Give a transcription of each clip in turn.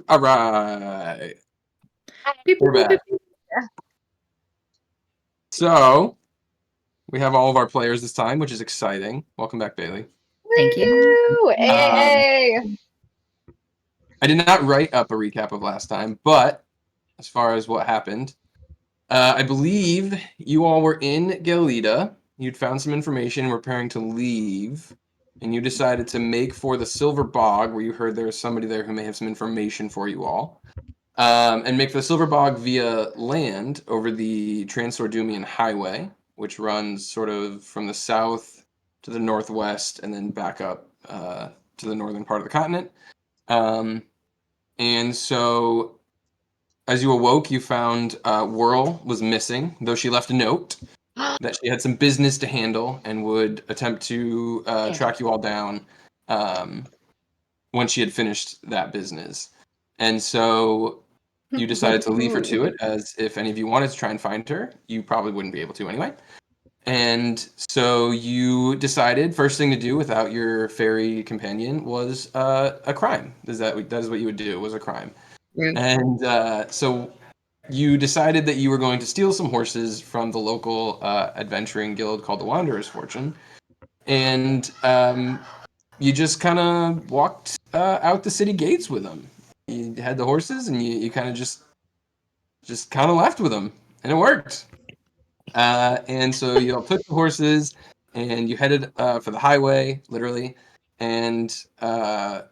All right. Beep, We're beep, beep, back. beep. So, we have all of our players this time, which is exciting. Welcome back, Bailey. Thank you. Woo! Um, AAA! I did not write up a recap of last time, but as far as what happened, I believe you all were in Galita. You'd found some information, were preparing to leave, and you decided to make for the Silver Bog, where you heard there was somebody there who may have some information for you all. And make for the Silver Bog via land over the Trans-Sordumian Highway, which runs sort of from the south to the northwest and then back up to the northern part of the continent. Um, and so, as you awoke, you found Whirl was missing, though she left a note that she had some business to handle and would attempt to track you all down um, once she had finished that business. And so you decided to leave her to it, as if any of you wanted to try and find her, you probably wouldn't be able to anyway. And so you decided first thing to do without your fairy companion was a crime. That is what you would do, was a crime. Rude. And so you decided that you were going to steal some horses from the local adventuring guild called the Wanderer's Fortune. And you just kind of walked out the city gates with them. You had the horses, and you kind of just kind of left with them, and it worked. And so you all took the horses, and you headed for the highway, literally, and a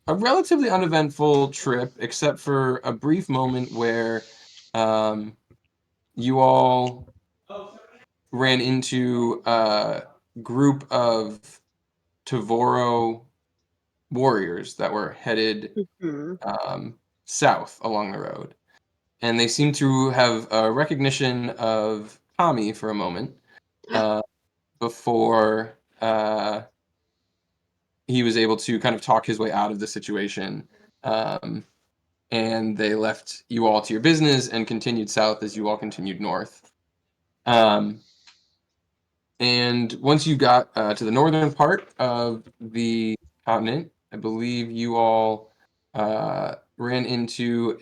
relatively uneventful trip, except for a brief moment where you all ran into a group of Tavoro warriors that were headed south along the road. And they seem to have a recognition of Tommy for a moment before he was able to kind of talk his way out of the situation. And they left you all to your business and continued south as you all continued north. And once you got to the northern part of the continent, I believe you all ran into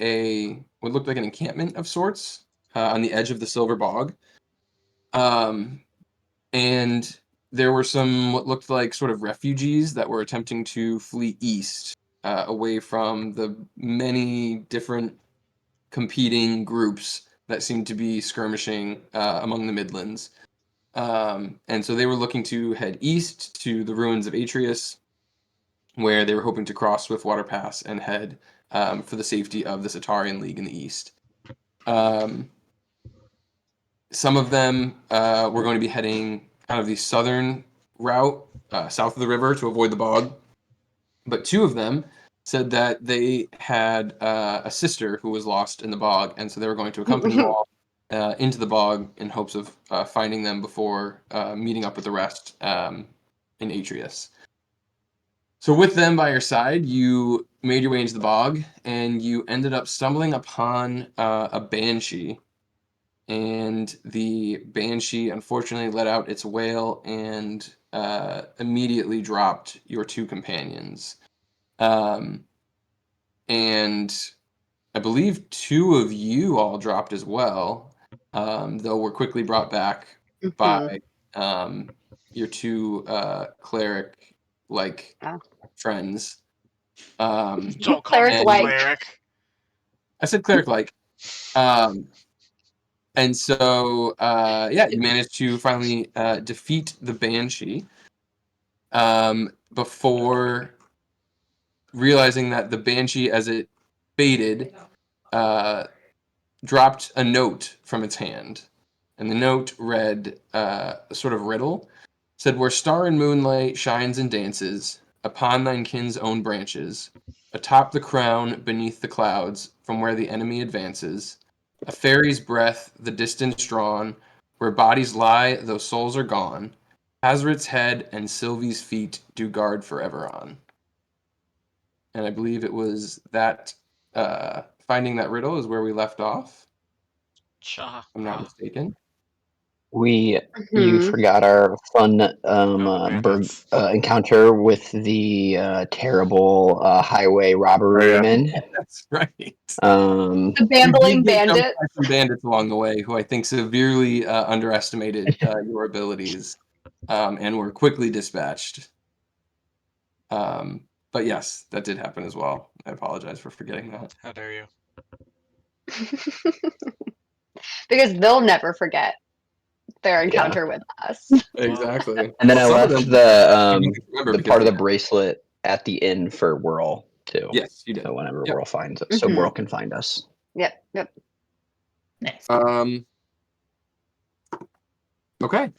what looked like an encampment of sorts on the edge of the Silver Bog. And there were some what looked like sort of refugees that were attempting to flee east away from the many different competing groups that seemed to be skirmishing among the Midlands. And so they were looking to head east to the ruins of Atreus, where they were hoping to cross Swiftwater Pass and head for the safety of the Satarian League in the east. Some of them were going to be heading kind of the southern route, south of the river, to avoid the bog. But two of them said that they had a sister who was lost in the bog, and so they were going to accompany you all into the bog in hopes of finding them before meeting up with the rest in Atreus. So with them by your side, you made your way into the bog, and you ended up stumbling upon a banshee. And the banshee unfortunately let out its wail and immediately dropped your two companions. Um, and I believe two of you all dropped as well, though were quickly brought back by your two cleric-like friends. Don't call me a Cleric-like. cleric. I said cleric-like. Um, and so, yeah, you managed to finally defeat the Banshee before realizing that the Banshee, as it faded, dropped a note from its hand. And the note read a sort of riddle. It said, "Where star and moonlight shines and dances, upon thine kin's own branches, atop the crown, beneath the clouds, from where the enemy advances, a fairy's breath, the distance drawn, where bodies lie, though souls are gone, Hazret's head and Sylvie's feet do guard forever on." And I believe it was that finding that riddle is where we left off. Cha. If I'm not mistaken. You Mhm. forgot our fun bandits. encounter with the terrible highway robbery men. That's right. Um, The You bambling did get jumped bandit. by some bandits along the way who I think severely underestimated your abilities and were quickly dispatched. But yes, that did happen as well. I apologize for forgetting that. How dare you? Because they'll never forget their encounter with us. Exactly. and then Well, I some of left them remember the because part of they- the bracelet at the inn for Whirl too. Yes, you did. So whenever Yep. Whirl finds us, so Mhm. Whirl can find us. Yep. Nice. Okay.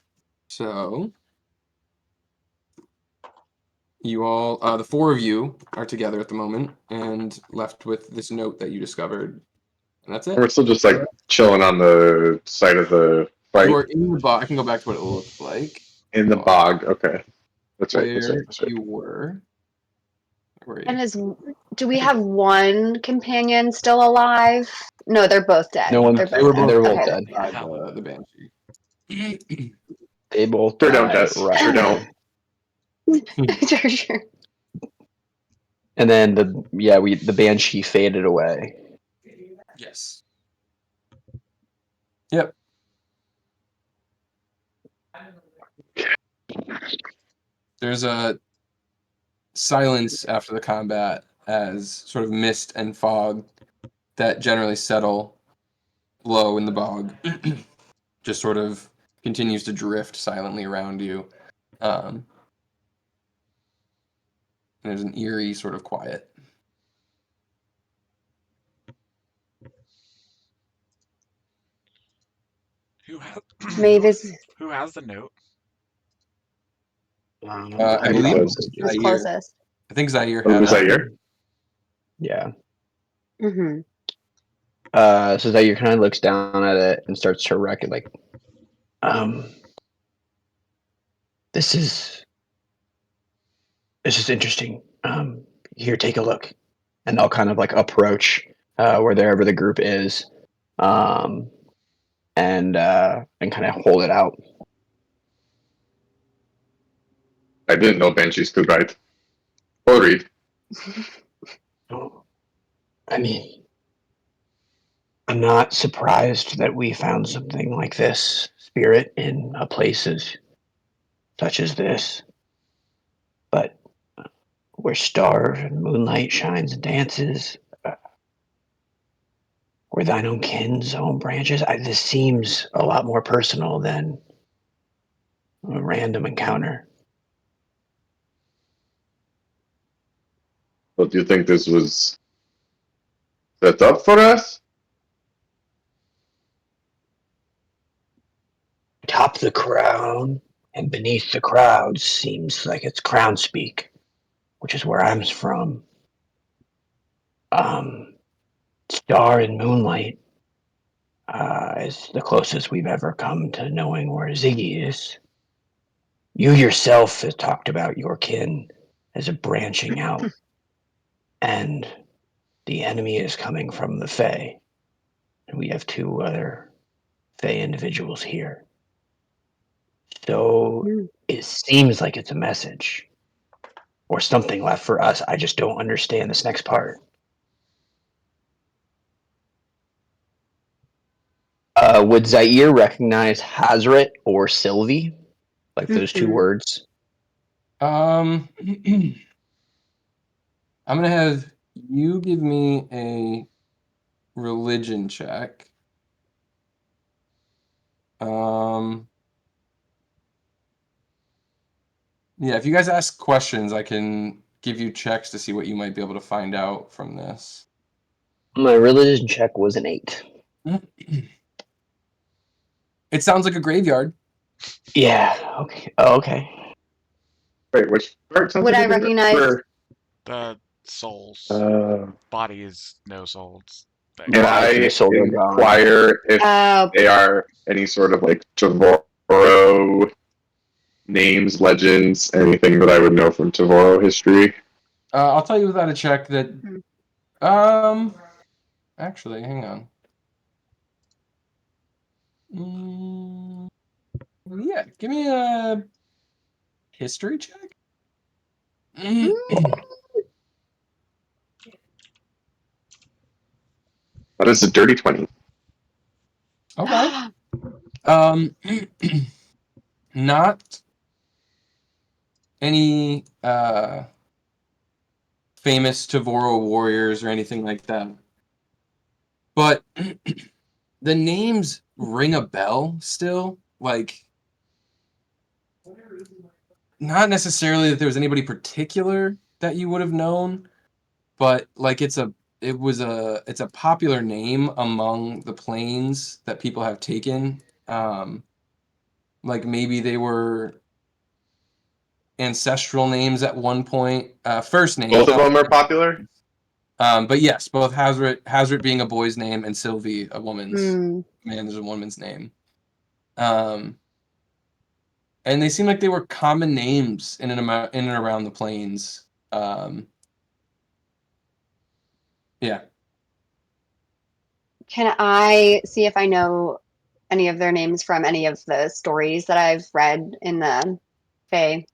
So you all, the four of you, are together at the moment and left with this note that you discovered, and that's it. We're still just like chilling on the side of the fight You are in the bog. I can go back to what it looked like. in the bog. Okay, that's right. That's Where right. That's right. you were. Where were you? And do we have one companion still alive? No, they're both dead. No one. They're They were both both They're dead. both Okay. dead. by the banshee. They both Sure don't, died. Jess. Sure don't. Sure. And then the banshee faded away. Yes. Yep. There's a silence after the combat as sort of mist and fog that generally settle low in the bog just sort of continues to drift silently around you. And there's an eerie sort of quiet. Who has Mavis who has the note? I believe it was is Zaire. closest. I think Zaire Oh, had was it. that your? Yeah. Mm-hmm. So Zaire kind of looks down at it and starts to reckon like, this is interesting. Here, take a look, and they'll kind of like approach wherever the group is, and kind of hold it out. I didn't know banshees could write or read. I mean, I'm not surprised that we found something like this spirit in a place such as this, but where stars and moonlight shines and dances, where thine own kin's own branches, this seems a lot more personal than a random encounter. Well, do you think this was set up for us? Atop the crown and beneath the crowd seems like it's crown speak, which is where I'm from. Star and moonlight is the closest we've ever come to knowing where Ziggy is. You yourself have talked about your kin as a branching out, and the enemy is coming from the Fae, and we have two other Fae individuals here. So it seems like it's a message or something left for us. I just don't understand this next part. Would Zaire recognize Hazret or Sylvie? Like those two words? I'm gonna have you give me a religion check. Yeah, if you guys ask questions, I can give you checks to see what you might be able to find out from this. My religion check was an 8. It sounds like a graveyard. Yeah. Okay. Oh, okay. Wait, which part? Would I recognize? The souls. And Bodies, no souls. Bodies and I the soul are gone. inquire if they are any sort of like Tavoro names, legends, anything that I would know from Tavoro history. I'll tell you without a check that. Actually, hang on. Yeah, give me a history check. That is a dirty 20. Okay. Not any famous Tavoro warriors or anything like that. But the names ring a bell still. Like, not necessarily that there was anybody particular that you would have known, but like it's a popular name among the planes that people have taken. Like maybe they were ancestral names at one point. First names. Both of them are popular? But yes, both Hazret being a boy's name and Sylvie a woman's man's a woman's name. And they seem like they were common names in and around the plains. Yeah. Can I see if I know any of their names from any of the stories that I've read in the Fae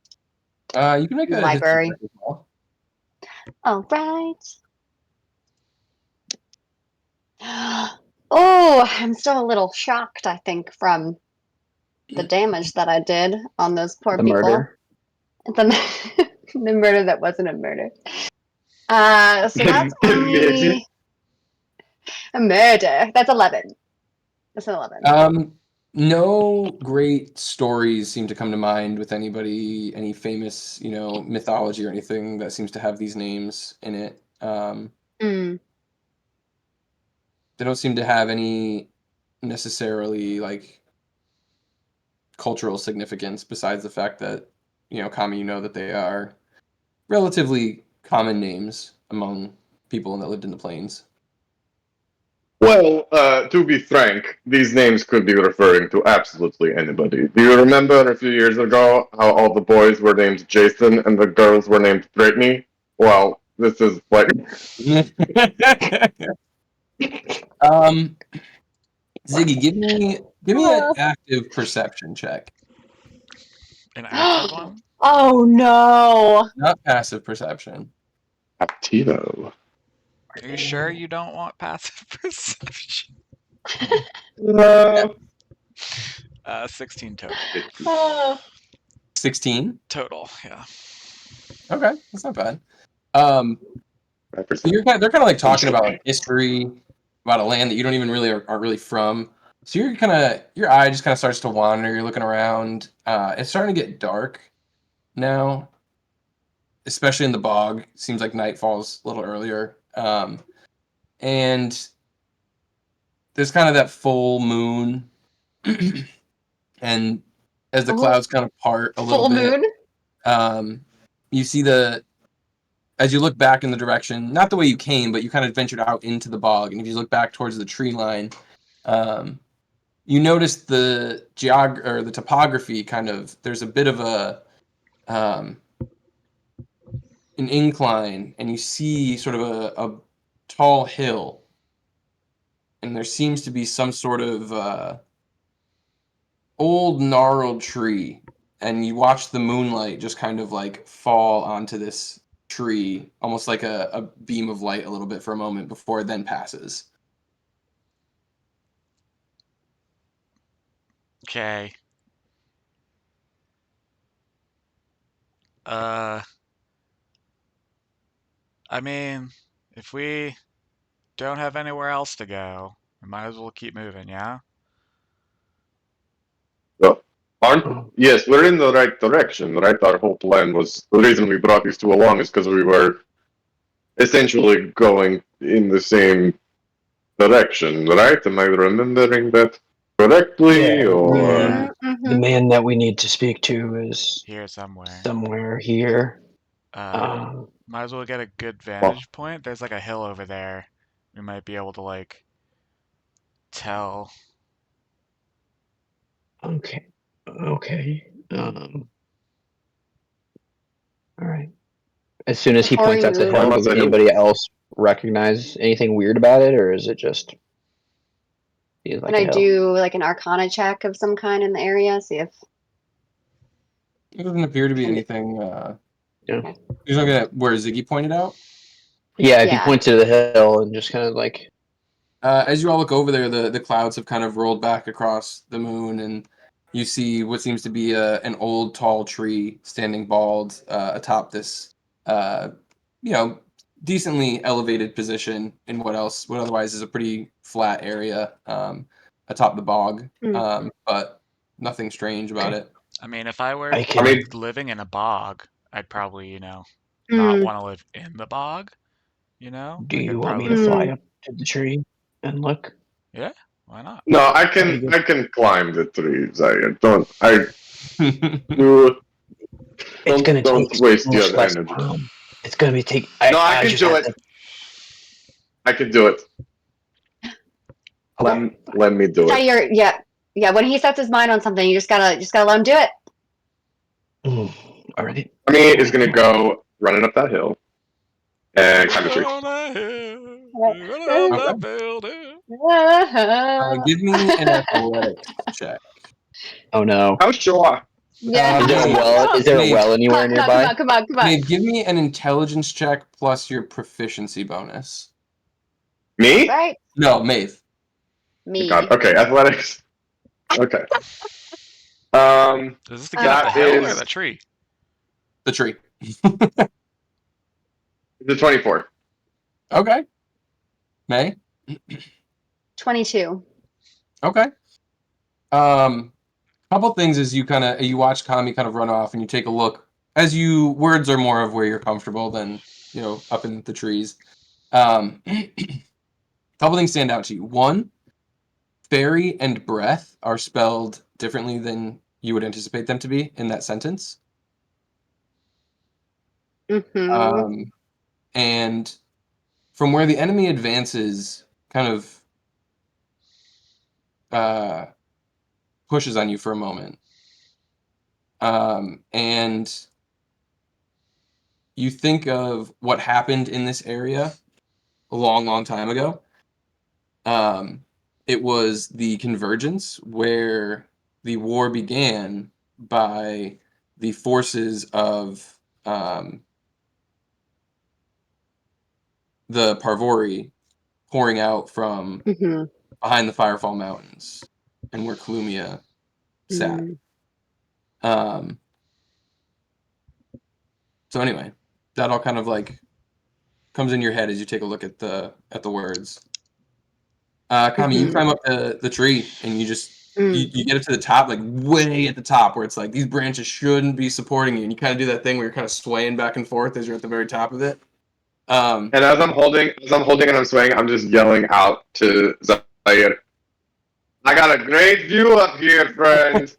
You can make a history library? check as well. All right. Oh, I'm still a little shocked, I think, from the damage that I did on those poor The people. murder. The murder that wasn't a murder. So that's only a murder. That's 11. That's an 11. No great stories seem to come to mind with anybody, any famous, mythology or anything that seems to have these names in it. They don't seem to have any necessarily like cultural significance besides the fact that, Kami, that they are relatively common names among people that lived in the plains. Well, to be frank, these names could be referring to absolutely anybody. Do you remember a few years ago how all the boys were named Jason and the girls were named Brittany? Well, this is like... Ziggy, give me an active perception check. An active one? Oh no! Not passive perception. Activo. Are you sure you don't want passive perception? No. 16 total. Oh. 16? Total, yeah. Okay, that's not bad. So they're kind of like talking about like history, about a land that you don't even really aren't really from. So your eye just kind of starts to wander. You're looking around. It's starting to get dark now, especially in the bog. Seems like night falls a little earlier. And there's kind of that full moon, and as the clouds kind of part a little bit, you see as you look back in the direction, not the way you came, but you kind of ventured out into the bog, and if you look back towards the tree line, you notice the the topography kind of. There's a bit of an incline, and you see sort of a tall hill, and there seems to be some sort of old gnarled tree, and you watch the moonlight just kind of like fall onto this tree, almost like a beam of light a little bit for a moment before it then passes. Okay. I mean, if we don't have anywhere else to go, we might as well keep moving, yeah? So, yes, we're in the right direction, right? Our whole plan was, the reason we brought these two along is because we were essentially going in the same direction, right? Am I remembering that correctly, or... The man that we need to speak to is Here somewhere. somewhere here. Might as well get a good vantage point. There's like a hill over there. We might be able to like tell. Okay. All right. As soon as he Before points we out the move- hill, does anybody else recognize anything weird about it, or is it just Feels like Can I a hill. do like an Arcana check of some kind in the area? See if It doesn't appear to be And- anything. Yeah. You're looking at where Ziggy pointed out. Yeah, if you Yeah. point to the hill and just kind of like As you all look over there, the clouds have kind of rolled back across the moon, and you see what seems to be an old tall tree standing bald atop this, you know, decently elevated position in what otherwise is a pretty flat area atop the bog, but nothing strange about it. I mean, if I were I can. I mean, living in a bog, I'd probably, you know, Hmm. not want to live in the bog. You know, Do like you I'd want me probably. to fly up to the tree and look? Yeah, why not? no, I Very good. can climb the trees. I It's gonna don't take waste much your less energy. time. It's gonna be take. No, I can just do have it. to- I can do it. Okay. Let me do it. yeah. When he sets his mind on something, you just gotta let him do it. All right. I mean, it's gonna go running up that hill and climb the tree. Give me an athletics check. Oh no. How sure? Yeah. Is there a well? Is there a well anywhere nearby? Come on. Maeve, give me an intelligence check plus your proficiency bonus. Me? Right? No, Maeve. Me. God. Okay, athletics. Okay. Is this to get up the that hill or is the tree? The tree. the 24. Okay. May? 22. Okay. Couple things as you watch Kami kind of run off and you take a look. Words are more of where you're comfortable than, up in the trees. Couple things stand out to you. One, fairy and breath are spelled differently than you would anticipate them to be in that sentence. Mm-hmm. And from where the enemy advances, kind of pushes on you for a moment. And you think of what happened in this area a long, long time ago. It was the convergence where the war began by the forces of the Parvori pouring out from Mm-hmm. behind the Firefall Mountains and where Kalumia sat. So anyway, that all kind of like comes in your head as you take a look at the words. Kami, you climb up the tree and you just you get up to the top, like way at the top, where it's like these branches shouldn't be supporting you, and you kind of do that thing where you're kind of swaying back and forth as you're at the very top of it. And as I'm holding and I'm swaying, I'm just yelling out to Zaire. I got a great view up here, friend.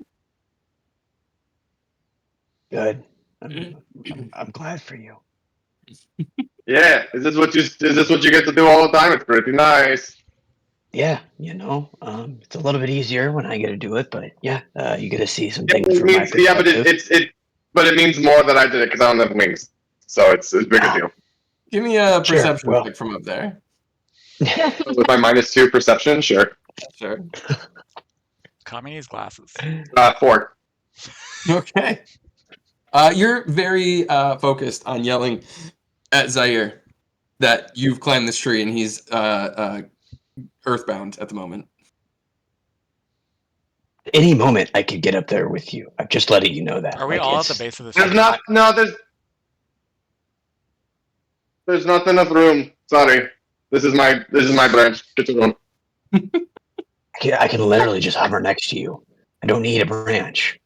Good. I'm glad for you. Yeah, is this what you get to do all the time? It's pretty nice. Yeah, it's a little bit easier when I get to do it, but yeah, you get to see some things from my perspective. Yeah, but it means more that I did it because I don't have wings, so it's a bigger deal. Give me a perception check from up there. With my -2 perception, sure. Sure. Kami's glasses. 4. Okay. You're very focused on yelling at Zaire that you've climbed this tree and he's earthbound at the moment. Any moment I could get up there with you. I'm just letting you know that. Are we all at the base of this? There's not enough room. Sorry. This is my branch. Get your room. I can literally just hover next to you. I don't need a branch.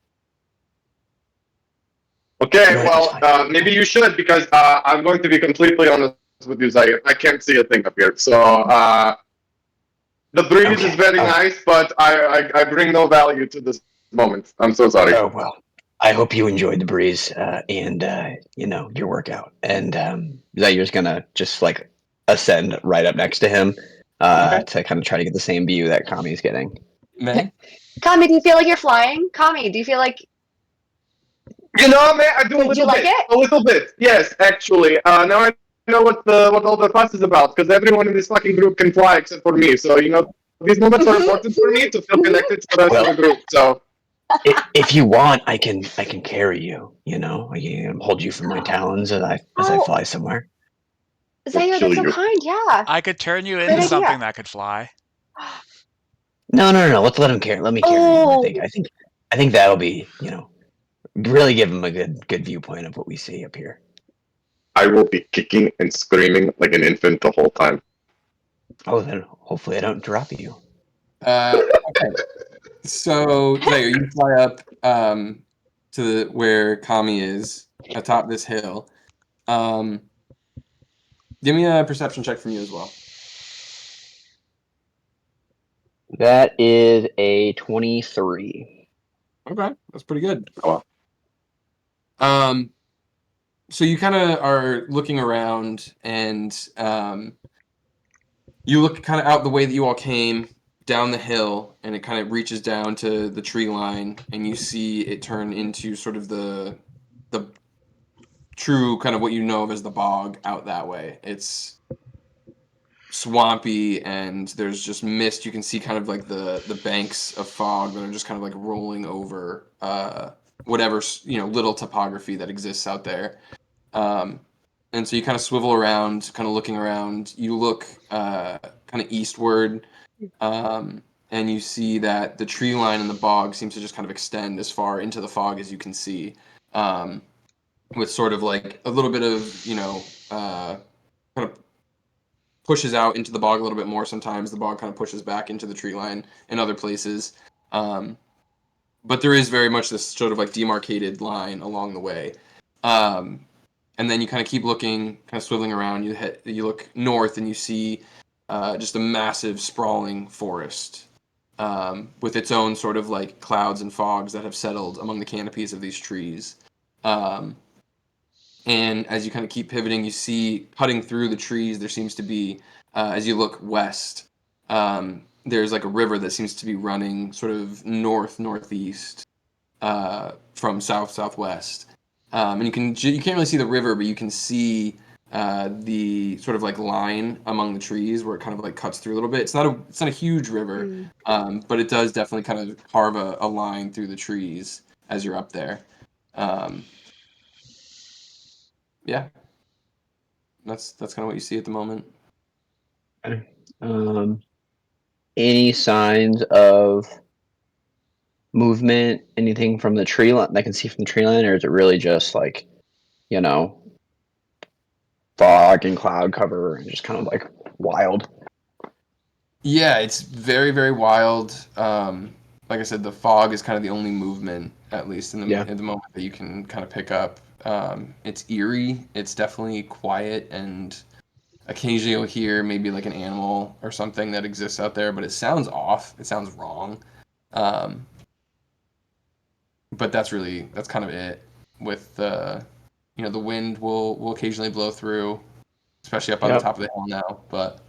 Okay, well, maybe you should, because I'm going to be completely honest with you, Zaire. I can't see a thing up here. So the breeze is very nice, but I bring no value to this moment. I'm so sorry. Oh, well, I hope you enjoyed the breeze and, your workout. And Zaire's going to just, like, ascend right up next to him to kind of try to get the same view that Kami's getting. May? Kami, do you feel like you're flying? Kami, do you feel like... Man, I do a little bit. Yes, actually. Now I know what all the fuss is about, because everyone in this fucking group can fly except for me. So These moments are important for me to feel connected to the rest of the group. So If you want, I can carry you. You know, I can hold you from my talons as I Oh. fly somewhere. Zaire, kill that's so you. kind. Yeah. I could turn you Great into idea. something that could fly. No. Let's let him carry. Let me carry you. Oh. I think that'll be, really give him a good viewpoint of what we see up here. I will be kicking and screaming like an infant the whole time. Oh, then hopefully I don't drop you. Okay. So Zaire, you fly up to where Kami is atop this hill. Give me a perception check from you as well. That is a 23. Okay, that's pretty good. Oh, So you kind of are looking around, and you look kind of out the way that you all came down the hill, and it kind of reaches down to the tree line, and you see it turn into sort of the true kind of what you know of as the bog out that way. It's swampy, and there's just mist. You can see kind of like the banks of fog that are just kind of like rolling over whatever little topography that exists out there. And so you kind of swivel around, kind of looking around. You look kind of eastward, and you see that the tree line in the bog seems to just kind of extend as far into the fog as you can see, with sort of like a little bit of kind of pushes out into the bog a little bit more. Sometimes the bog kind of pushes back into the tree line in other places. But there is very much this sort of like demarcated line along the way. And then you kind of keep looking, kind of swiveling around. You look north and you see just a massive sprawling forest with its own sort of like clouds and fogs that have settled among the canopies of these trees. And as you kind of keep pivoting, you see cutting through the trees, there seems to be, as you look west, there's like a river that seems to be running sort of northeast from southwest. And you can't really see the river, but you can see the sort of like line among the trees where it kind of like cuts through a little bit. It's not a huge river, but it does definitely kind of carve a line through the trees as you're up there. Yeah, that's kind of what you see at the moment. Any signs of movement? Anything from the tree line I can see from the tree line, or is it really just like, fog and cloud cover and just kind of like wild? Yeah, it's very, very wild. Like I said, the fog is kind of the only movement, at least in the moment, that you can kind of pick up. It's eerie. It's definitely quiet, and occasionally you'll hear maybe like an animal or something that exists out there, but it sounds off. It sounds wrong. But that's kind of it. With the wind will occasionally blow through, especially up on the top of the hill now. But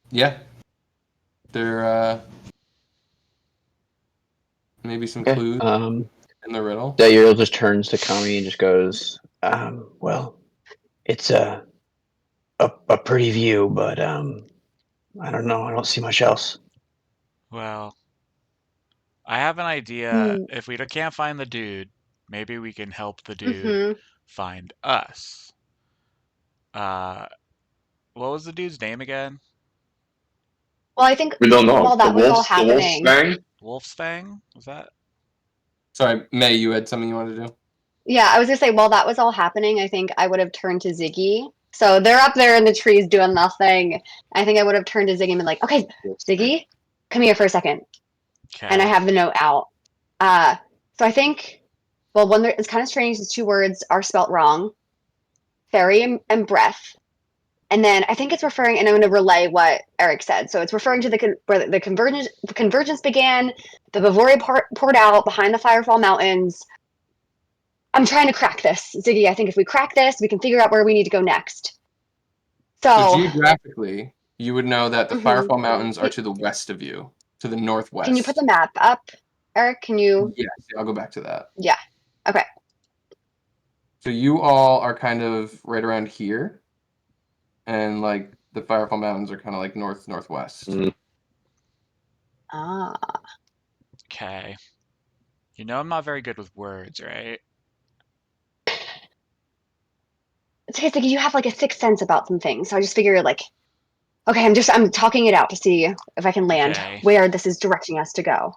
yeah, there maybe some clues in the riddle. Daryl just turns to Kami and just goes, well, it's a pretty view, but I don't know. I don't see much else. Well, I have an idea. If we can't find the dude, maybe we can help the dude find us. What was the dude's name again? Well, I think we don't know. while that The was all wolf's happening, Fang? Wolf's Fang? Was that? Sorry, May, you had something you wanted to do? yeah, I was gonna say while that was all happening, I think I would have turned to Ziggy. So they're up there in the trees doing nothing. I think I would have turned to Ziggy and been like, "Okay, Ziggy, come here for a second." Okay. And I have the note out. So I think, well, it's kind of strange. The two words are spelt wrong, fairy and breath. And then I think it's referring, and I'm going to relay what Eric said. So it's referring to where the convergence began, the Bavori poured out behind the Firefall Mountains. I'm trying to crack this, Ziggy. I think if we crack this, we can figure out where we need to go next. So geographically, you would know that the Firefall Mountains are Can- to the west of you, to the northwest. Can you put the map up, Eric? Can you? Yes, I'll go back to that. Yeah. Okay. So you all are kind of right around here, and like The Firefall Mountains are kind of like northwest. Mm. Ah. Okay. You know I'm not very good with words, right? It's okay, like you have like a sixth sense about some things. So I just figure like, okay, I'm talking it out to see if I can land where this is directing us to go.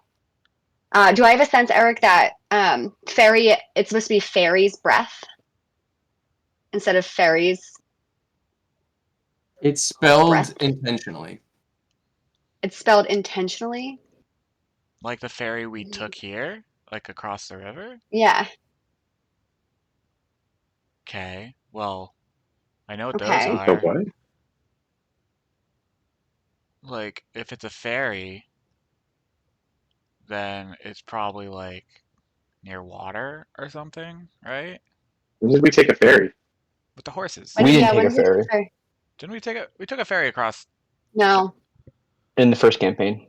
Do I have a sense, Eric, that fairy? It's supposed to be fairy's breath instead of fairies. It's spelled Breath? intentionally. It's spelled intentionally. Like the ferry we took here, like across the river. Yeah. Okay. Well, I know what those Okay. So are. what? Like, if it's a ferry, then it's probably like near water or something, right? When did we take a ferry? With the horses. We didn't take when a did we take ferry the ferry? Didn't we take a we took a ferry across? No. in the first campaign.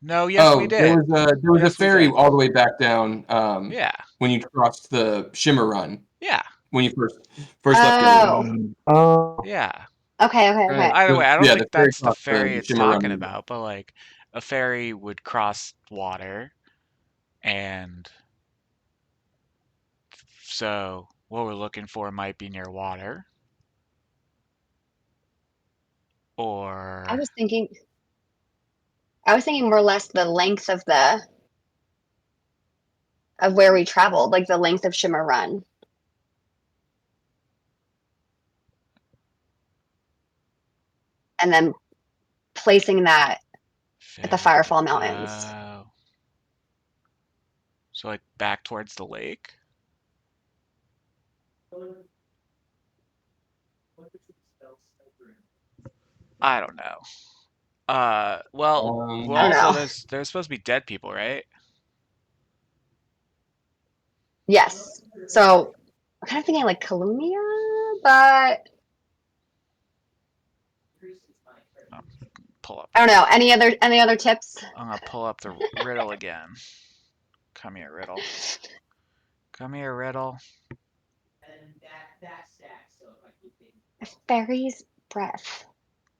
No, yes we Oh, there did. was Yes, a we ferry did. all the way back down. Yeah. When you crossed the Shimmer Run. Yeah. When you first left Gilligan. Oh. Yeah. Okay. Right. Either way, I don't Yeah, think the ferry that's the crossed ferry the it's Shimmer talking Run. about, but like a ferry would cross water, and so what we're looking for might be near water. I Or was thinking more or less the length of where we traveled, like the length of Shimmer Run. And then placing that at the ferry. Firefall Mountains. Oh. So like back towards the lake? I don't know. Well, I don't also know. there's supposed to be dead people, right? Yes. So I'm kind of thinking like Columbia, but Pull up. I don't know. Any other tips? I'm gonna pull up the riddle again. Come here, riddle. Come here, riddle. A fairy's breath.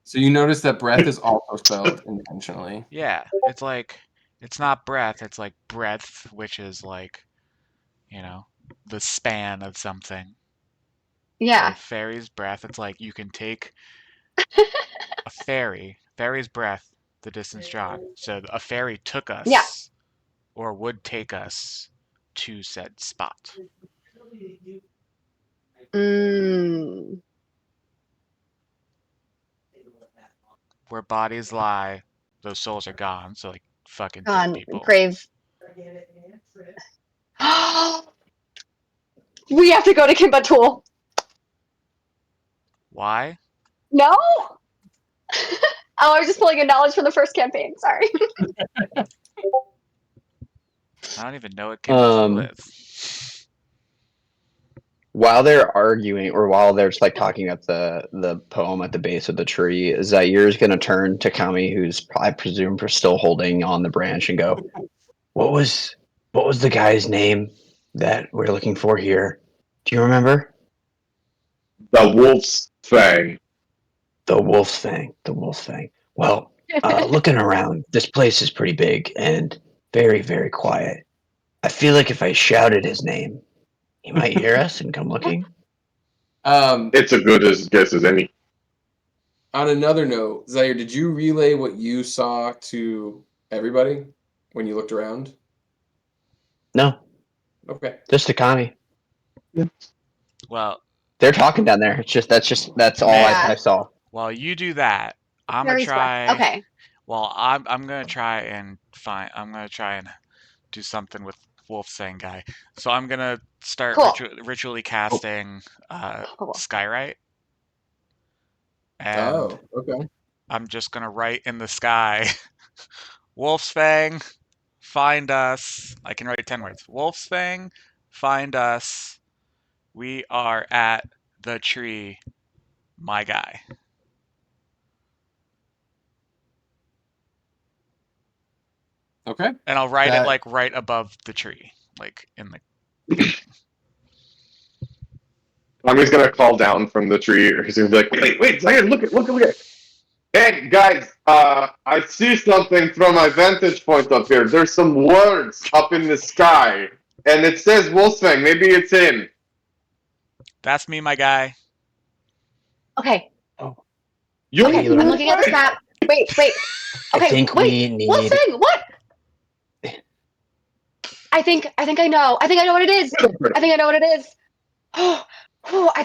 So you notice that breath is also spelled intentionally. Yeah, it's not breath, it's like breadth, which is like, the span of something. So Yeah. fairy's breath, it's like you can take a fairy's breath, the distance drawn. So a fairy took Yeah. us, or would take us, to said spot. Mm. Where bodies lie, those souls are gone. So like fucking dead On people. grave. We have to go to Kimbatul. Why? No. I was just pulling a knowledge from the first campaign. Sorry. I don't even know what Kimbatul is. While they're arguing, or while they're just like talking at the poem at the base of the tree, Zaire gonna turn to Kami, who's I presume for still holding on the branch, and go, "What was the guy's name that we're looking for here? Do you remember?" The wolf's fang. The Wolf's Fang. The Wolf's Fang. Well, looking around, this place is pretty big and very, very quiet. I feel like if I shouted his name, he might hear us and come looking. It's a good as guess as any. On another note, Zaire, did you relay what you saw to everybody when you looked around? No, Okay. just to Kami. Well, They're talking down there. That's all Yeah. I saw. while you do that, I'm gonna Fairy's breath. try. Okay. Well, I'm gonna try and find. I'm gonna try and do something with Wolf Saying guy. So I'm gonna start Cool. ritually casting Cool. Skywrite, and Oh, okay. I'm just gonna write in the sky, Wolf's Fang, find us. I can write 10 words. Wolf's Fang, find us. We are at the tree, my guy. Okay. And I'll write it That like right above the tree, like in the beginning. Tommy's gonna call down from the tree, or he's gonna be like, wait, Zion, look at. Hey guys, I see something from my vantage point up here. There's some words up in the sky, and it says Wolfsfang. Maybe it's him. That's me, my guy. Okay. You Okay, I'm looking at this map. Wait. Okay, I think wait. we need. What's thing? What? I think I know. I think I know what it is. I think I know what it is. Oh, I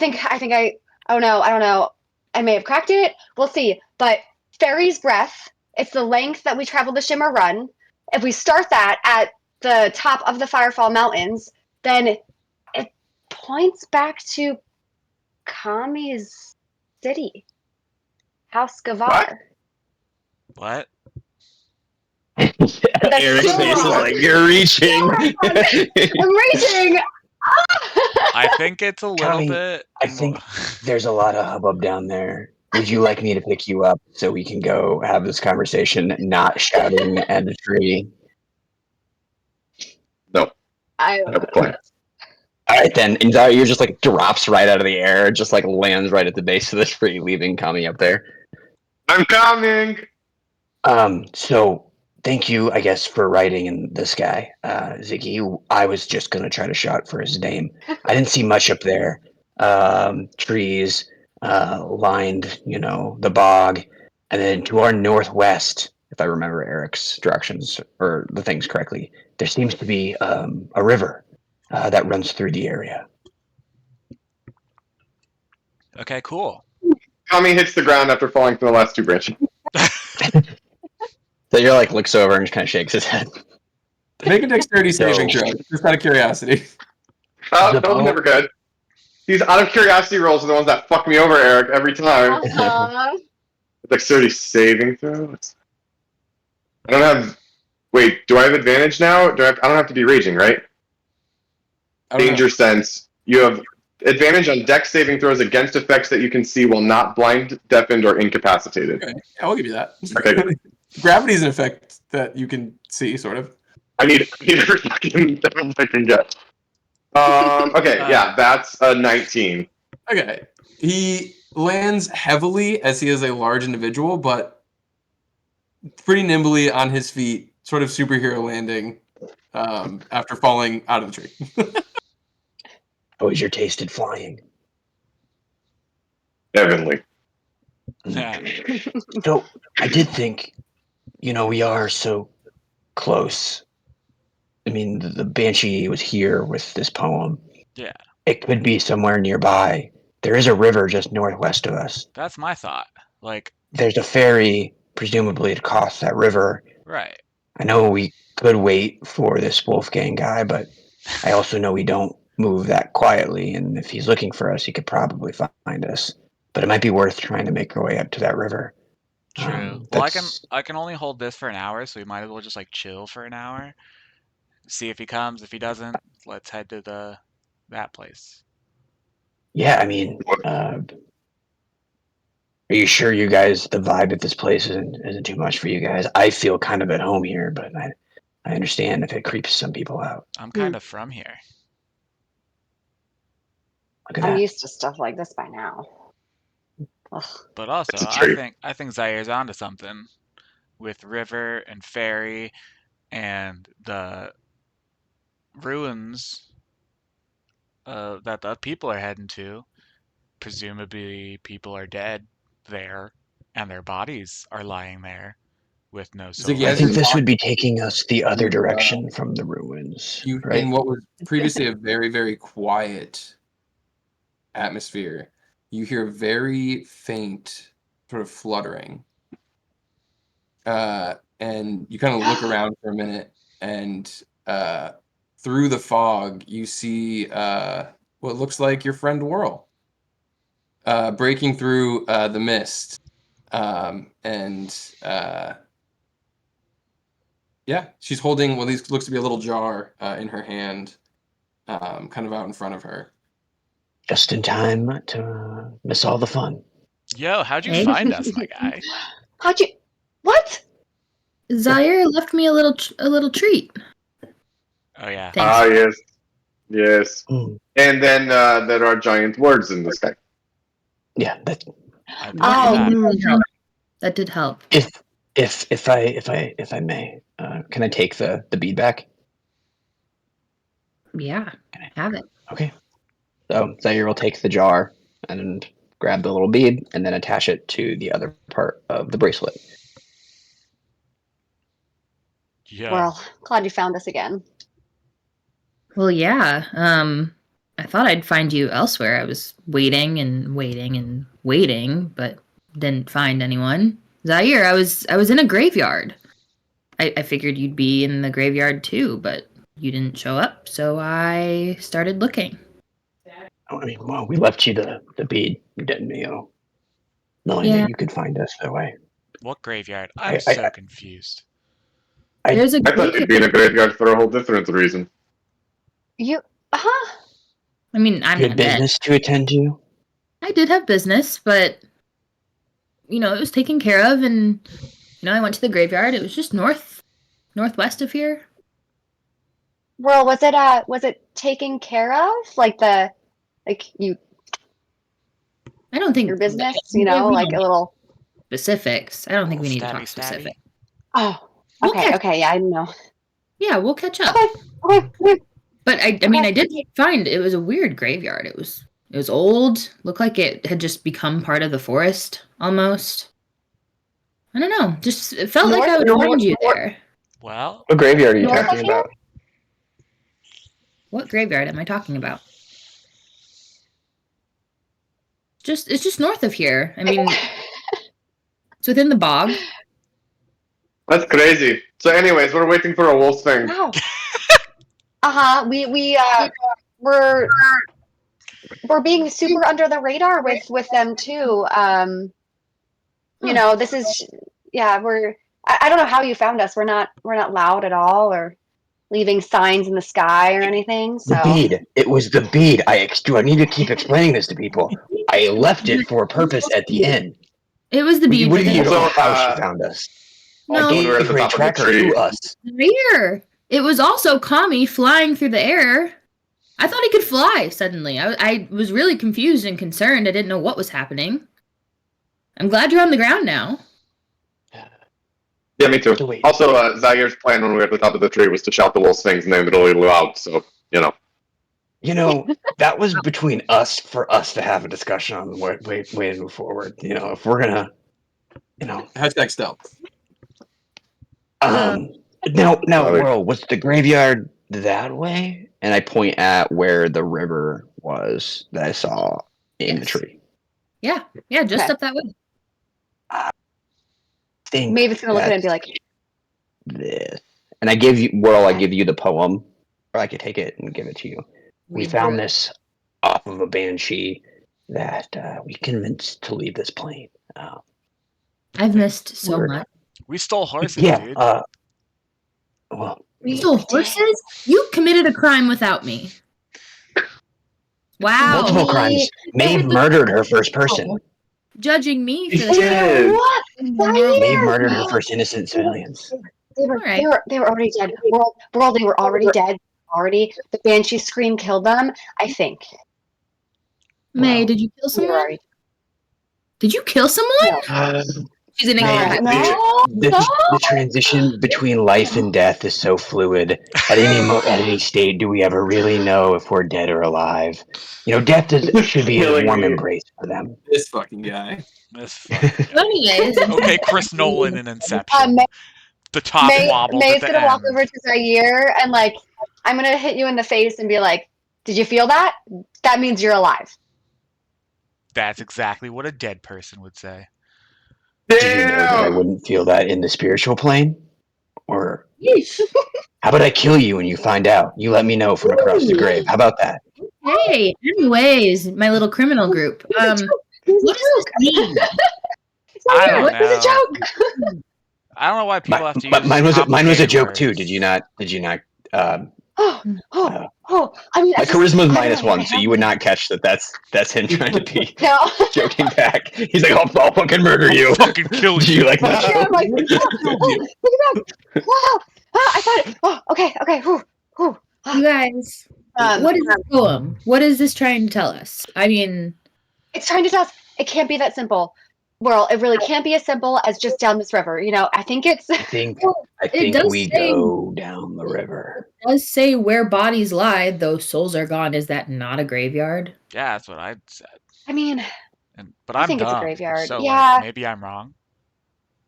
don't know. I may have cracked it. We'll see. But Fairy's Breath, it's the length that we travel the Shimmer Run. If we start that at the top of the Firefall Mountains, then it points back to Kami's city. House Gavar. What? That's Eric's so face is wrong. like, you're reaching. I'm reaching! I think it's a little Tommy, bit. I think there's a lot of hubbub down there. Would you like me to pick you up so we can go have this conversation, not shouting at a tree? No, I I have a plan. All right, then. And Zaire just like drops right out of the air, just like lands right at the base of the tree, leaving Kami up there. I'm coming. So thank you, I guess, for writing in the sky, Ziggy. I was just gonna try to shout for his name. I didn't see much up there. Trees, lined, the bog, and then to our northwest, if I remember Eric's directions or the things correctly, there seems to be a river that runs through the area. Okay, cool. Tommy hits the ground after falling from the last two branches. So you're like looks over and just kind of shakes his head. Make a dexterity saving throw, just out of curiosity. Oh, The that was bow- never good. These out of curiosity rolls are the ones that fuck me over, Eric, every time. Uh-huh. Dexterity saving throws. I don't have. Wait, do I have advantage now? I don't have to be raging, right? I don't know. Danger sense. You have advantage on dex saving throws against effects that you can see while not blind, deafened, or incapacitated. Okay, yeah, I'll give you that. Okay. Gravity is an effect that you can see, sort of. I need every fucking I can get. Okay, yeah, that's a 19. Okay. He lands heavily as he is a large individual, but pretty nimbly on his feet, sort of superhero landing after falling out of the tree. How was your taste in flying? Heavenly. Yeah. So I did think, we are so close. I mean, the Banshee was here with this poem. Yeah. It could be somewhere nearby. There is a river just northwest of us. That's my thought. Like, There's a ferry, presumably, to cross that river. right. I know we could wait for this Wolfgang guy, but I also know we don't move that quietly. And if he's looking for us, he could probably find us. But it might be worth trying to make our way up to that river. True. Well, I can only hold this for an hour, so we might as well just like chill for an hour. See if he comes. If he doesn't, let's head to that place. Yeah, I mean, are you sure you guys, the vibe at this place isn't too much for you guys? I feel kind of at home here, but I understand if it creeps some people out. I'm kind of from here. Look at I'm that. used to stuff like this by now. Ugh. But also, That's a trait. I think Zaire's onto something with river and ferry and the ruins that the people are heading to. Presumably, people are dead there, and their bodies are lying there with no soul. Ziggy, I as think you're this would talking, be taking us the other you, direction from the ruins, you right? in what was previously a very, very quiet atmosphere, you hear very faint sort of fluttering. And you kind of look around for a minute, and through the fog, you see what looks like your friend Whirl breaking through the mist. Yeah, she's holding what looks to be a little jar in her hand, kind of out in front of her. Just in time to miss all the fun. Yo, how'd you Hey. find us, my guy? How'd you? What? Zaire left me a little treat. Oh yeah. Thanks. Ah, yes. Yes. Mm. And then there are giant words in the sky. Yeah, that I believe Oh, that. That did help. if I may, can I take the bead back? Yeah, have it. Okay. So Zaire will take the jar and grab the little bead and then attach it to the other part of the bracelet. Yeah. Well, glad you found us again. Well, yeah. I thought I'd find you elsewhere. I was waiting and waiting and waiting, but didn't find anyone. Zaire, I was in a graveyard. I figured you'd be in the graveyard too, but you didn't show up, so I started looking. I mean, well, we left you the bead, didn't we? Knowing Yeah. that you could find us that way. What graveyard? I'm I- so confused. There's a I thought you'd be in a graveyard for a whole different reason. You, I mean, I'm You not had dead. business to attend to? I did have business, but it was taken care of, and I went to the graveyard. It was just northwest of here. well, was it taken care of? Like you, I don't think your business, we like don't a little. specifics. I don't think we need to Stabby, talk stabby. specific. Oh, We'll okay, catch- okay, yeah, I know. Yeah, we'll catch up. Okay. But I mean, I did find it was a weird graveyard. It was old. Looked like it had just become part of the forest almost. I don't know. Just it felt like I would find you there. Well, What graveyard are you North talking of here? about? What graveyard am I talking about? It's just north of here. I mean, it's within the bog. That's crazy. So, anyways, we're waiting for a wolf thing. Wow. We're being super under the radar with them too. This is I don't know how you found us. We're not loud at all or leaving signs in the sky or anything. So The bead. It was the bead. Do I need to keep explaining this to people? I left it for a purpose at the end. It was the bead. What do you Also, know how she found us? No, I when we were at gave the her a top of the tracker tree. to us. Here. It was also Kami flying through the air. I thought he could fly suddenly. I was really confused and concerned. I didn't know what was happening. I'm glad you're on the ground now. Yeah, me too. Wait. Also, Zaire's plan when we were at the top of the tree was to shout the wolf's thing's name really loud, so, That was between us for us to have a discussion on the way to move forward. If we're gonna, Hashtag stealth. Now, Sorry. Whirl, was the graveyard that way? And I point at where the river was that I saw in the Yes. tree. Yeah, just Okay. up that way. Think Maven's gonna look at it and be like, this. And I give you the poem, or I could take it and give it to you. We Read found through it. this off of a banshee that we convinced to leave this plane. I've missed so Word. much. we stole horses, Yeah. dude. Well, You stole horses? You committed a crime without me. Wow. multiple crimes. Maeve murdered her first person. Judging me for She this. did. what? Maeve murdered her first innocent civilians. They were already dead. World, they were already dead. The banshee scream killed them. I think. May, Wow. did you kill They were someone? already. Did you kill someone? She's an Man, exact. the transition between life and death is so fluid. At any state, do we ever really know if we're dead or alive? Death should be a Killing warm me. embrace for them. This fucking guy. This fucking guy. Anyways, Okay, Chris Nolan in Inception. The top wobbled May's at the gonna end. walk over to Zaire and I'm gonna hit you in the face and be like, "Did you feel that? That means you're alive." That's exactly what a dead person would say. Did you know that I wouldn't feel that in the spiritual plane? Or yeesh. how about I kill you when you find out? You let me know from across the grave. How about that? Hey, anyways, my little criminal group. What does this mean? I don't It was a know. joke. I don't know why people have to use Mine was a complicated joke words. too. Did you not? I mean, My charisma's I -1, so you would not catch that. That's him trying to be No. joking back. He's like, "I'll fucking murder you." I'll fucking kill Do you. you like that? Yeah, I'm like, look at that. Wow. I thought it. Oh, okay. Whew. You guys, What is this poem? What is this trying to tell us? I mean, it's trying to tell us it can't be that simple. Well, it really can't be as simple as just down this river. You know, I think it's. I think it does we say- go down the river. It does say where bodies lie, though souls are gone. Is that not a graveyard? Yeah, that's what I'd said. I mean, But I I'm think it's a dumb, graveyard. so Yeah. like, maybe I'm wrong.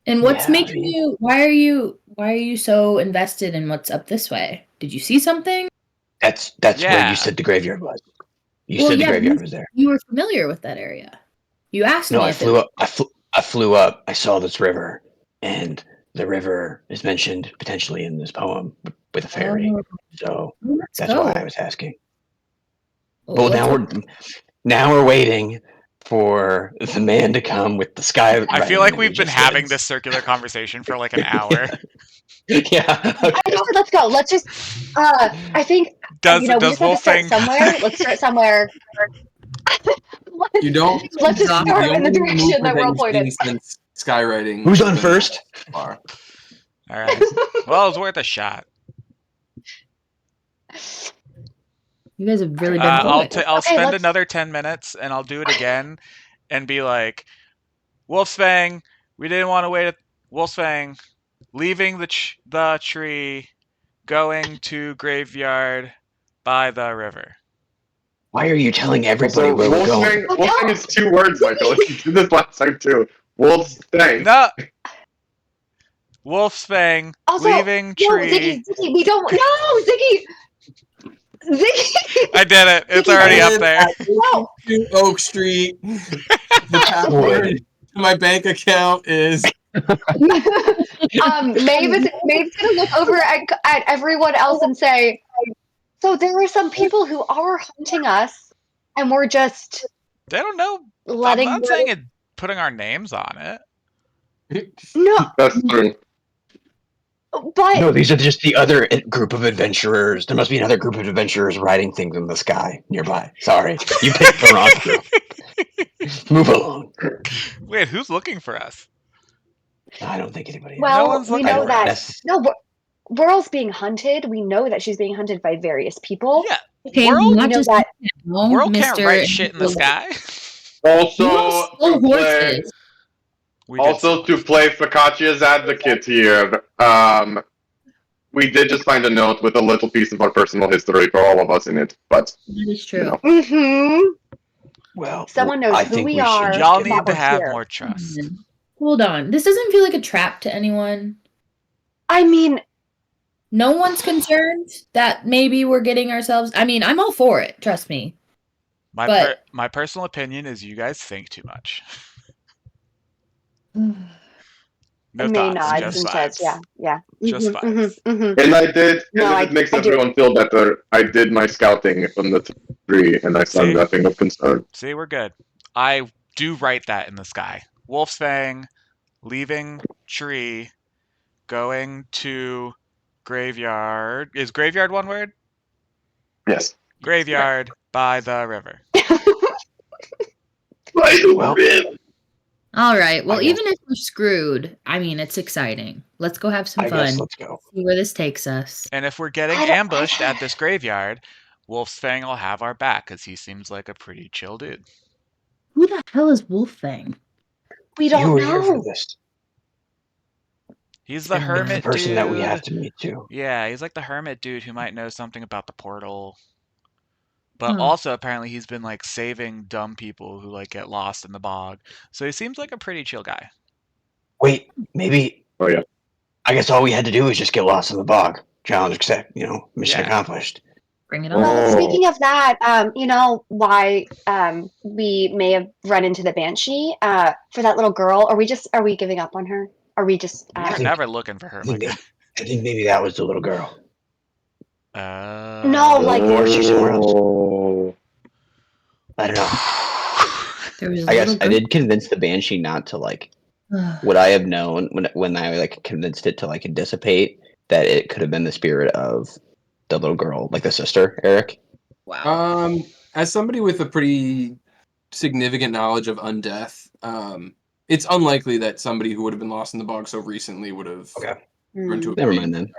And what's Yeah, I making mean- you? Why are you so invested in what's up this way? Did you see something? That's where Yeah. you said the graveyard was. You Well, said the yeah, graveyard was there. You were familiar with that area. You asked No, me I if flew up. I flew up. I saw this river, and the river is mentioned potentially in this poem with a fairy. Oh, So let's that's go. why I was asking. Well, Well, let's now we're waiting for the man to come with the sky. I feel like we've been just having did. this circular conversation for like an hour. Yeah. Okay. I just said let's go. Let's just. I think Does we just have to Wolf start Fang? somewhere. Let's start somewhere. You don't. Let's just The start in the only direction that we're all movement that pointed. you've seen since skywriting. Who's on has been first? far. All right. Well, it was worth a shot. You guys have really been. I'll good. I'll Okay, spend let's- another 10 minutes and I'll do it again, and be like, Wolfsfang, we didn't want to wait. Wolfsfang, leaving the tree, going to graveyard by the river. Why are you telling everybody So where we're going? Wolfgang is 2 words, Michael. You did this last time too. Wolfgang. No. Wolfsfang, Also, leaving no, tree. Ziggy, we don't. No, Ziggy. I did it. It's already up there. No. To Oak Street. The password to my bank account is. Maeve's gonna look over at everyone else and say, "So there are some people who are hunting us, and we're just They don't know. letting I'm not saying it. Putting our names on it. no, That's true. but No, these are just the other group of adventurers. There must be another group of adventurers riding things in the sky nearby. Sorry, you picked the wrong group. Move along. Wait, who's looking for us? I don't think anybody. well, one's we looking know for that That's- no, Whirl's being hunted. We know that she's being hunted by various people. Yeah, Okay, World- not We know just that. World can't Mr. write shit in the sky. Also, Little to play, horses. We did also to play Focaccia's advocate here, we did just find a note with a little piece of our personal history for all of us in it. But That is true. know. Mm-hmm. Well, Someone knows I who think we should are. just Y'all get need on to we're have here. more trust. Hold on. This doesn't feel like a trap to anyone. I mean, No one's concerned that maybe we're getting ourselves. I mean, I'm all for it. Trust me. But- My personal opinion is you guys think too much. No May thoughts, nods just and vibes. says, yeah. Just Mhm, vibes. mhm, mhm. and I did, No, and I- if it makes I do. everyone feel better, I did my scouting on the tree, and I saw See? nothing of concern. See, we're good. I do write that in the sky. Wolf's Fang, leaving tree, going to graveyard. Is graveyard one word? Yes. Graveyard by the river. Well, All right. Well, I guess- even if we're screwed, I mean, it's exciting. Let's go have some I guess fun. let's go. See where this takes us. And if we're getting I don't- ambushed at this graveyard, Wolf's Fang will have our back because he seems like a pretty chill dude. Who the hell is Wolfang? We You don't were here for know. this. He's the It's the The hermit person dude. that we have to meet too. Yeah, he's like the hermit dude who might know something about the portal. But Hmm. also apparently he's been like saving dumb people who like get lost in the bog. So he seems like a pretty chill guy. Wait, maybe. Oh, yeah. I guess all we had to do was just get lost in the bog. Challenge accept. Mission Yeah. accomplished. Bring it on. Well, Oh. speaking of that, you know why we may have run into the banshee for that little girl? Are we giving up on her? Are we just? We're think- never looking for her, I think, Micah. I think maybe that was the little girl. No, like- Or she's somewhere else. Oh. I don't know. There was a I guess little I girl- did convince the banshee not to like. Ugh. Would I have known when I like convinced it to like dissipate that it could have been the spirit of the little girl, like the sister, Eric? Wow. As somebody with a pretty significant knowledge of undeath, it's unlikely that somebody who would have been lost in the bog so recently would have Okay. run to a Never cave. mind then.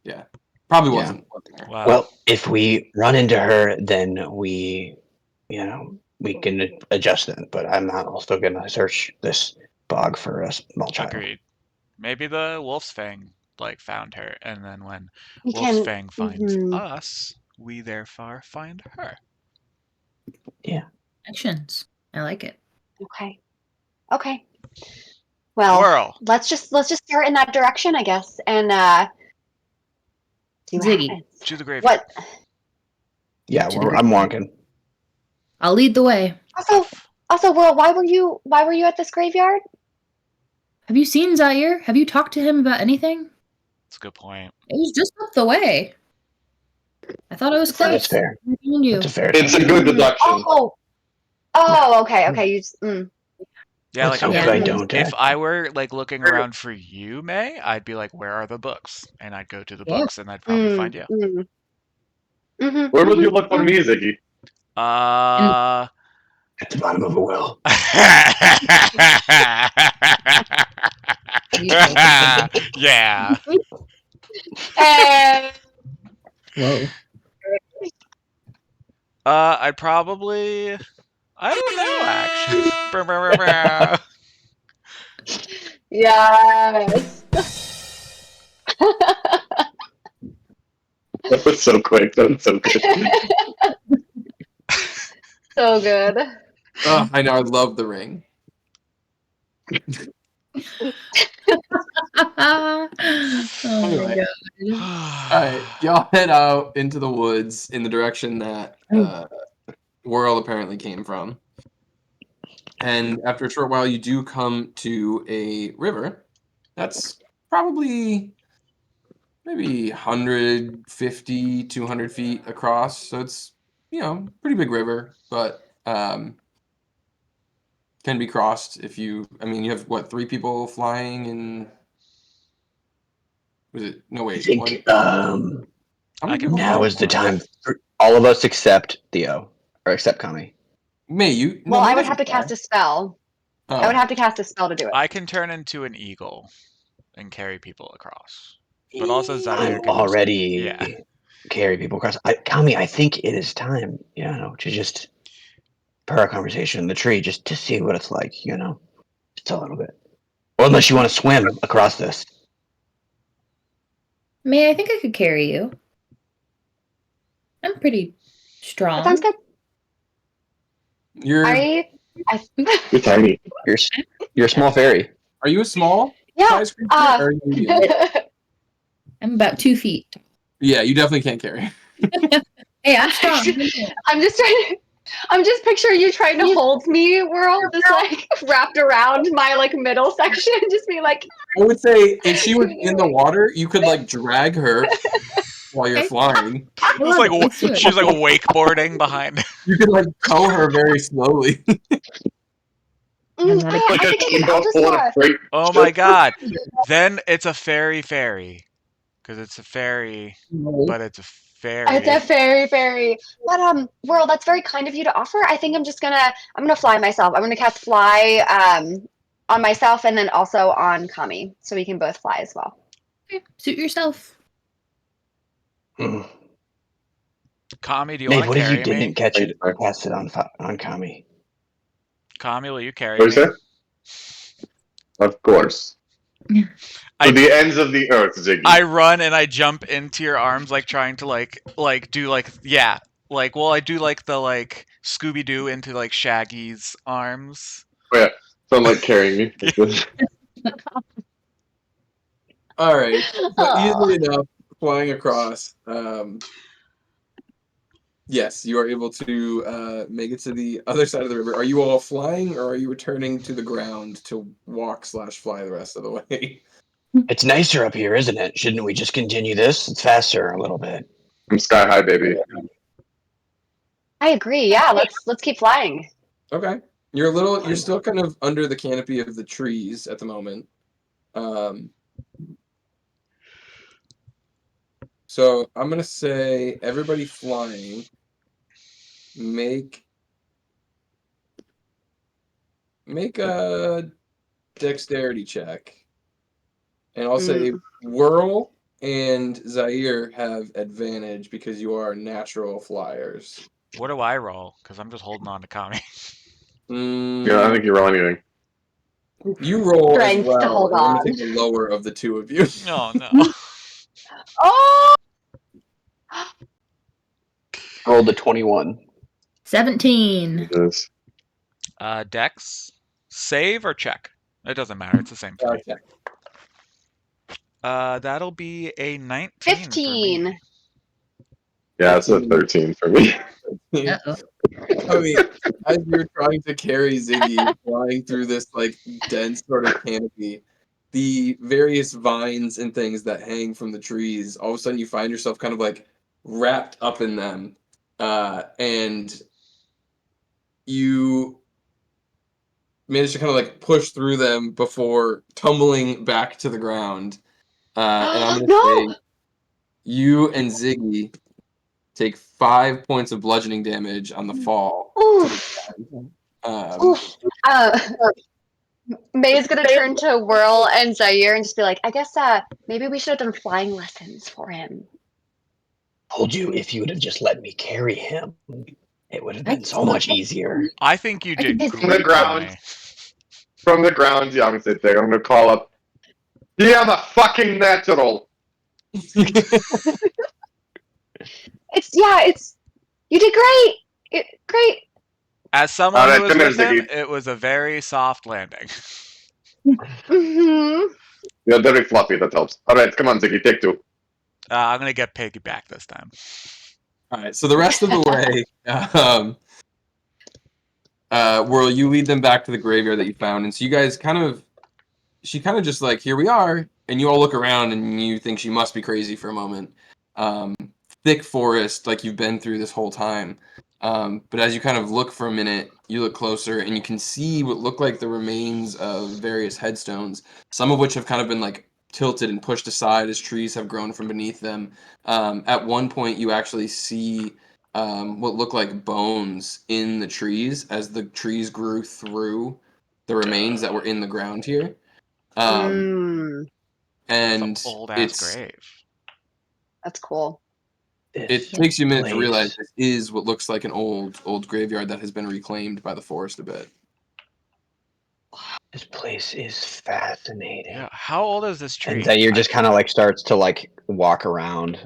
Yeah. Probably Yeah. wasn't. Wow. Well, if we run into her, then we can adjust then. But I'm not also going to search this bog for a small child. Agreed. Maybe the Wolf's Fang found her, and then when We Wolf's can. Fang finds Mhm. us, we therefore find her. Yeah. Actions. I like it. Okay. Okay. Well, Whirl. let's just start in that direction, I guess, and see what Ziggy. happens. To the graveyard. What? Yeah, To the I'm graveyard. walking. I'll lead the way. Also, Will, why were you at this graveyard? Have you seen Zaire? Have you talked to him about anything? That's a good point. It was just up the way. I thought it was close. That's fair. I found you. That's a fair. It's a good deduction. Okay. You. Yeah, Let's like hope Yeah. I don't. if I were looking around for you, May, I'd be like, "Where are the books?" And I'd go to the Yeah. books, and I'd probably find you. Where would you look for me, Ziggy? At the bottom of a well. Yeah. Whoa. I'd probably. I don't know, actually. Brr, brr, brr, brr. Yes. That was so quick. That was so good. So good. Oh, I know. I love the ring. Oh Anyway. my god. All right, y'all head out into the woods in the direction that Whirl apparently came from. And after a short while, you do come to a river that's probably maybe 150, 200 feet across. So it's, pretty big river, but can be crossed if you have what, 3 people flying and was it? No, I wait. think How many I can people now fly? is the time for all of us except Theo, or except Kami. May, you? Well, no, May I would doesn't have to fly. cast a spell. Oh. I would have to cast a spell to do it. I can turn into an eagle and carry people across. But also Zaire I'm can already carry people across. Kami, I think it is time, to just per our conversation in the tree, just to see what it's like, just a little bit. Or unless you want to swim across this. May, I think I could carry you. I'm pretty strong. That sounds good. You're You're tiny. You're a small fairy. Are you a small size creature? Or are you medium? I'm about 2 feet. Yeah, you definitely can't carry. Hey, I'm strong. I'm just picturing you trying to hold me, Whirl, just wrapped around my middle section, just be like. I would say if she was in the water, you could drag her while you're flying. Let's do it. She's wakeboarding behind. You could tow her very slowly. not a I think I'll just Oh my god. Then it's a fairy. Because it's a fairy, but it's a fairy. It's a fairy. But Whirl, that's very kind of you to offer. I think I'm gonna fly myself. I'm gonna cast fly on myself and then also on Kami, so we can both fly as well. Okay. Suit yourself. Kami, do you Nate, want what to if carry you didn't me? catch it? Cast it on Kami. Kami, will you carry What is me? that? Of course. To the ends of the earth, Ziggy. I run and I jump into your arms, trying to do I do the Scooby Doo into Shaggy's arms. Oh, yeah. So I'm carrying me. Like this. All right. So easily enough, flying across. Yes, you are able to make it to the other side of the river. Are you all flying, or are you returning to the ground to walk/fly the rest of the way? It's nicer up here, isn't it? Shouldn't we just continue this? It's faster a little bit. I'm sky high, baby. I agree. Yeah, let's keep flying. Okay. You're still kind of under the canopy of the trees at the moment. So I'm gonna say everybody flying, make a dexterity check. And I'll say Whirl, and Zaire have advantage because you are natural flyers. What do I roll? Because I'm just holding on to Kami. Yeah, I think you roll anything. You roll as Strength to well, hold and I'm going on. to take the lower of the two of you. Oh no. Oh! Rolled a 21. 17. Yes. Dex, save or check? It doesn't matter. It's the same for me. Okay. That'll be a 19 for 15. me. Yeah, it's a 13 for me. Uh-oh. I mean, as you're trying to carry Ziggy flying through this like dense sort of canopy, the various vines and things that hang from the trees, all of a sudden you find yourself kind of like wrapped up in them, and you manage to kind of like push through them before tumbling back to the ground. And I'm going to say No! you and Ziggy take 5 points of bludgeoning damage on the fall. Oof. Um, Oof. May is gonna turn to Whirl and Zaire and just be like, I guess maybe we should have done flying lessons for him. Told you if you would have just let me carry him, it would have been so much easier. I think you did From the great, ground. Kami. From the ground, yeah, I'm gonna sit there. I'm gonna call up. Yeah, the fucking natural. It's you did great. Great. As someone Alright, who was come here, with him, Ziggy. it was a very soft landing. Mm-hmm. You're very fluffy, that helps. Alright, come on, Ziggy, take 2. I'm gonna get piggyback this time. All right, so the rest of the way, Whirl, you lead them back to the graveyard that you found, and so you guys she kind of just like, here we are, and you all look around and you think she must be crazy for a moment. Thick forest, like you've been through this whole time. But as you kind of look for a minute, you look closer and you can see what look like the remains of various headstones, some of which have kind of been like tilted and pushed aside as trees have grown from beneath them. At one point, you actually see what look like bones in the trees as the trees grew through the remains that were in the ground here. And It's an old ass grave. That's cool. It takes you a minute to realize this is what looks like an old graveyard that has been reclaimed by the forest a bit. This place is fascinating. Yeah. How old is this tree? And Zaire just kind of like starts to like walk around,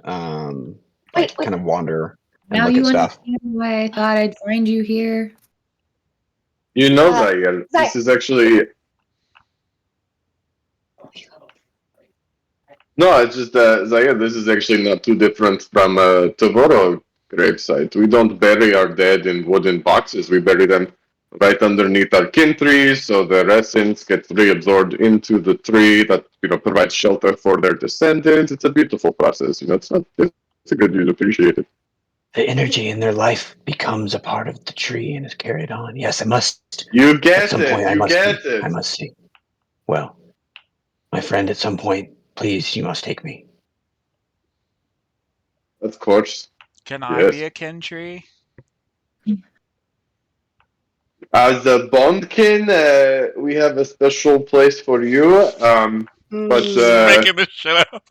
Wait. kind of wander and Now look you at stuff. understand why I thought I'd find you here. You know, Zaire. Zaire, this is actually... No, it's just, Zaire, this is actually not too different from Tavoro gravesite. We don't bury our dead in wooden boxes. We bury them right underneath our kin trees, so their essence gets reabsorbed into the tree that, provides shelter for their descendants. It's a beautiful process. It's a good, you'd appreciate it. The energy in their life becomes a part of the tree and is carried on. Yes, I must. You get At some it. point, I You must get see. it. I must see. Well, my friend, at some point, please, you must take me. Of course. Can I Yes. be a kin tree? As a bondkin, we have a special place for you. But Making this shit up.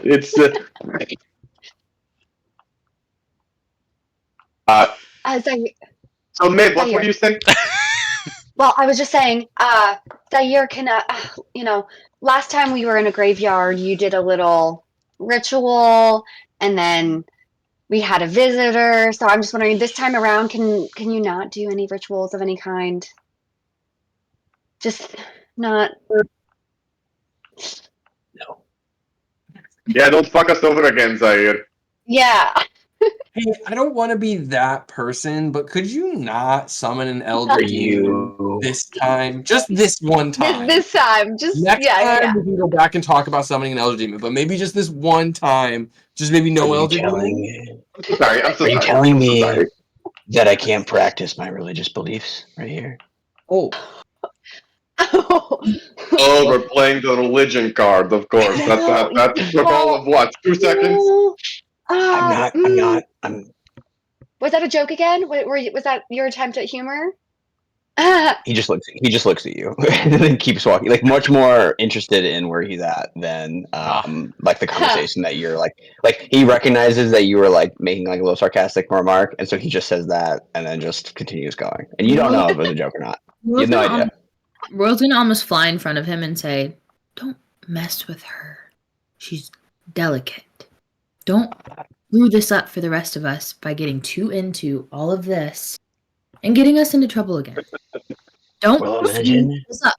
it's Zaire, so, Meg, what were Zaire. you saying? Well, I was just saying, Zaire, last time we were in a graveyard, you did a little ritual, and then we had a visitor. So I'm just wondering, this time around, can you not do any rituals of any kind? Just not. No. Yeah, don't fuck us over again, Zaire. Yeah. Hey, I don't want to be that person, but could you not summon an elder For demon you. this time? Just this one time. This time, just Next yeah. time we can go back and talk about summoning an elder demon, but maybe just this one time, just maybe no Are you elder telling demon. me? I'm so sorry. I'm so Are you sorry. telling I'm so me sorry. that I can't practice my religious beliefs right here? Oh, Oh, we're playing the religion card, of course. That's the goal of what? 2 seconds? I'm not. Was that a joke again? Was that your attempt at humor? He just looks at you and then keeps walking, like much more interested in where he's at than like the conversation that you're like he recognizes that you were like making like a little sarcastic remark, and so he just says that and then just continues going. And you don't know if it was a joke or not. You have no idea. Royal's gonna almost fly in front of him and say, "Don't mess with her. She's delicate. Don't screw this up for the rest of us by getting too into all of this and getting us into trouble again. Don't screw this up."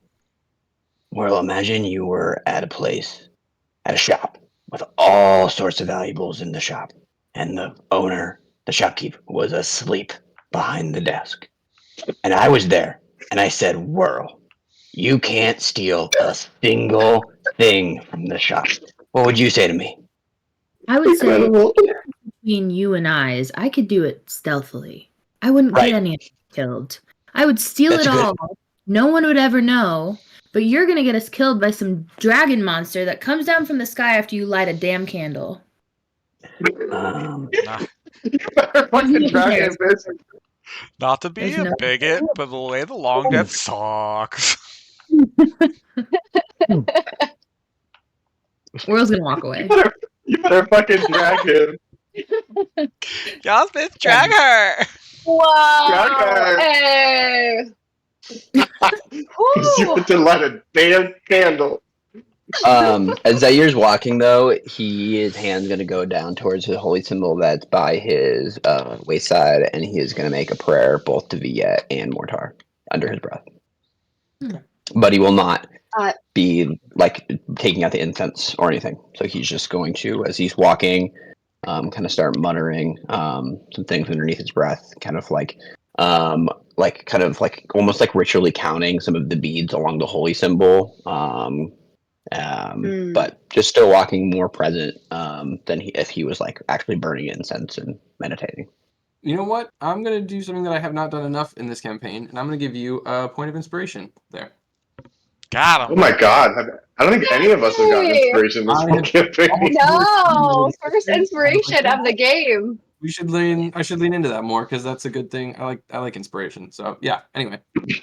Well, imagine you were at a shop, with all sorts of valuables in the shop, and the owner, the shopkeeper, was asleep behind the desk. And I was there, and I said, "Whirl, you can't steal a single thing from the shop." What would you say to me? I would say, between you and I, is I could do it stealthily. I wouldn't get any of it killed. I would steal it all. No one would ever know. But you're going to get us killed by some dragon monster that comes down from the sky after you light a damn candle. Fucking dragon, bitch. Not to be a bigot, but the way the long death sucks. World's gonna walk away. You better fucking drag him. Y'all bitch, drag her! Wow! Drag her! Hey! You have to light a damn candle. As Zair's walking, though, his hand's going to go down towards the holy symbol that's by his wayside, and he is going to make a prayer both to Viet and Mortar under his breath. But he will not be like taking out the incense or anything. So he's just going to, as he's walking, kind of start muttering some things underneath his breath, kind of like almost like ritually counting some of the beads along the holy symbol. But just still walking more present than if he was like actually burning incense and meditating. You know what? I'm going to do something that I have not done enough in this campaign, and I'm going to give you a point of inspiration there. Got him. Oh my god. I don't think any of us have gotten inspiration this whole campaign. No! First inspiration of the game. I should lean into that more because that's a good thing. I like inspiration. So yeah. Anyway.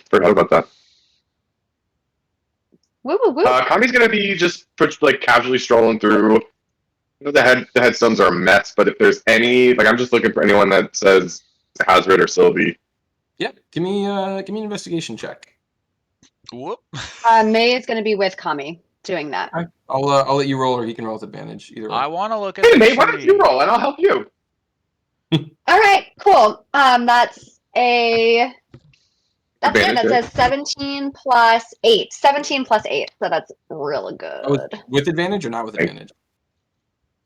Forgot about that. Woo woo woo. Kami's gonna be just like casually strolling through. You know, the headstones are a mess, but if there's any, like, I'm just looking for anyone that says Hazard or Sylvie. Yeah, give me an investigation check. Whoop. May is gonna be with Kami doing that. I'll let you roll, or he can roll with advantage. Either way. I want to look at Hey, the May, why don't tree. you roll and I'll help you? All right, cool. That's good. That says 17 plus 8. 17 plus 8. So that's really good. With advantage or not with advantage?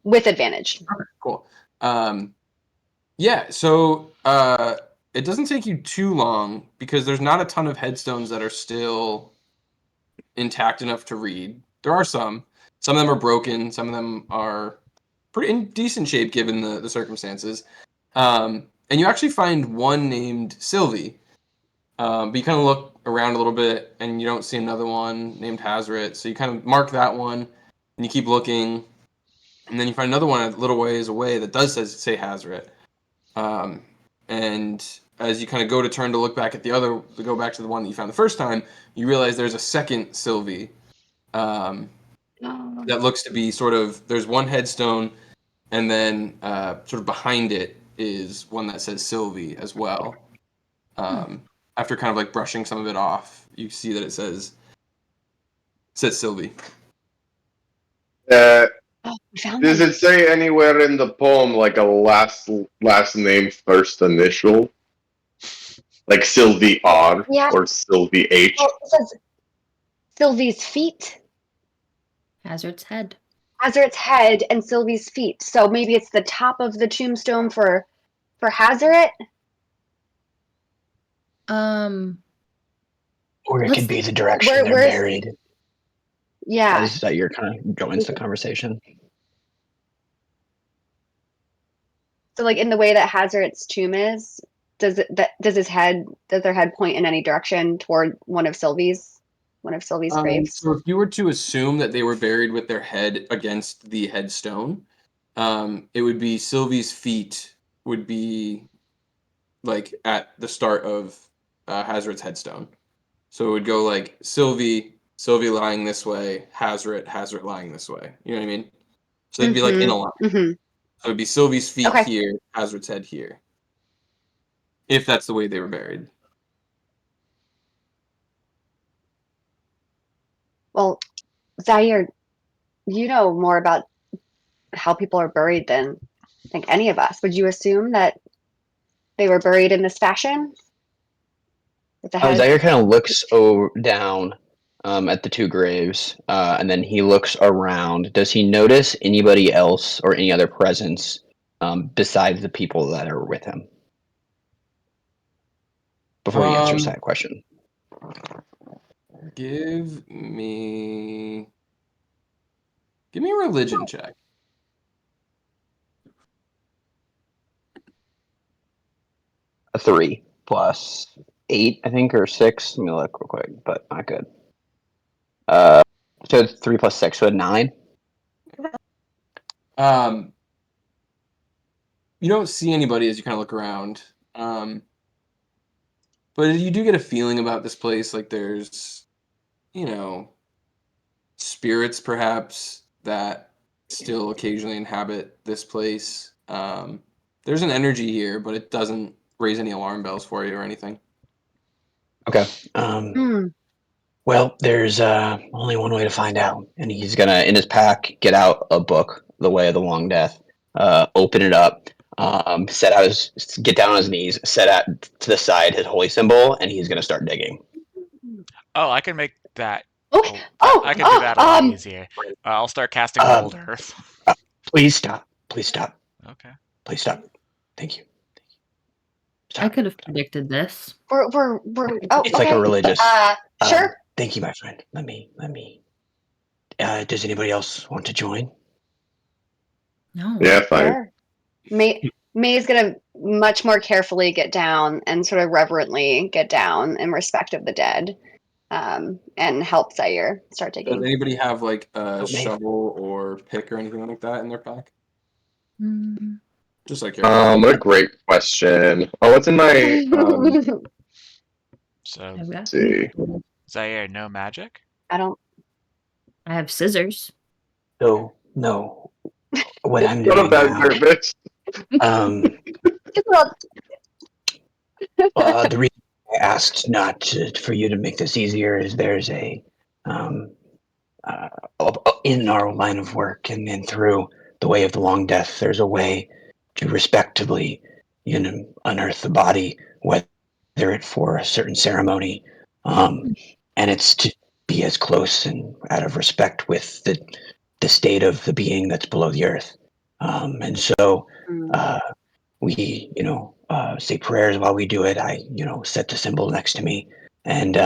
With advantage. Okay, cool. Yeah, so it doesn't take you too long because there's not a ton of headstones that are still intact enough to read. There are some. Some of them are broken. Some of them are pretty in decent shape given the circumstances. And you actually find one named Sylvie. But you kind of look around a little bit and you don't see another one named Hazret. So you kind of mark that one and you keep looking. And then you find another one a little ways away that does say Hazret. And as you kind of go to turn to look back at go back to the one that you found the first time, you realize there's a second Sylvie that looks to be there's one headstone, and then sort of behind it is one that says Sylvie as well. After kind of like brushing some of it off, you see that it says Sylvie. Does it say anywhere in the poem like a last name, first initial? Like Sylvie R or Sylvie H? Well, it says Sylvie's feet. Hazard's head. Hazard's head and Sylvie's feet. So maybe it's the top of the tombstone for Hazard. Or it could be the direction they're buried. Yeah. Is that your kind of go into the conversation? So, like in the way that Hazard's tomb is, does their head point in any direction toward one of Sylvie's graves? So if you were to assume that they were buried with their head against the headstone, it would be Sylvie's feet would be like at the start of Hazard's headstone. So it would go like Sylvie lying this way, Hazard lying this way. You know what I mean? So they'd be like in a line. Mm-hmm. So it'd be Sylvie's feet Okay. here, Hazard's head here. If that's the way they were buried. Well, Zaire, you know more about how people are buried than I think any of us. Would you assume that they were buried in this fashion? With the head? Zaire kind of looks down at the two graves, and then he looks around. Does he notice anybody else or any other presence besides the people that are with him? Before he answers that question. Give me a religion check. A 3 plus 8, I think, or 6. Let me look real quick, but not good. So it's 3 plus 6, so a 9. You don't see anybody as you kind of look around. But you do get a feeling about this place, like there's, spirits perhaps that still occasionally inhabit this place. There's an energy here, but it doesn't raise any alarm bells for you or anything. Okay. Hmm. Well, there's only one way to find out, and he's gonna, in his pack, get out a book, The Way of the Long Death, open it up, get down on his knees, set out to the side his holy symbol, and he's gonna start digging. Oh, I can make that. Okay. I can do that a lot Um, easier. I'll start casting Mold Earth. Please stop. Please stop. Okay. Please stop. Thank you. I could have predicted this. we're oh, It's okay. like a religious. Sure. Thank you, my friend. Let me. Does anybody else want to join? No. Yeah, fine. Sure. May's gonna much more carefully get down and sort of reverently get down in respect of the dead, and help Zaire start Does digging. anybody have like a Oh, man. shovel or pick or anything like that in their pack? Mm, Just like your What a great question. Oh, what's in my So, I've got. let's see. Zaire, no magic? I don't. I have scissors. No. What I'm What doing about now. your bitch? The reason I asked for you to make this easier is there's in our line of work and then through the way of the long death, there's a way to respectably, unearth the body, whether it for a certain ceremony, and it's to be as close and out of respect with the state of the being that's below the earth, and so we, say prayers while we do it. I, set the symbol next to me, and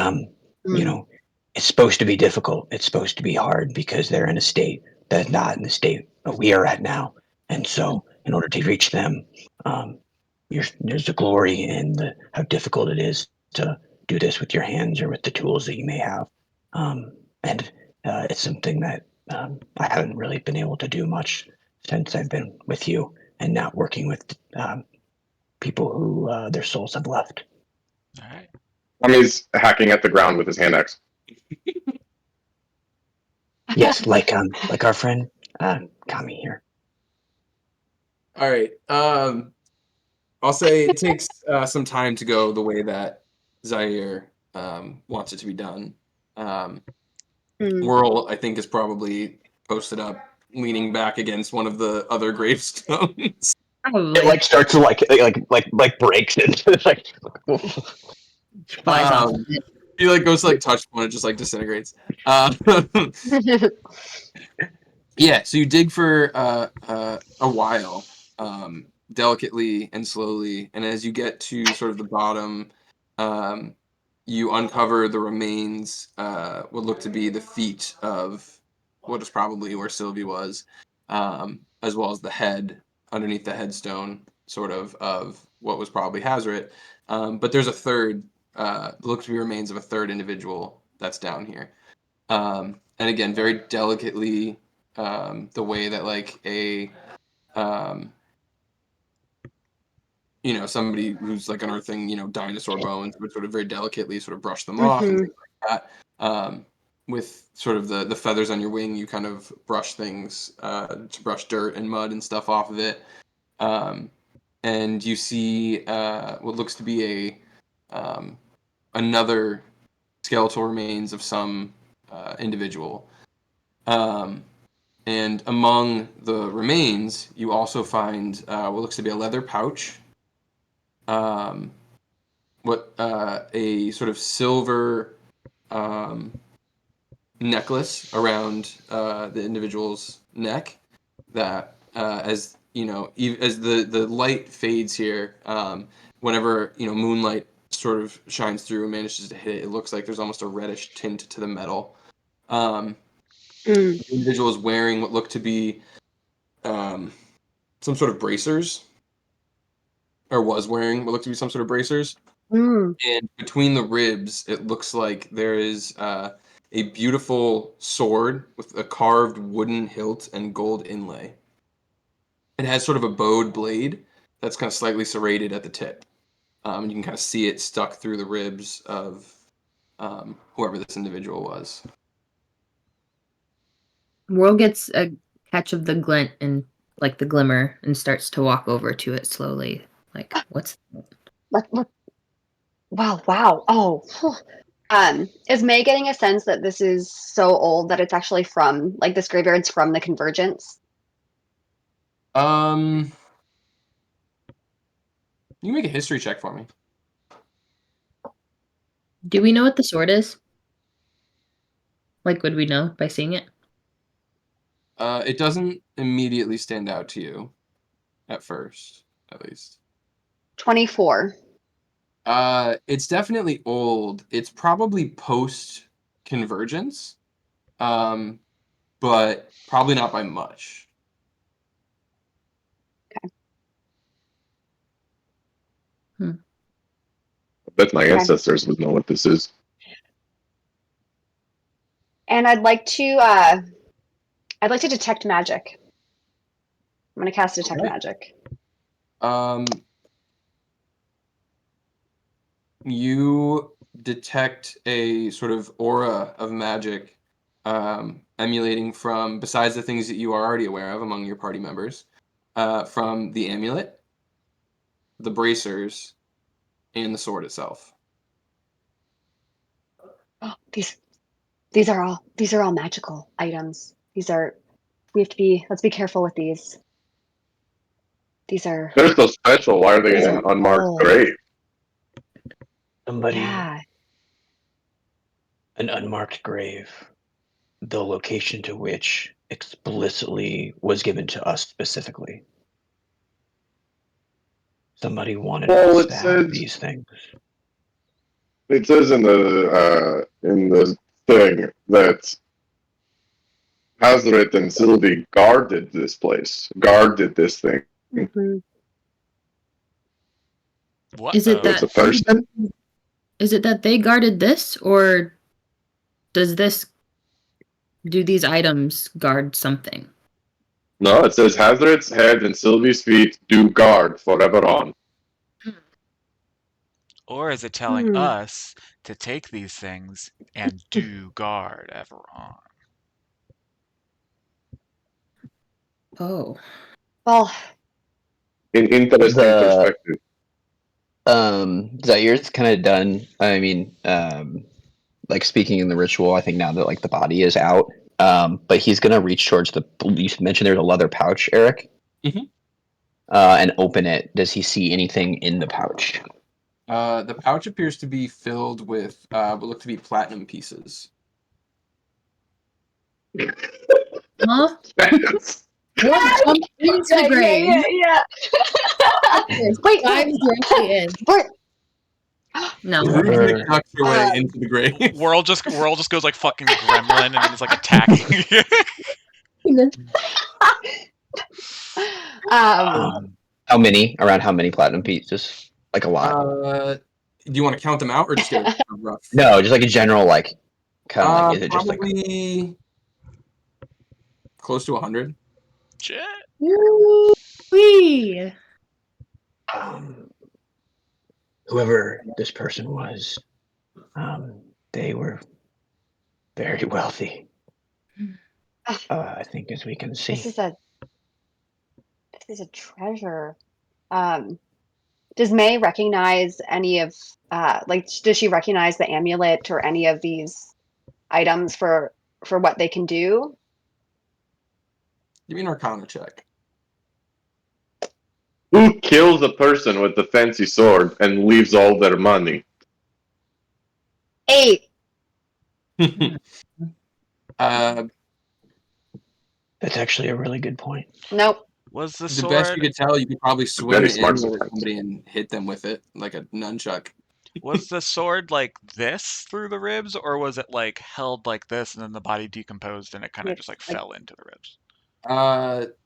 it's supposed to be difficult. It's supposed to be hard because they're in a state that's not in the state that we are at now. And so, in order to reach them, there's a glory in how difficult it is to do this with your hands or with the tools that you may have. And it's something that I haven't really been able to do much since I've been with you and not working with people who their souls have left. All right. He's hacking at the ground with his hand axe. Yes, like our friend Kami here. All right. I'll say it takes some time to go the way that Zaire wants it to be done. Whirl, I think, is probably posted up, leaning back against one of the other gravestones. Probably. It like starts to like breaks it. It's like Flies off. He like goes to like touch one, it just like disintegrates. Yeah, so you dig for a while, delicately and slowly, and as you get to sort of the bottom, you uncover the remains, what look to be the feet of what is probably where Sylvie was, as well as the head underneath the headstone, sort of what was probably Hazret. But there's a third, looks to be remains of a third individual that's down here. And again, very delicately, the way that like a somebody who's like unearthing, dinosaur bones would sort of very delicately sort of brush them off and things like that. With sort of the feathers on your wing, you kind of brush things to brush dirt and mud and stuff off of it. And you see what looks to be another skeletal remains of some individual. And among the remains, you also find what looks to be a leather pouch. A sort of silver necklace around the individual's neck that as the light fades here, whenever moonlight sort of shines through and manages to hit it, it looks like there's almost a reddish tint to the metal. The individual is wearing what look to be some sort of bracers, or was wearing what looked to be some sort of bracers. And between the ribs, it looks like there is a beautiful sword with a carved wooden hilt and gold inlay. It has sort of a bowed blade that's kind of slightly serrated at the tip. You can kind of see it stuck through the ribs of whoever this individual was. World gets a catch of the glint and like the glimmer and starts to walk over to it slowly. Like, what's that? Wow. Oh. Is May getting a sense that this is so old that it's actually from, like, this graveyard's from the Convergence? You can make a history check for me. Do we know what the sword is? Like, would we know by seeing it? It doesn't immediately stand out to you at first, at least. 24. It's definitely old. It's probably post-Convergence, but probably not by much. Okay. I bet my ancestors would know what this is. And I'd like to detect magic. I'm gonna cast detect magic. You detect a sort of aura of magic emulating from, besides the things that you are already aware of among your party members, from the amulet, the bracers, and the sword itself. Oh, these are all magical items. Let's be careful with these. They're so special. Why are they in an unmarked grave? Somebody, Yeah. an unmarked grave, the location to which explicitly was given to us specifically. Somebody wanted us to have these things. It says in the thing that Hazret and Sylvie guarded this place, guarded this thing. What? Is it So it's a person? Is it that they guarded this, or do these items guard something? No, it says Hazret's head and Sylvie's feet do guard forever on. Or is it telling us to take these things and do guard ever on? Oh. Well, Interesting perspective. Zair's kind of done. I mean, like speaking in the ritual, I think now that like the body is out, but he's gonna reach towards you mentioned there's a leather pouch, Eric. Mm-hmm. And open it. Does he see anything in the pouch? The pouch appears to be filled with what look to be platinum pieces. Huh? Jump into the grave. Yeah. Wait, dives directly in. No. Rudely tucks your way into the grave. World just goes like fucking gremlin and is like attacking. How many? Around how many platinum pieces? Like a lot. Do you want to count them out or just get a rough? No, just like a general, like kind of like. Is it just like probably close to 100? Shit. Wee. whoever this person was, they were very wealthy. I think, as we can see. This is a treasure. Does May recognize any of does she recognize the amulet or any of these items for what they can do? Give me an Arcana check. Who kills a person with the fancy sword and leaves all their money? 8. That's actually a really good point. Nope. Was the The best you sword could tell, you could probably swing Very it smart in with sometimes. somebody and hit them with it like a nunchuck. was the sword like this through the ribs, or was it like held like this and then the body decomposed and it kind of just like fell into the ribs?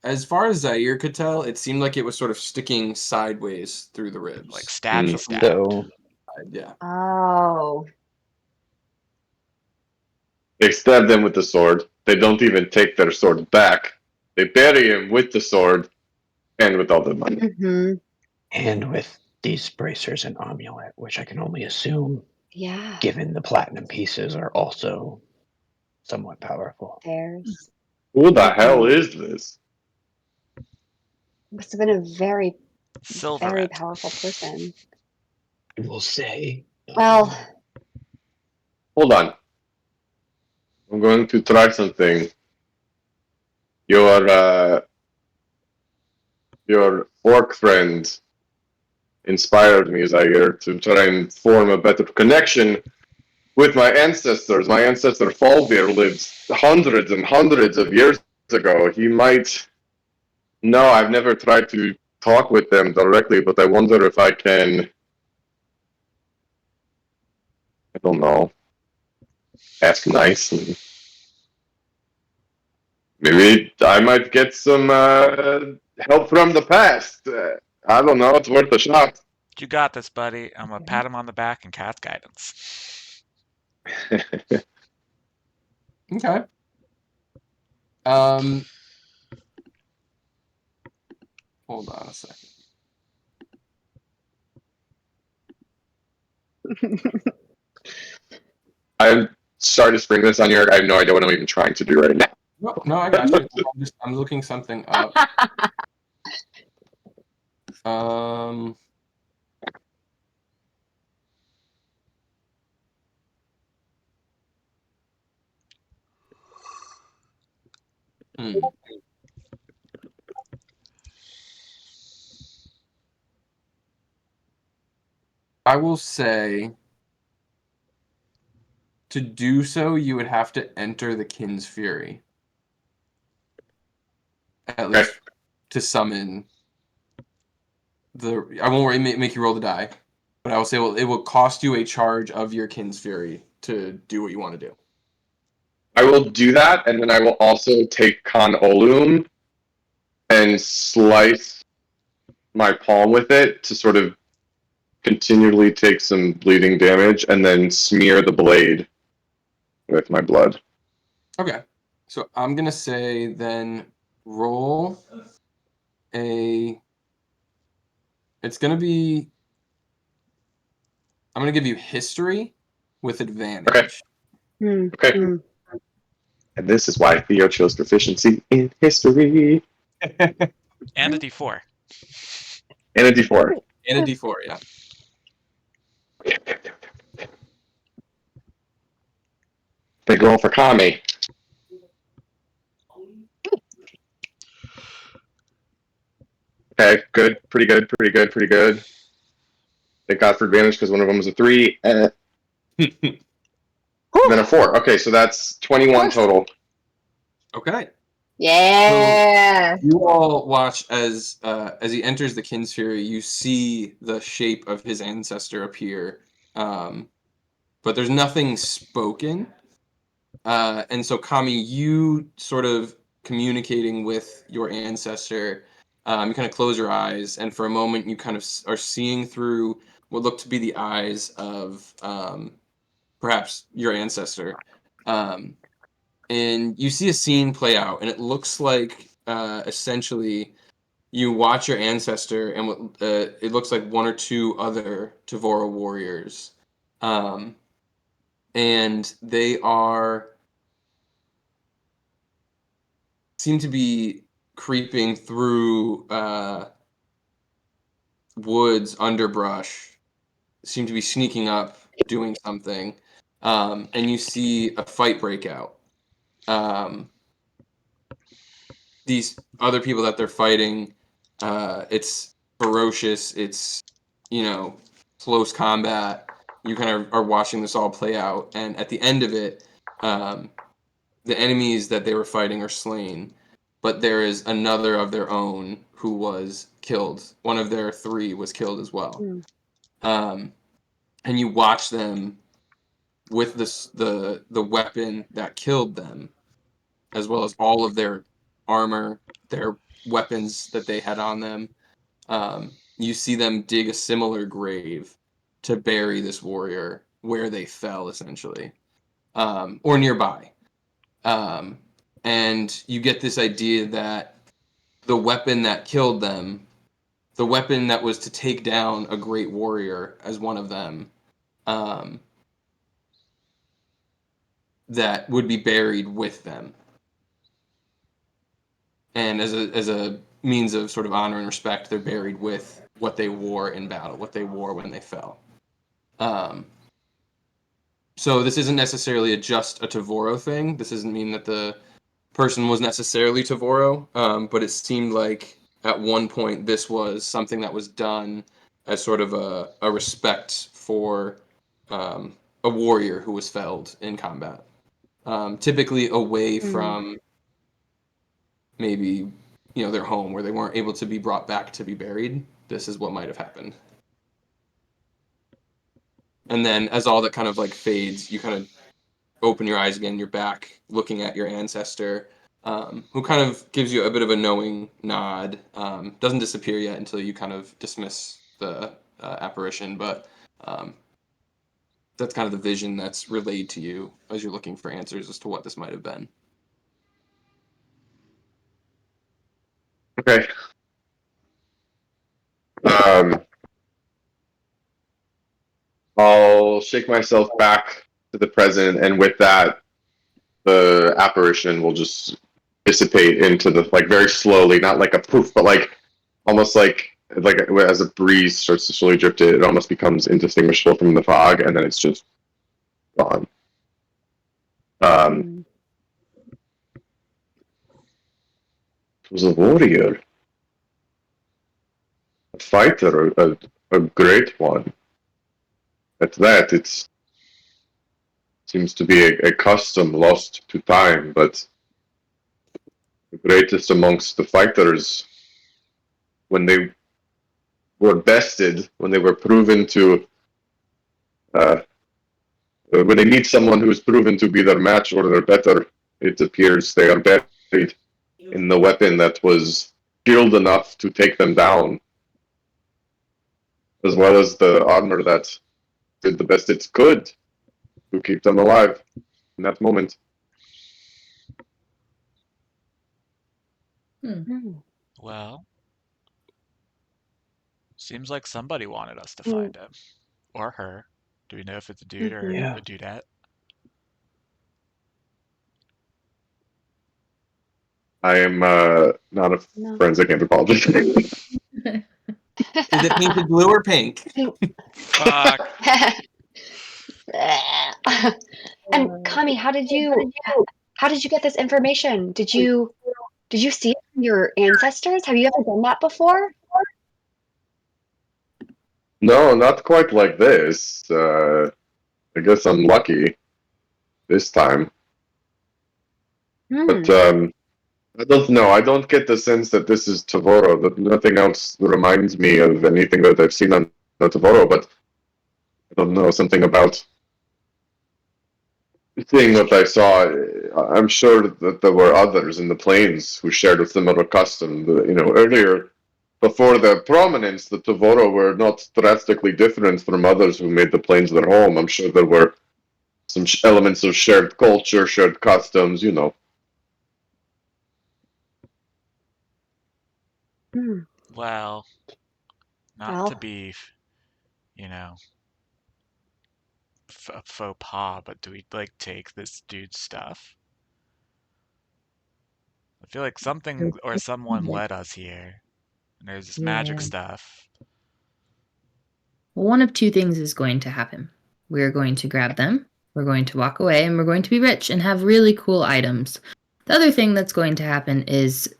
As far as Zaire could tell, it seemed like it was sort of sticking sideways through the ribs. Like stabby Mm. stabbed. So Yeah. Oh. They stab them with the sword. They don't even take their sword back. They bury him with the sword and with all the money. Mm-hmm. and with these bracers and amulet, which I can only assume, Yeah. given the platinum pieces, are also somewhat powerful. There's Who the hell is this? must have been a very Silver. powerful person. I will say. Well, Hold on. I'm going to try something. Your orc friend inspired me, Zaire, to try and form a better connection with my ancestors. My ancestor Falbeer lived hundreds and hundreds of years ago. He might. No, I've never tried to talk with them directly, but I wonder if I can. I don't know. Ask nicely. Maybe I might get some help from the past. I don't know. It's worth a shot. You got this, buddy. I'm gonna pat him on the back and cast guidance. Okay. Hold on a second. I'm sorry to spring this on you. I have no idea what I'm even trying to do right now. No, I got you. I'm looking something up. I will say, to do so, you would have to enter the Kin's Fury. At least to summon I won't make you roll the die, but I will say, well, it will cost you a charge of your Kin's Fury to do what you want to do. I will do that, and then I will also take Con Olum and slice my palm with it to sort of continually take some bleeding damage, and then smear the blade with my blood. Okay. So I'm going to say then roll a... It's going to be... I'm going to give you history with advantage. Okay. And this is why Theo chose proficiency in history. And a D4. And a D4. And a D4, yeah. Big roll for Kami. Okay, good. Pretty good, pretty good, pretty good. Thank God for advantage because one of them was a 3. And then a 4. Okay, so that's 21 total. Okay. yeah. So you all watch as he enters the Kin's Fury. You see the shape of his ancestor appear, but there's nothing spoken. And so, Kami, you sort of communicating with your ancestor. You kind of close your eyes, and for a moment, you kind of are seeing through what look to be the eyes of perhaps your ancestor. And you see a scene play out, and it looks like essentially you watch your ancestor, and it looks like one or two other Tavora warriors, and they seem to be creeping through woods, underbrush, seem to be sneaking up, doing something, and you see a fight break out. These other people that they're fighting, it's ferocious, it's, close combat. You kind of are watching this all play out, and at the end of it, the enemies that they were fighting are slain, but there is another of their own who was killed. One of their three was killed as well. And you watch them with the weapon that killed them, as well as all of their armor, their weapons that they had on them. You see them dig a similar grave to bury this warrior where they fell, essentially, or nearby. And you get this idea that the weapon that killed them, the weapon that was to take down a great warrior as one of them, that would be buried with them. And as a means of sort of honor and respect, they're buried with what they wore in battle, what they wore when they fell. So this isn't necessarily just a Tavoro thing. This doesn't mean that the person was necessarily Tavoro, but it seemed like at one point this was something that was done as sort of a respect for a warrior who was felled in combat. Typically away from maybe their home where they weren't able to be brought back to be buried. This is what might have happened. And then as all that kind of like fades, you kind of open your eyes again, you're back looking at your ancestor, who kind of gives you a bit of a knowing nod. Doesn't disappear yet until you kind of dismiss the apparition, but that's kind of the vision that's relayed to you as you're looking for answers as to what this might have been. Okay. I'll shake myself back to the present, and with that, the apparition will just dissipate into the, like, very slowly, not like a poof, but like almost like as a breeze starts to slowly drift it almost becomes indistinguishable from the fog, and then it's just gone. It was a warrior, a fighter, a great one. At that, it seems to be a custom lost to time, but the greatest amongst the fighters, when they were bested, when they were proven to, when they meet someone who is proven to be their match or their better, it appears they are buried in the weapon that was skilled enough to take them down, as well as the armor that did the best it could to keep them alive in that moment. Well, seems like somebody wanted us to find him. Or her. Do we know if it's a dude or a dudette? I am not a forensic anthropologist. Is it painted blue or pink? Fuck. And Kami, how did you get this information? Did you see it from your ancestors? Have you ever done that before? No, not quite like this. I guess I'm lucky this time. But I don't know. I don't get the sense that this is Tavoro. That nothing else reminds me of anything that I've seen on Tavoro. But I don't know, something about seeing what I saw. I'm sure that there were others in the plains who shared a similar custom. Earlier, before their prominence, the Tavoro were not drastically different from others who made the plains their home. I'm sure there were some elements of shared culture, shared customs, Hmm. Well, not Well. to be, you know, a faux pas, but do we like take this dude's stuff? I feel like something or someone led us here, and there's this magic Yeah. stuff. Well, one of two things is going to happen. We're going to grab them, we're going to walk away, and we're going to be rich and have really cool items. The other thing that's going to happen is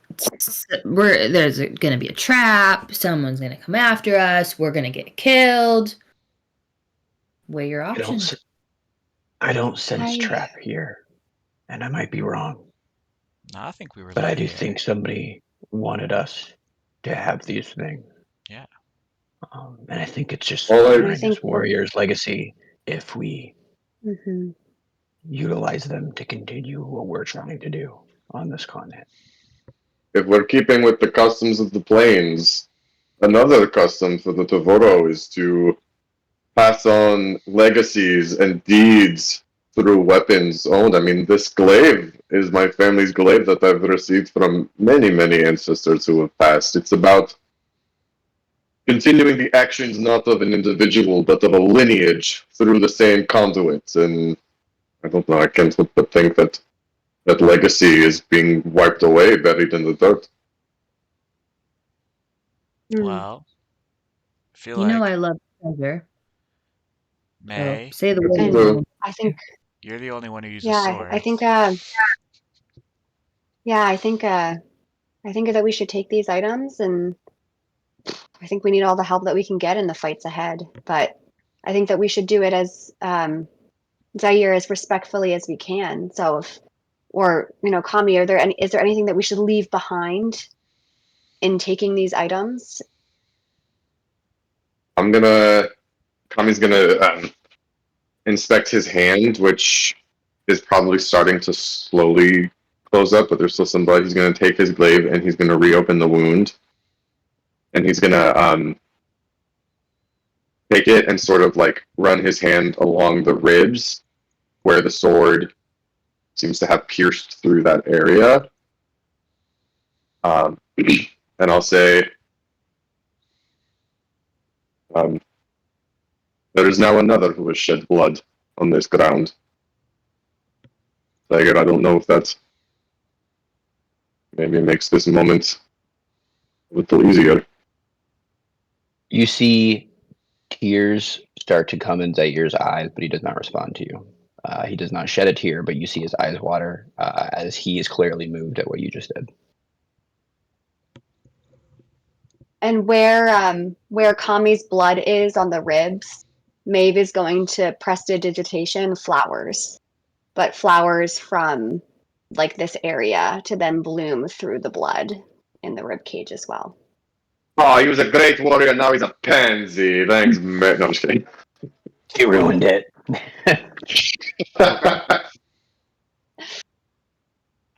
there's going to be a trap, someone's going to come after us, we're going to get killed. Weigh your options. I don't sense I- trap here, and I might be wrong, No, I think we were but I led do here. think somebody wanted us to have these things. Yeah. And I think it's just Well, honoring I think this warrior's legacy if we Mm-hmm. utilize them to continue what we're trying to do on this continent. if we're keeping with the customs of the plains, another custom for the Tavoro is to pass on legacies and deeds through weapons owned. I mean, this glaive is my family's glaive that I've received from many, many ancestors who have passed. It's about continuing the actions not of an individual, but of a lineage through the same conduits. And I don't know, I can't help but think that that legacy is being wiped away, buried in the dirt. Well, I feel You know like I love treasure. So May, say the Yes, you word. do. and I think, you're the only one who uses yeah, swords. I think, yeah, I think that we should take these items, and I think we need all the help that we can get in the fights ahead. But I think that we should do it as Zaire as respectfully as we can. So, Kami, is there anything that we should leave behind in taking these items? Kami's gonna inspect his hand, which is probably starting to slowly close up, but there's still some blood. He's gonna take his glaive and he's gonna reopen the wound. And he's gonna take it and sort of like run his hand along the ribs where the sword seems to have pierced through that area. And I'll say, there is now another who has shed blood on this ground. I don't know if that maybe makes this moment a little easier. You see tears start to come in Zaire's eyes, but he does not respond to you. He does not shed a tear, but you see his eyes water as he is clearly moved at what you just did. And where Kami's blood is on the ribs, Maeve is going to prestidigitation flowers, but flowers from like this area to then bloom through the blood in the rib cage as well. Oh, he was a great warrior, now he's a pansy. Thanks, man. No, I'm just kidding. He ruined it.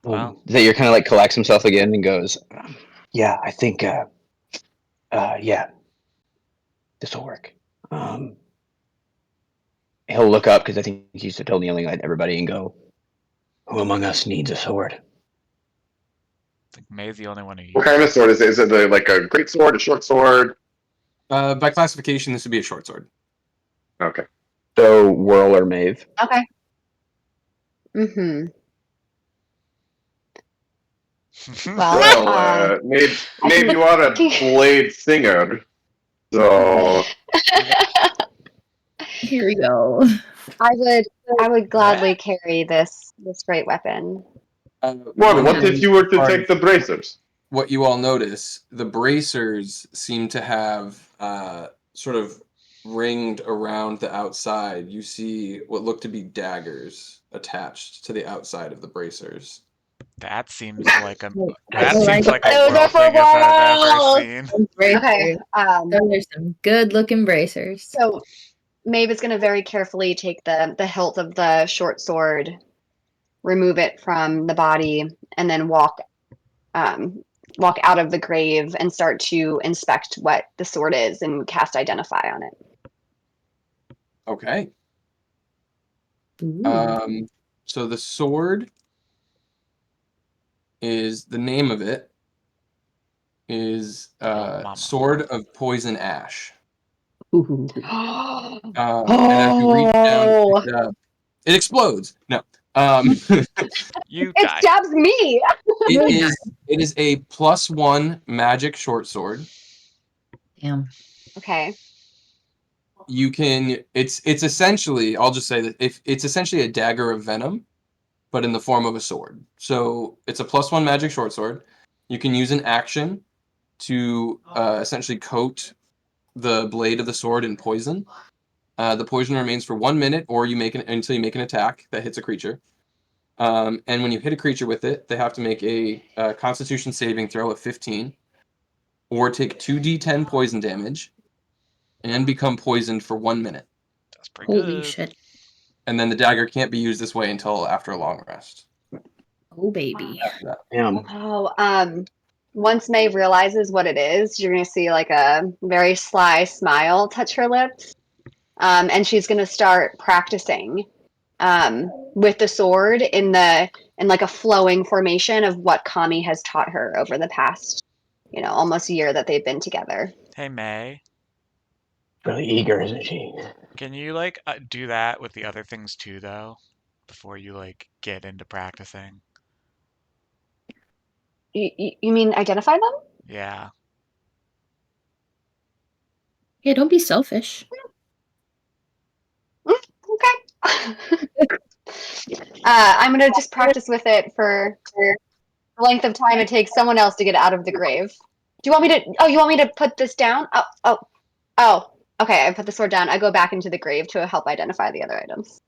Well. Zaire kind of like collects himself again and goes, "Yeah, I think, yeah, this will work." He'll look up because I think he's totally yelling at everybody and go, "Who among us needs a sword?" I think May's the only one who uses What kind of sword is it? Is it like a great sword, a short sword? By classification, this would be a short sword. Okay. So Whirl or Maeve. Okay. Mm-hmm. Well, maybe you are a blade singer, so Here we go. I would gladly carry this great weapon. what if you were to take the bracers? What you all notice, the bracers seem to have sort of ringed around the outside. You see what look to be daggers attached to the outside of the bracers. That seems like a Those world for thing if I've ever world. seen. bracers. Okay. Those are some good-looking bracers. So Maeve is going to very carefully take the hilt of the short sword, remove it from the body, and then walk out of the grave and start to inspect what the sword is and cast Identify on it. Okay. Ooh. So the sword is the name of it is mama. Sword of Poison Ash. Ooh. And as you reach down to pick it up, it explodes. No. You It die. stabs me. It is a +1 magic short sword. Damn. Okay. You can it's essentially, I'll just say that if it's essentially a dagger of venom, but in the form of a sword. So it's a +1 magic short sword. You can use an action to essentially coat the blade of the sword in poison. The poison remains for 1 minute, or until you make an attack that hits a creature. And when you hit a creature with it, they have to make a Constitution saving throw of 15, or take 2d10 poison damage, and become poisoned for 1 minute. That's pretty Holy good. shit. And then the dagger can't be used this way until after a long rest. Oh, baby. After that. Oh, once May realizes what it is, you're gonna see like a very sly smile touch her lips. And she's gonna start practicing with the sword in like a flowing formation of what Kami has taught her over the past, almost year that they've been together. Hey, May, Really eager, isn't she? can you like do that with the other things too, though, before you like get into practicing? You mean identify them? Yeah. Yeah, don't be selfish. Okay. I'm gonna just practice with it for the length of time it takes someone else to get out of the grave. Do you want me to? Oh, you want me to put this down? Oh. Okay, I put the sword down. I go back into the grave to help identify the other items.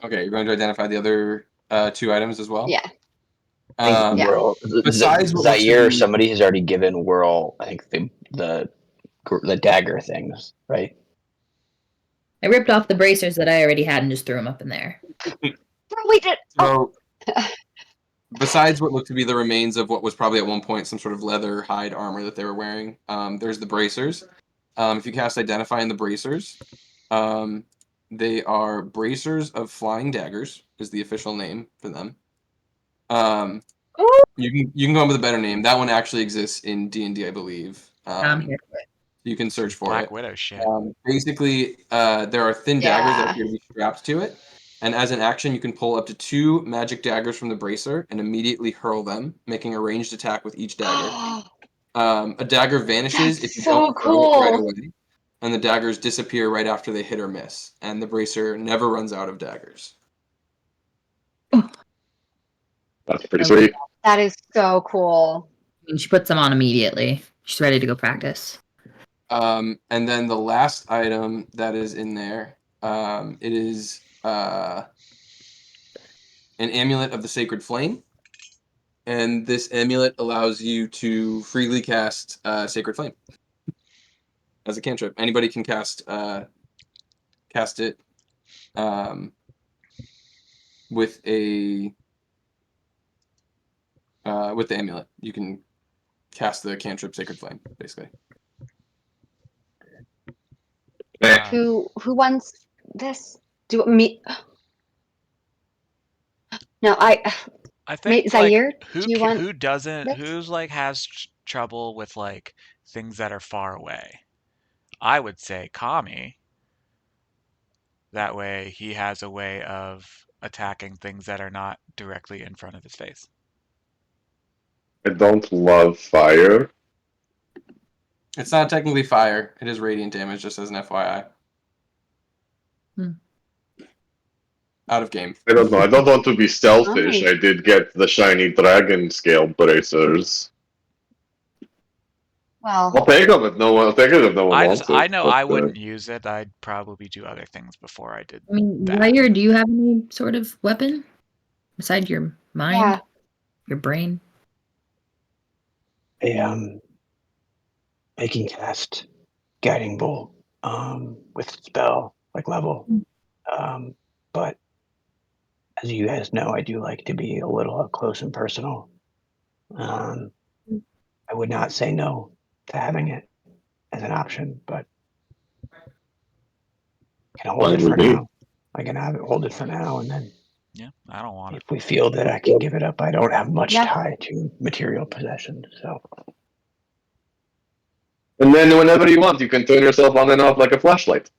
Okay, you're going to identify the other 2 items as well? Yeah. I think Yeah. Whirl, Besides what looks to Zaire, be- somebody has already given Whirl, I think the dagger things, right? I ripped off the bracers that I already had and just threw them up in there. We did. Oh. So, besides what looked to be the remains of what was probably at one point some sort of leather hide armor that they were wearing, there's the bracers. If you cast Identify in the bracers, they are bracers of flying daggers, is the official name for them. You can come up with a better name. That one actually exists in D&D, I believe. I'm here for it. You can search for Black it. Widow shit. Basically, there are thin daggers that appear to be strapped to it. And as an action, you can pull up to 2 magic daggers from the bracer and immediately hurl them, making a ranged attack with each dagger. A dagger vanishes That's if you so don't throw it right cool. away, and the daggers disappear right after they hit or miss. And the bracer never runs out of daggers. That's pretty sweet. That is so cool. I mean, she puts them on immediately. She's ready to go practice. And then the last item that is in there, it is an amulet of the sacred flame. And this amulet allows you to freely cast Sacred Flame as a cantrip. Anybody can cast it with the amulet. You can cast the cantrip Sacred Flame, basically. Who wants this? Do me? No, I think Zaire. like Do you want who doesn't this? who's like has trouble with like things that are far away. I would say Kami. That way he has a way of attacking things that are not directly in front of his face. I don't love fire. It's not technically fire. It is radiant damage, just as an FYI. Out of game. I don't know. I don't want to be selfish. Nice. I did get the shiny dragon scale bracers. Well, I'll take them if no one. I'll take it if no one wants it. I know but, I wouldn't use it. I'd probably do other things before I did I mean, that. Zaire, do you have any sort of weapon besides your mind, yeah. your brain? I can cast guiding bolt with spell like level. But as you guys know, I do like to be a little up close and personal. I would not say no to having it as an option, but I can hold it for now. I can hold it for now, and then Yeah, I don't want it. if we feel that I can give it up, I don't have much Yeah. tie to material possession. So And then whenever you want, you can turn yourself on and off like a flashlight.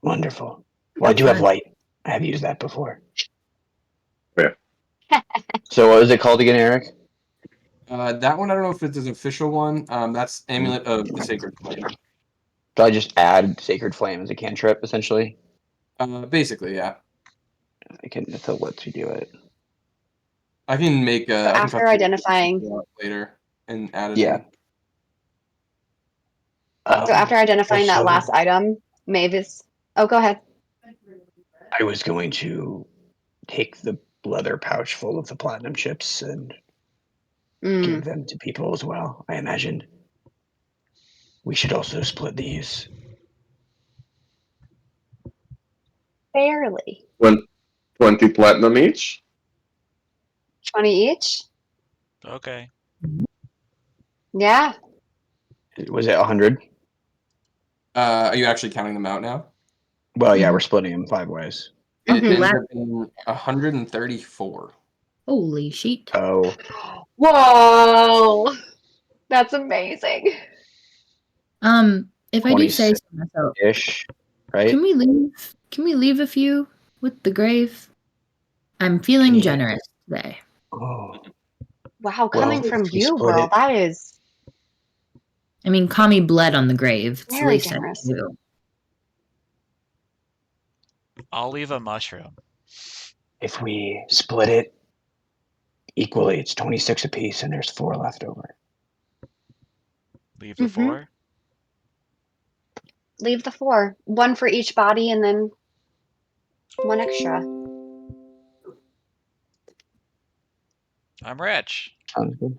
Wonderful. Well, I do have light. I have used that before. Yeah. So what was it called again, Eric? That one, I don't know if it's an official one. That's Amulet of the Sacred Flame. So I just add Sacred Flame as a cantrip, essentially? Basically, yeah. I can, if it lets me do it. I can make So I can after talk to you identifying, later and add it Yeah. in. so after identifying that last item, Maeve is. Oh, go ahead. I was going to take the leather pouch full of the platinum chips and give them to people as well. I imagined we should also split these. Barely. 20 platinum each. 20 each. Okay. Yeah. Was it 100? Are you actually counting them out now? Well, yeah, we're splitting them 5 ways. It Mhm. ends up being 134. Holy shit. Oh, Whoa. That's amazing. If I do say so myself, ish, right? can we leave a few with the grave? I'm feeling you- generous today. Oh, Wow, coming Well, from if we you, split girl, it- that is I mean, Kami bled on the grave. It's the very least I can generous. do. I'll leave a mushroom. if we split it equally, it's 26 apiece, and there's 4 left over. Leave the 4. Leave the 4. 1 for each body and then 1 extra. I'm rich. Sounds good.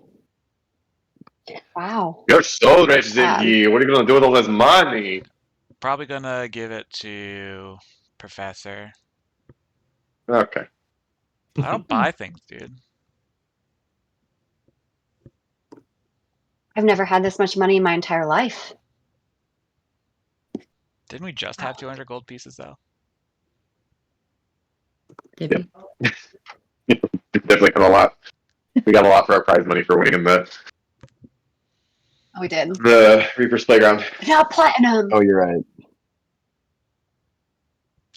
Wow. You're so rich, Ziggy. What are you gonna do with all this money? Probably gonna give it to Professor. Okay. I don't buy things, dude. I've never had this much money in my entire life. Didn't we just have 200 gold pieces though? Did Yep. we? Definitely got a lot. We got a lot for our prize money for winning the Oh, we did. Reaper's Playground. Now platinum. Oh, you're right.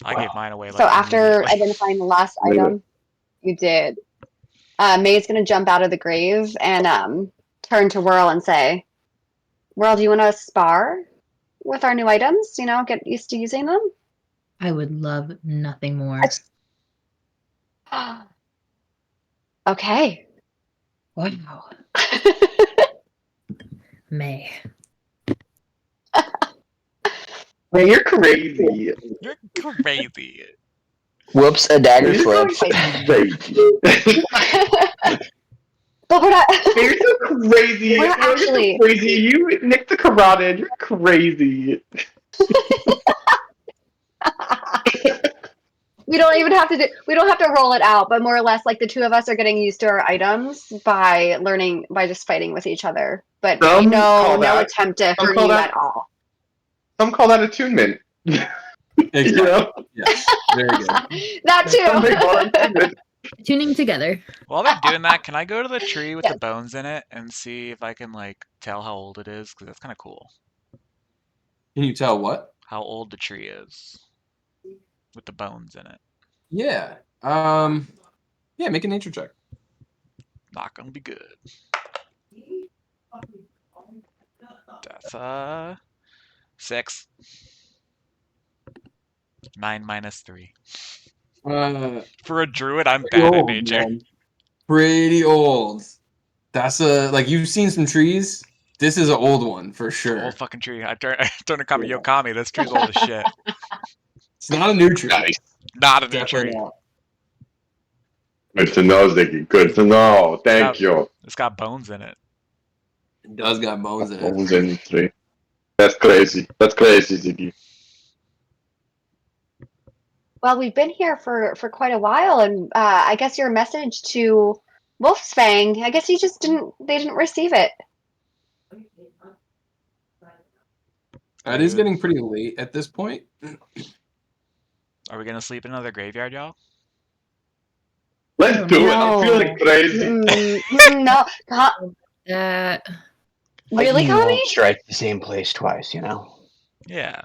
I gave mine away. So Like after immediately. identifying the last Made it. item, you did. May's gonna jump out of the grave and turn to Whirl and say, "Whirl, do you want to spar with our new items? You know, get used to using them." I would love nothing more. Okay. Wow. May. Man, you're crazy. You're crazy. Whoops, a dagger You're slipped. crazy. But we're not. You're so crazy. We're You're so actually- crazy. You nicked the carotid. You're crazy. We don't even have to do. We don't have to roll it out, but more or less, like the two of us are getting used to our items by learning by just fighting with each other. But Some no call that- attempt to some hurt call you that- at all. Some call that attunement. Exactly. You know? Yes. Very good. That Some they call it too. attunement. Tuning together. While they're doing that, can I go to the tree with the bones in it and see if I can like tell how old it is? Because that's kind of cool. Can you tell what? How old the tree is with the bones in it. Yeah. Yeah, make a nature check. Not gonna be good. That's 6. 9 minus 3. For a druid, I'm bad at old, nature. man. Pretty old. That's like you've seen some trees. This is an old one for sure. Old fucking tree. I turn to Kami, yo Kami, this tree's old as shit. It's not a new tree. Nice. Not a new Definitely tree. not. Good to know, Ziggy. Good to know. Thank you. It's got bones in it. It does got bones in it. Bones in the tree. That's crazy. That's crazy, Ziggy. Well, we've been here for quite a while, and I guess your message to Wolf's Fang, I guess he just didn't. They didn't receive it. It is getting pretty late at this point. Are we gonna sleep in another graveyard, y'all? Let's do it. I'm feeling crazy. No. That Really, Lightning Kami? won't strike the same place twice, you know? Yeah.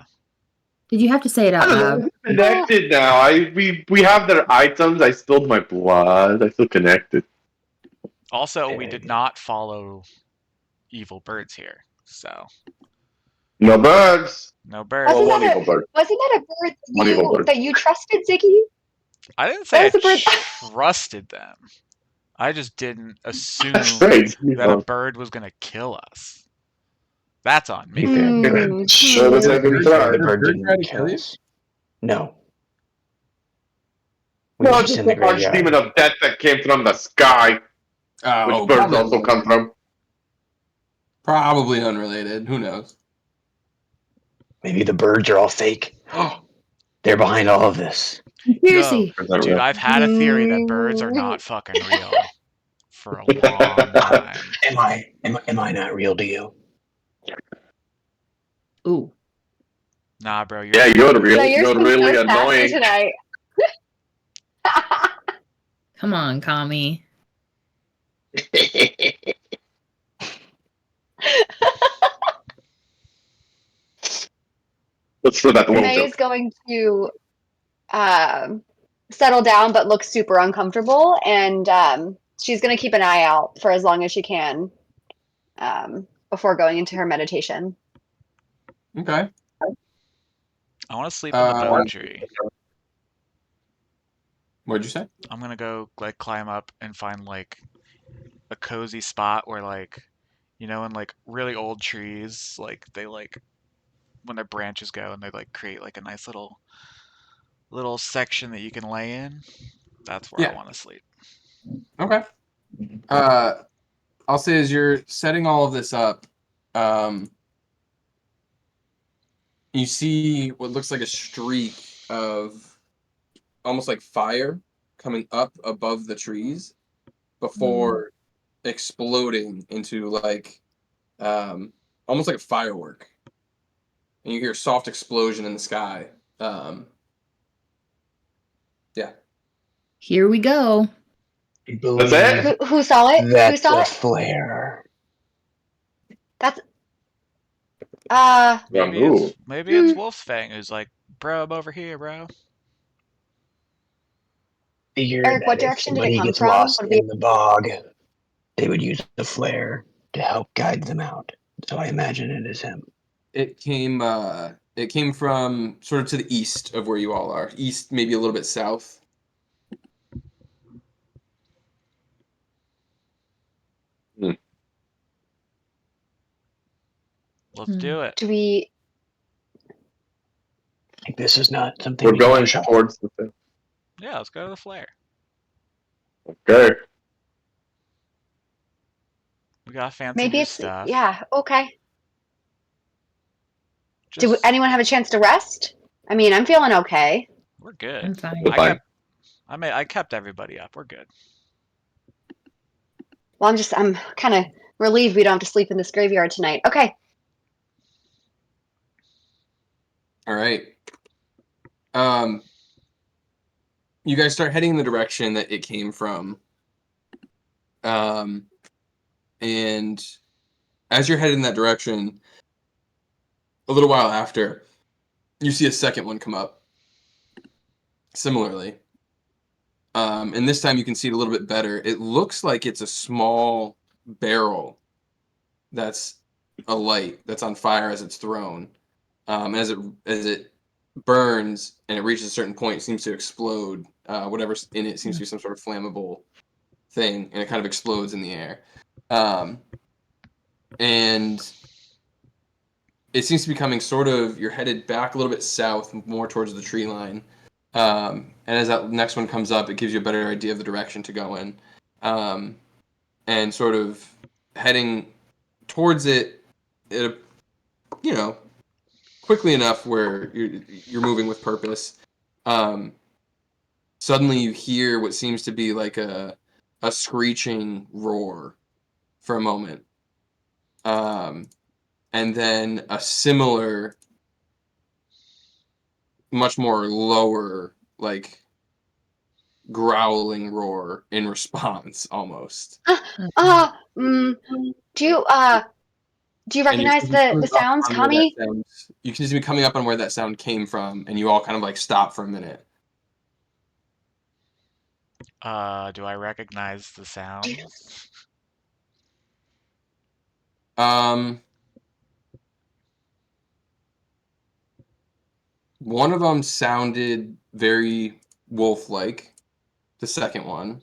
Did you have to say it I out don't loud? know. I'm connected now. We have their items. I spilled my blood. I feel connected. Also, we did not follow evil birds here, so No birds. no birds. Well, Wasn't one that evil bird. a bird One evil bird. that you trusted, Ziggy? I didn't That say I was a bird. trusted them. I just didn't assume That's strange. that a bird was gonna kill us. That's on To be me. fair, the bird, Mm, Sure, let's have to him be fair, try. the bird Bird tried didn't to kill kill you? us. No. We No, were just just in the the graveyard. archdemon of death that came from the sky, which Oh, birds probably also come unrelated. from. Probably unrelated. Who knows? Maybe the birds are all fake. They're behind all of this. Conspiracy. Dude, I've had a theory that birds are not fucking real for a long time. Am I not real to you? Ooh. Nah, bro, you're Yeah, you're real. No, you're You're being really so sassy annoying. tonight. Come on, Kami. Let's throw that little May joke. is going to settle down but look super uncomfortable, and she's going to keep an eye out for as long as she can before going into her meditation. Okay. I want to sleep in the bone tree. What'd you say? I'm gonna go like climb up and find like a cozy spot where like in like really old trees, like they like when their branches go and they like create like a nice little section that you can lay in. That's where I Yeah. want to sleep. Okay. I'll say as you're setting all of this up, you see what looks like a streak of almost like fire coming up above the trees before exploding into like almost like a firework. And you hear a soft explosion in the sky. Yeah. Here we go. I believe That's it? Who saw it? Who that's saw a it? flare. That's Maybe it's Wolf's Fang who's like, bro, I'm over here, bro. Figured Eric, that what if direction did it somebody come gets from? lost Would it be in the bog, they would use the flare to help guide them out. So I imagine it is him. It came from sort of to the east of where you all are. East, maybe a little bit south. Let's do it. do we Like, this is not something We're we can going push off. towards the thing. Yeah, let's go to the flare. Okay. We got fancy maybe new it's stuff. yeah, okay. Just, Anyone have a chance to rest? I mean, I'm feeling okay. we're good. I'm fine. We're fine. I kept everybody up. We're good. Well, I'm kind of relieved we don't have to sleep in this graveyard tonight. Okay. All right. You guys start heading in the direction that it came from. And as you're headed in that direction, a little while after, you see a second one come up. Similarly. And this time you can see it a little bit better. It looks like it's a small barrel that's alight, that's on fire as it's thrown. As it burns and it reaches a certain point, it seems to explode. Whatever's in it seems to be some sort of flammable thing, and it kind of explodes in the air. And it seems to be coming sort of, you're headed back a little bit south, more towards the tree line. And as that next one comes up, it gives you a better idea of the direction to go in. And sort of heading towards it, quickly enough where you're moving with purpose. Suddenly you hear what seems to be like a screeching roar for a moment. And then a similar, much more lower, like growling roar in response almost. Do you Do you And you're recognize the sounds, Kami? You can see me coming up on where that sound came from, and you all kind of like stop for a minute. Do I recognize the sounds? One of them sounded very wolf-like. The second one.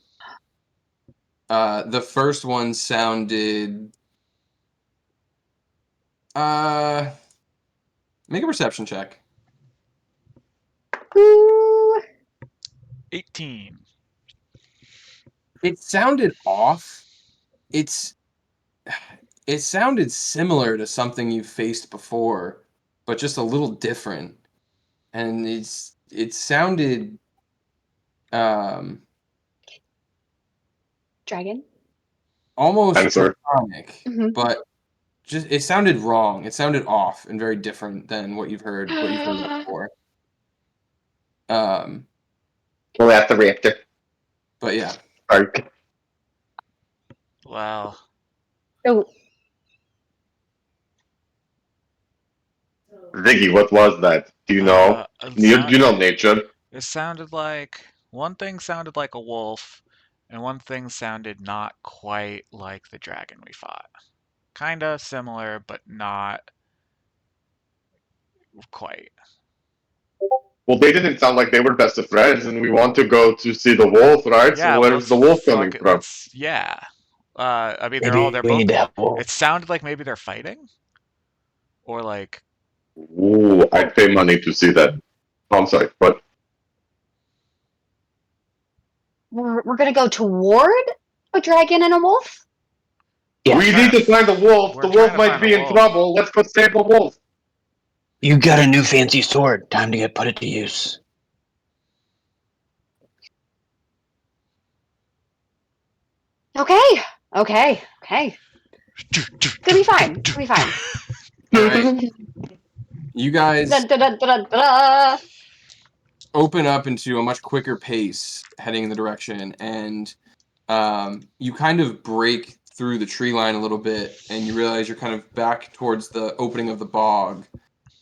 The first one sounded. Make a perception check. Ooh. 18. It sounded off. It sounded similar to something you've faced before, but just a little different. And it sounded Dragon? almost Dinosaur. draconic, Mhm. but just it sounded wrong. It sounded off and very different than what you've heard before. Well, at the reactor. But yeah. Sorry. Well, Oh, Ziggy, what was that? Do you know? You know nature. it sounded like one thing sounded like a wolf, and one thing sounded not quite like the dragon we fought. Kinda similar, but not quite. Well, they didn't sound like they were best of friends, and we want to go to see the wolf, right? Yeah, So where's the wolf coming from? yeah. I mean, Maybe they're we both. need to help. It sounded like maybe they're fighting, or like. Ooh, I'd pay money to see that. Oh, I'm sorry, but we're gonna go toward a dragon and a wolf? Yeah. we need to find the wolf. We're The trying wolf to might find be the in wolf. trouble. Let's go save the wolf. You got a new fancy sword. Time to put it to use. Okay. Gonna be fine. All right. You guys Da, da, da, da, da, da. open up into a much quicker pace heading in the direction, and you kind of break through the tree line a little bit, and you realize you're kind of back towards the opening of the bog.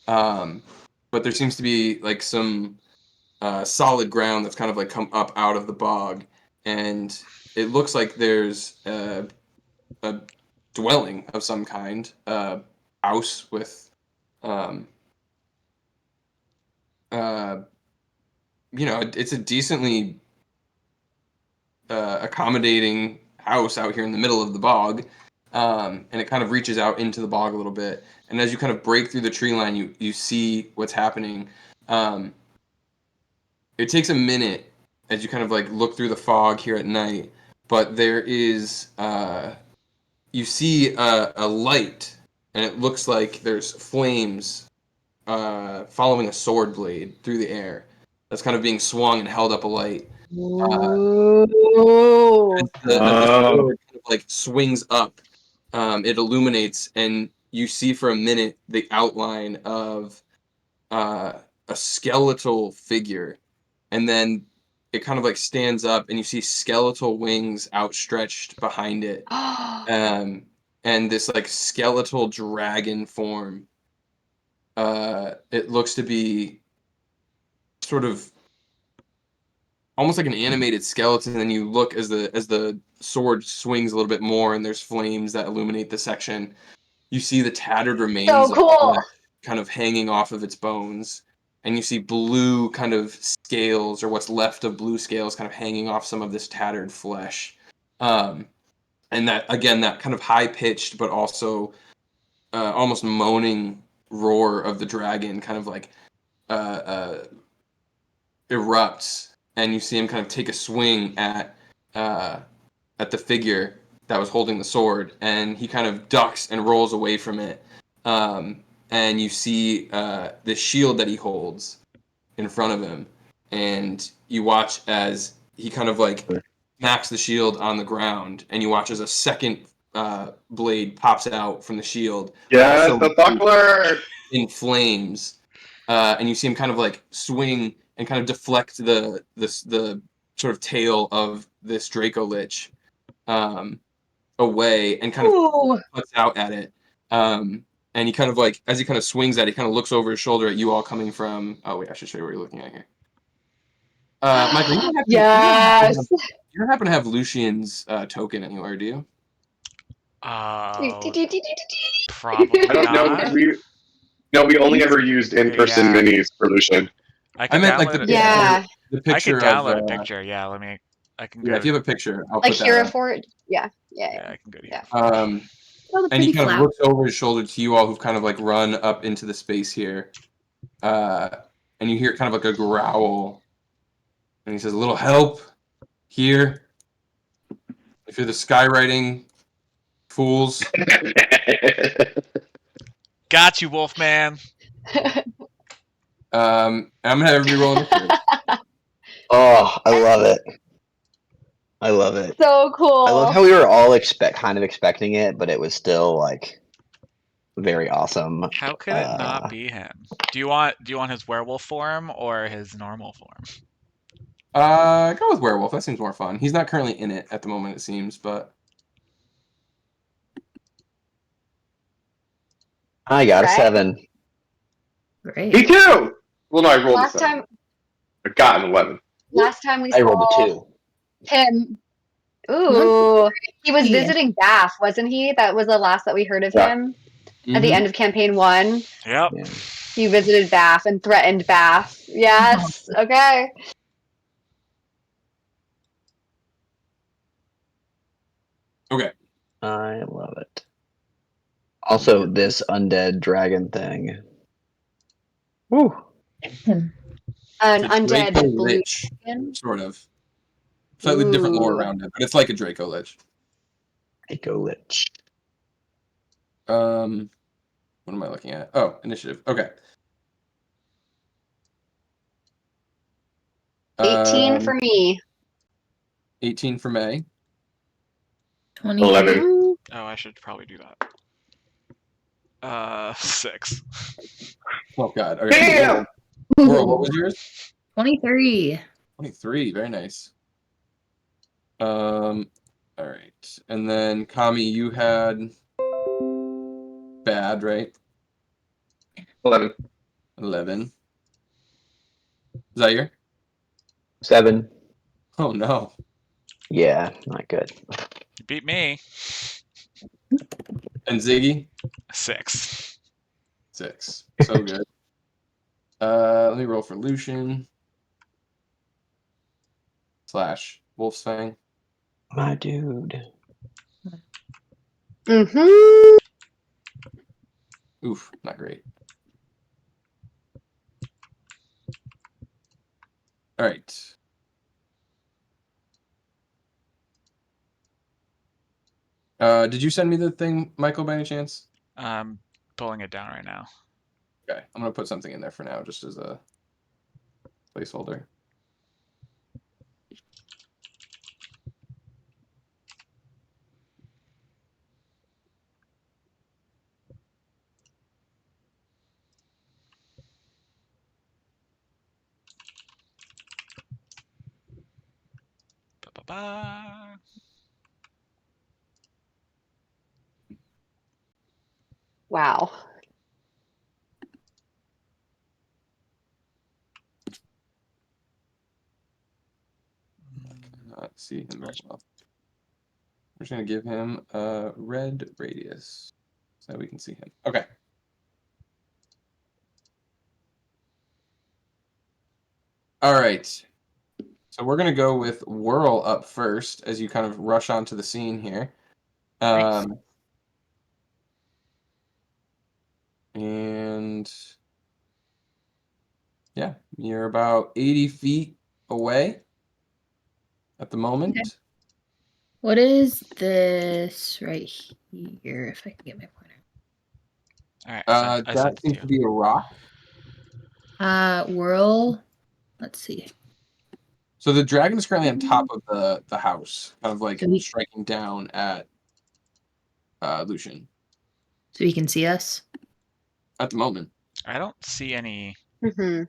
But there seems to be like some solid ground that's kind of like come up out of the bog, and it looks like there's a dwelling of some kind, house with it's a decently accommodating house out here in the middle of the bog, and it kind of reaches out into the bog a little bit. And as you kind of break through the tree line, you see what's happening. It takes a minute as you kind of like look through the fog here at night, but there is you see a light, and it looks like there's flames following a sword blade through the air that's kind of being swung and held up alight. Ooh. As the sword kind of like swings up, it illuminates, and you see for a minute the outline of a skeletal figure, and then it kind of like stands up, and you see skeletal wings outstretched behind it, and this like skeletal dragon form. It looks to be sort of almost like an animated skeleton, and then you look as the sword swings a little bit more, and there's flames that illuminate the section. You see the tattered remains So of cool. flesh kind of hanging off of its bones, and you see blue kind of scales, or what's left of blue scales, kind of hanging off some of this tattered flesh. And that again, that kind of high pitched but also almost moaning roar of the dragon kind of like erupts, and you see him kind of take a swing at the figure that was holding the sword, and he kind of ducks and rolls away from it. And you see the shield that he holds in front of him, and you watch as he kind of like smacks the shield on the ground, and you watch as a second blade pops out from the shield. Yes, also the buckler. in flames, and you see him kind of like swing and kind of deflect the sort of tail of this Draco Lich away, and kind of Ooh. puts out at it. And he kind of like, as he kind of swings that, he kind of looks over his shoulder at you all coming from. Oh wait, I should show you what you're looking at here. Michael, Yes. you don't happen to have Lucian's token anywhere, do you? Probably I don't know. not. We only ever used in-person Yeah. minis for Lucian. I meant like the picture, Yeah. the I picture could download of. a picture. Yeah, let me. I can go. Yeah, if you have a picture, I'll Like put that Hero up. Fort. Yeah. Yeah, I can go to Yeah. here. Oh, the And he pretty kind of flower. looks over his shoulder to you all who've kind of like run up into the space here. And you hear kind of like a growl. And he says, "A little help here. If you're the skywriting fools." Got you, Wolfman. I'm gonna have everybody roll initiative. Oh, I love it. I love it. So cool. I love how we were all kind of expecting it, but it was still like very awesome. How could it not be him? Do you want his werewolf form or his normal form? Go with werewolf. That seems more fun. He's not currently in it at the moment, it seems, but I got a Right? 7. Great. Me too. Well, no, I rolled last a 7. time I got an 11. last time we I rolled saw a 2. him. Ooh. He was Yeah. visiting Bath, wasn't he? That was the last that we heard of Yeah. him at the end of campaign 1. Yep. Yeah. He visited Bath and threatened Bath. Yes. Okay. okay. I love it. Also, this undead dragon thing. Woo. An It's a undead Draco blue Lich, dragon. sort of. Slightly different lore Ooh. around it, but it's like a Draco Lich. Draco Lich. What am I looking at? Oh, initiative. Okay. 18 for me. 18 for May. 20. 11. Ooh. Oh, I should probably do that. 6. Oh God. Okay. Damn! World, what was yours? 23. 23. Very nice. All right. And then Kami, you had bad, right? 11. 11. Zaire? 7. Oh no. Yeah, not good. You beat me. And Ziggy? 6. 6. So good. Let me roll for Lucian. / Wolf's Fang. My dude. Mm-hmm. Oof, not great. All right. Did you send me the thing, Michael, by any chance? I'm pulling it down right now. Okay, I'm gonna put something in there for now, just as a placeholder. Ba-ba-ba. Wow. Not see him very well. We're just gonna give him a red radius so that we can see him. Okay. All right. So we're gonna go with Whirl up first as you kind of rush onto the scene here. Nice. And yeah, you're about 80 feet away at the moment. Okay. What is this right here? If I can get my pointer. All right. I sent That it seems to to be a rock. Whirl. Let's see. So the dragon is currently on top of the house, kind of like So he- striking down at Lucian So he can see us. at the moment. I don't see any. Mm-hmm.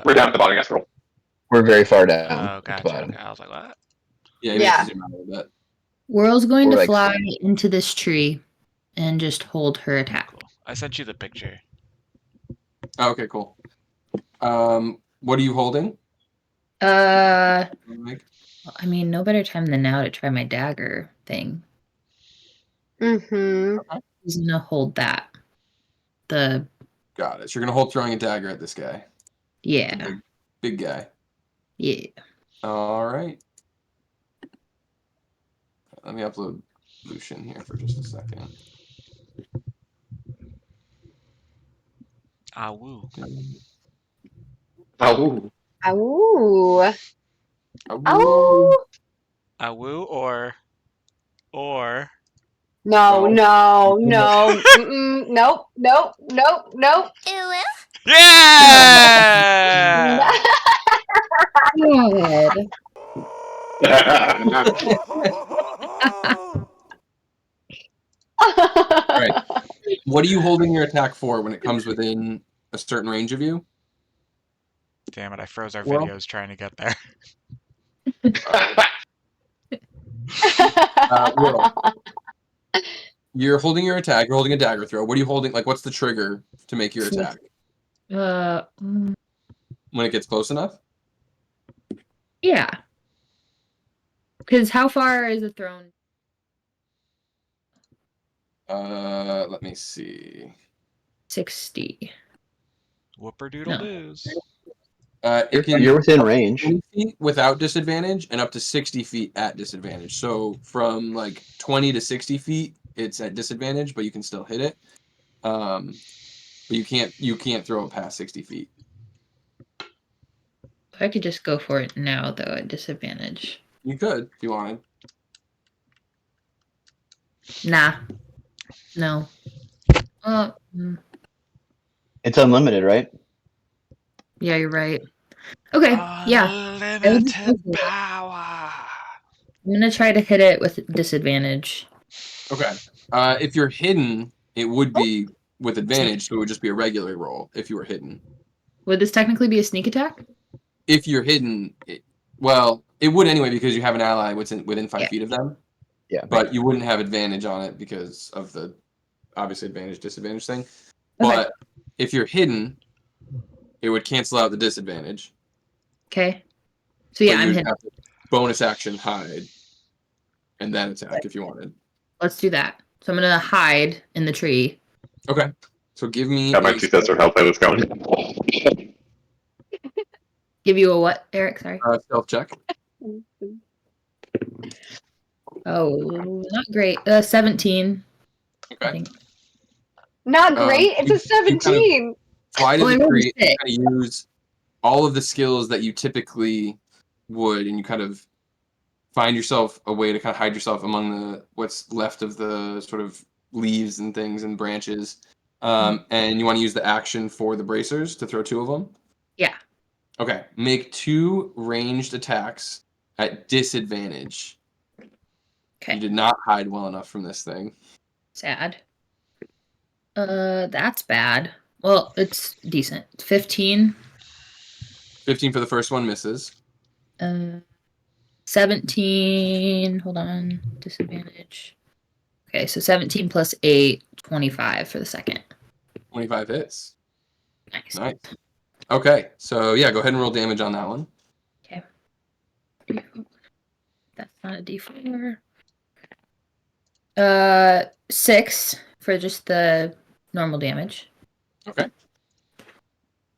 We're down at the bottom, yes, roll. We're very far down Oh, at the gotcha. bottom. Okay. I was like, what? Yeah, you need Yeah. to zoom out a little bit. Whirl's going We're to like- fly into this tree and just hold her attack. Cool. I sent you the picture. Oh, okay, cool. What are you holding? I Mike? mean, no better time than now to try my dagger thing. Mm-hmm. Who's gonna hold that? The Got it. So you're gonna hold throwing a dagger at this guy. yeah, The big guy. yeah. All right. Let me upload Lucian here for just a second. Ah, woo. Oh. Ow. Oh, Ow. Ah, woo or No, Oh. no, no. Mm-mm. Nope, nope, nope, nope. yeah. God. all right. What are you holding your attack for when it comes within a certain range of you? Damn it! I froze our Well- videos trying to get there. Will, you're holding your attack. You're holding a dagger throw. What are you holding? Like, what's the trigger to make your attack? Mm, When it gets close enough? yeah. Because how far is the throne? Let me see. 60. Whooper doodle No. doos. It can You're within range. 20 feet without disadvantage and up to 60 feet at disadvantage. So from like 20 to 60 feet, it's at disadvantage, but you can still hit it. But you can't throw it past 60 feet. I could just go for it now, though, at disadvantage. You could if you wanted. Nah. No. Mm, It's unlimited, right? yeah, you're right. Okay, yeah. Unlimited power. I'm gonna try to hit it with disadvantage. Okay. If you're hidden, it would be with advantage, so it would just be a regular roll if you were hidden. Would this technically be a sneak attack? If you're hidden, it would anyway because you have an ally within 5 feet of them. Yeah. But you wouldn't have advantage on it because of the obviously advantage disadvantage thing. Okay. But if you're hidden, it would cancel out the disadvantage. Okay. So yeah, But I'm you'd hidden. have to bonus action hide and then attack if you wanted. Let's do that. So I'm gonna hide in the tree. Okay. So give me Yeah, my two sets are help. I was going. Give you a what, Eric? Sorry. stealth check. Oh, not great. 17. I Okay. think. Not great. It's a You kind of 17. fly to Oh, I the rolled a tree and 6. kind of use all of the skills that you typically would, and you kind of find yourself a way to kind of hide yourself among the what's left of the sort of leaves and things and branches. And you want to use the action for the bracers to throw 2 of them. Yeah. Okay. Make 2 ranged attacks at disadvantage. Okay. You did not hide well enough from this thing. Sad. That's bad. Well, it's decent. 15. 15 for the first one misses. 17. Hold on. Disadvantage. Okay, so 17 plus 8, 25 for the second. 25 hits. Nice. Nice. Okay, so yeah, go ahead and roll damage on that one. Okay. That's not a D4. 6 for just the normal damage. Okay.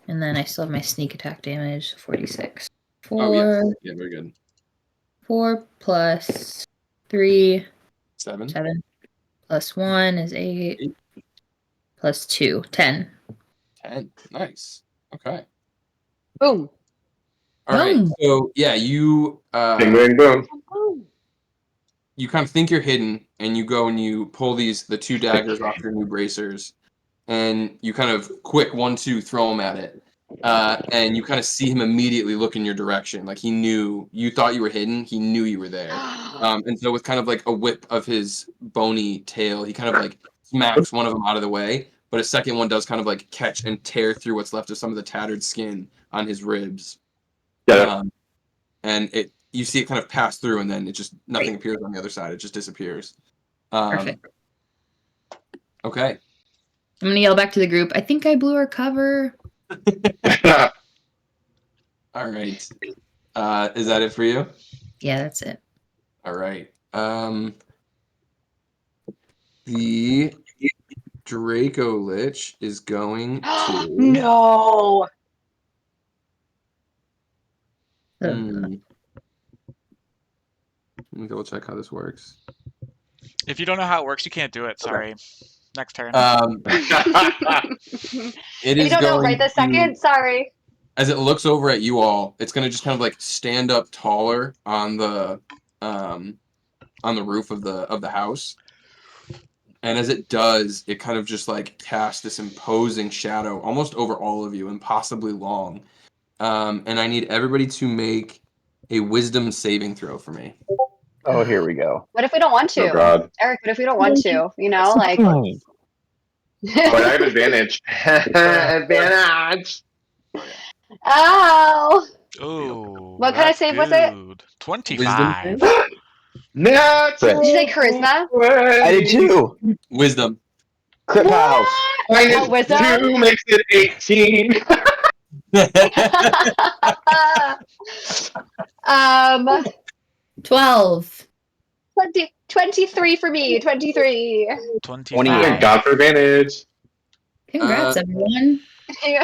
And then I still have my sneak attack damage, 46. 4, Oh, yeah. Yeah, very good. 4 plus 3, 7. 7. Plus 1 is 8. 8. Plus 2, 10. 10. Nice. Okay. Boom. All right. Boom. So yeah, Bing, bing, boom. you kind of think you're hidden, and you go and you pull the 2 daggers off your new bracers, and you kind of quick 1-2 throw them at it, and you kind of see him immediately look in your direction, like he knew you thought you were hidden. He knew you were there, and so with kind of like a whip of his bony tail, he kind of like smacks one of them out of the way, but a second one does kind of like catch and tear through what's left of some of the tattered skin on his ribs. Yeah. And you see it kind of pass through, and then it just nothing appears on the other side. It just disappears. Perfect. Okay. I'm gonna yell back to the group. I think I blew our cover. All right. Is that it for you? Yeah, that's it. All right. The Draco Lich is going to. No. Hmm. Let me double check how this works. If you don't know how it works, you can't do it. Sorry. Next turn. It If is you don't know going right this to, second, sorry. as it looks over at you all, it's going to just kind of like stand up taller on the roof of the house. And as it does, it kind of just like casts this imposing shadow almost over all of you, impossibly long. And I need everybody to make a wisdom saving throw for me. Oh, here we go. What if we don't want to? Oh God. Eric, what if we don't want to? You know, like. Fine. But I have advantage. Advantage. Ow! Oh, What kind of that's save was it? good. Wisdom 25. save? Natural. Did you say charisma? I did too. Wisdom. Crit piles. Minus Oh, wisdom? 2 makes it 18. 12. 23 for me. 23. 25. Thank God for advantage. Congrats, everyone.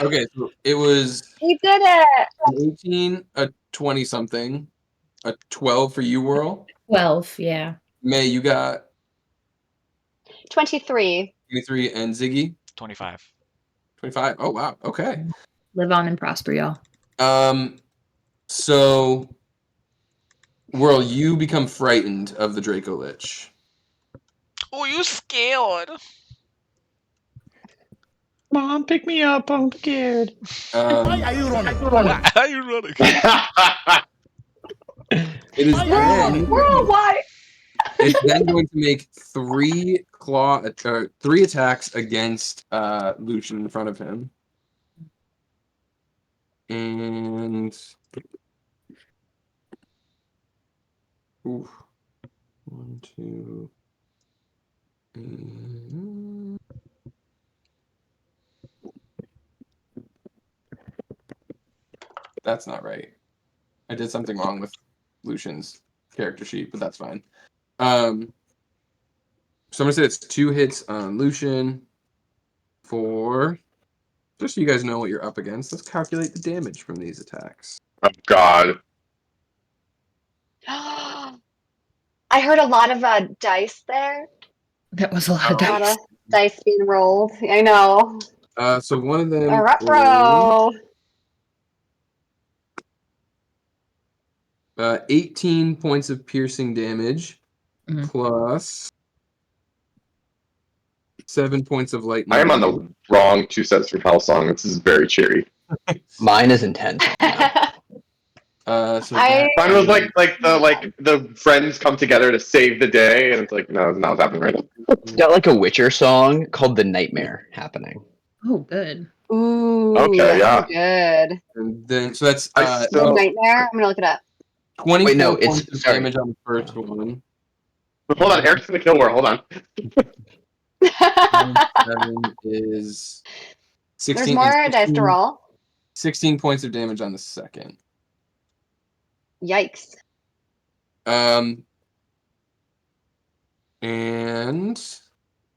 Okay, so it was We did it. an 18, a 20-something, a 12 for you, Whirl. 12, yeah. May, you got 23. 23, and Ziggy 25. 25. Oh wow. Okay. Live on and prosper, y'all. So Whirl, you become frightened of the Draco Lich. Oh, you scared. Mom, pick me up. I'm scared. Why are you running? Why are you running? It is Whirl, why? it's then going to make three attacks against Lucian in front of him. And oof. 1, 2. That's not right. I did something wrong with Lucian's character sheet, but that's fine. So I'm gonna say it's 2 hits on Lucian for, just so you guys know what you're up against. Let's calculate the damage from these attacks. Oh God. I heard a lot of dice there. That was a lot of A lot dice. of dice being rolled. I know. So one of them A retro. 18 points of piercing damage, Mhm. plus 7 points of lightning. I am on the wrong 2 sets for Hellsong. This is very cheery. Mine is intense. So I- Mine was like the friends come together to save the day, and it's like, no, it's not what's happening right now. It's got like a Witcher song called The Nightmare happening. Oh, good. Ooh. Okay, yeah. Good. and then so that's I still- Nightmare. I'm gonna look it up. 24 Wait, no, points it's- of sorry. damage on the first one. Hold on, Eric's gonna kill war. Hold on. 7 is 16. There's more dice to roll. 16 points of damage on the second. Yikes. And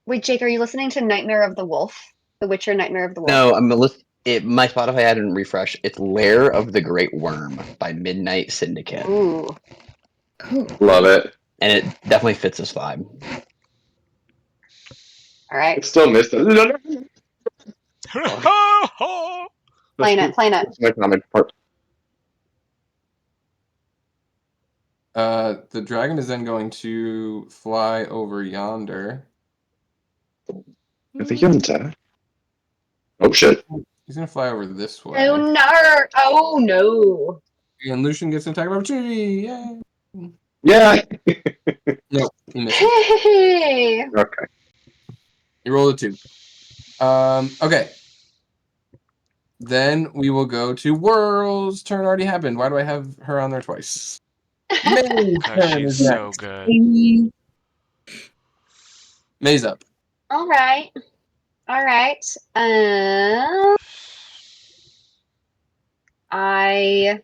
Wait, Jake, are you listening to Nightmare of the Wolf? The Witcher Nightmare of the Wolf? No, I'm my Spotify had to refresh. It's Lair of the Great Worm by Midnight Syndicate. Ooh. Oh. Love it. And it definitely fits this vibe. All right. I still missed it. Playing it. That's my comic part. the dragon is then going to fly over yonder. I think you're on. Oh shit. He's gonna fly over this way. Oh no! Oh no! And Lucian gets an attack of opportunity. Yay! Yeah. Nope, he missed. Hey! Okay. You rolled a 2. Okay. Then we will go to Whirl's turn. Already happened. Why do I have her on there twice? May's Because turn she's is so next. good. May's up. All right. I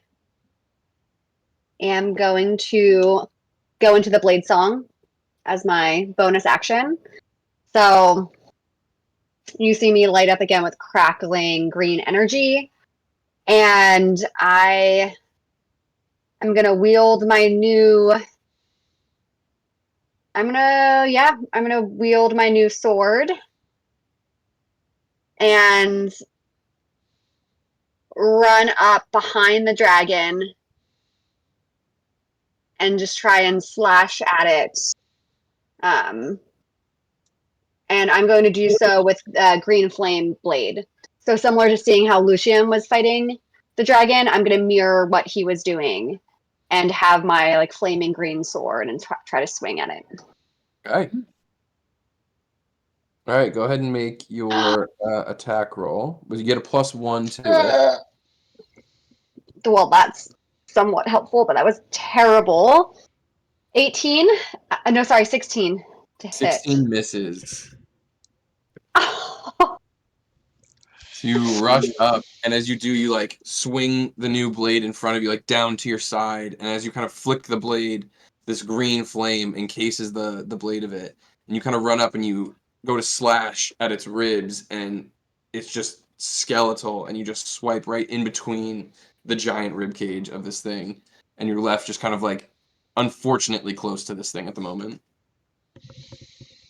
am going to go into the blade song as my bonus action. So you see me light up again with crackling green energy, and I am gonna wield my new. I'm gonna wield my new sword and run up behind the dragon and just try and slash at it. And I'm going to do so with green flame blade. So similar to seeing how Lucian was fighting the dragon, I'm going to mirror what he was doing and have my like flaming green sword and try to swing at it. Okay. All right, go ahead and make your attack roll. But you get a +1 to it. Well, that's somewhat helpful, but that was terrible. 18? No, sorry, 16 to 16 hit. misses. So you rush up, and as you do, you like swing the new blade in front of you, like down to your side. And as you kind of flick the blade, this green flame encases the blade of it. And you kind of run up and you go to slash at its ribs, and it's just skeletal. And you just swipe right in between the giant rib cage of this thing, and you're left just kind of like unfortunately close to this thing at the moment.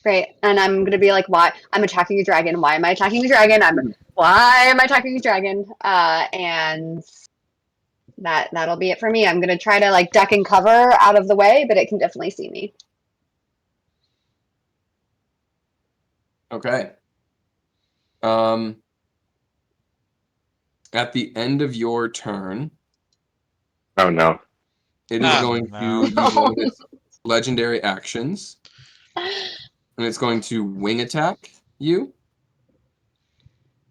Great. And I'm going to be like, why? I'm attacking a dragon. Why am I attacking the dragon? Why am I attacking the dragon? And that'll be it for me. I'm going to try to like duck and cover out of the way, but it can definitely see me. Okay. At the end of your turn, Oh no. it is Oh, going no. to use one of its legendary actions, and it's going to wing attack you.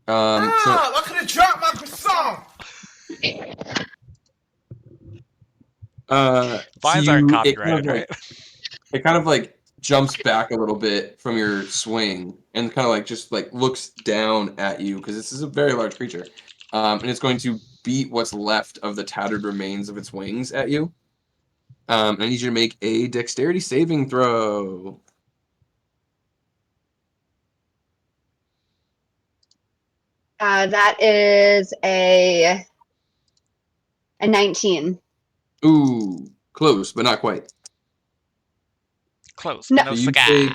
I could have dropped my croissant. Fines aren't copyrighted, right? It kind of like jumps back a little bit from your swing and kind of like just like looks down at you because this is a very large creature, and it's going to beat what's left of the tattered remains of its wings at you. I need you to make a dexterity saving throw. That is a 19. Ooh, close, but not quite. Close, No. but no So you cigar. take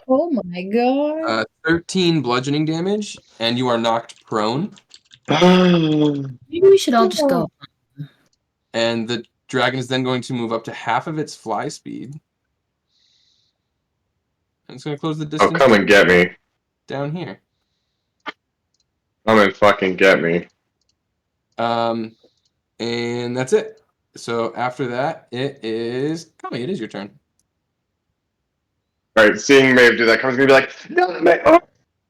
Oh my god. 13 bludgeoning damage, and you are knocked prone. Maybe we should all just go. And the dragon is then going to move up to half of its fly speed. And it's going to close the Oh, distance come and get me. down here. Come and fucking get me. And that's it. So after that, it is Kami. It is your turn. Alright, seeing Maeve do that, Kami's gonna be like, no, Maeve, oh,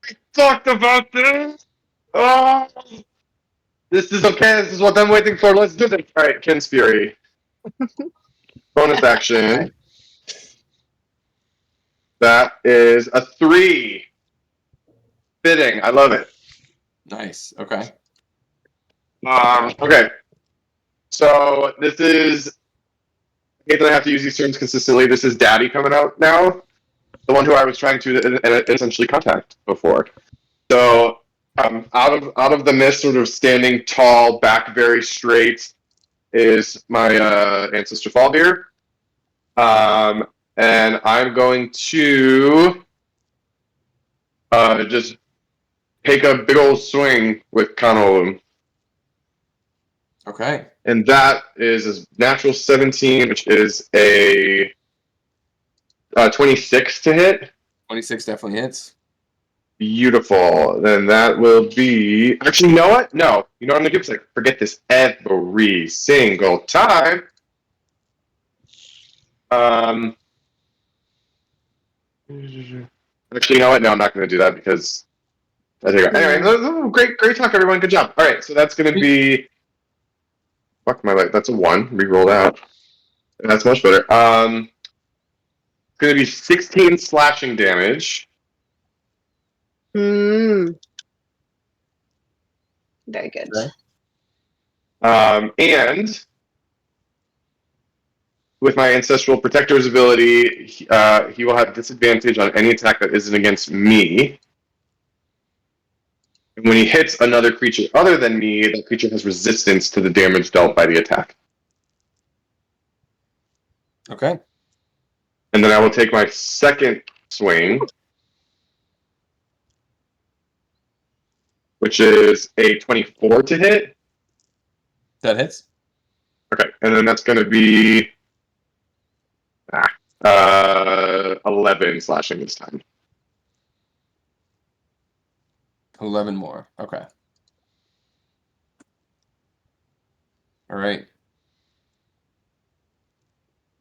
we talked about this! Oh! This is okay, this is what I'm waiting for, let's do this! Alright, Ken's Fury. Bonus action. That is a 3. Fitting, I love it. Nice. Okay. Okay. So this is. I hate that I have to use these terms consistently. This is Daddy coming out now, the one who I was trying to essentially contact before. So out of the mist, sort of standing tall, back very straight, is my ancestor Fallbeer. And I'm going to just take a big old swing with Kanolum. Okay. And that is a natural 17, which is a 26 to hit. 26 definitely hits. Beautiful. Then that will be... Actually, you know what? No. You know what I'm going to do? Forget this every single time. Actually, you know what? No, I'm not going to do that because... Anyway, great talk, everyone. Good job. All right, so that's going to be... Fuck my life. That's a 1. Reroll that. That's much better. It's going to be 16 slashing damage. Mm. Very good. Okay. And with my Ancestral Protector's ability, he will have disadvantage on any attack that isn't against me. And when he hits another creature other than me, that creature has resistance to the damage dealt by the attack. Okay. And then I will take my second swing, which is a 24 to hit. That hits. Okay, and then that's going to be 11 slashing this time. 11 more. Okay. All right.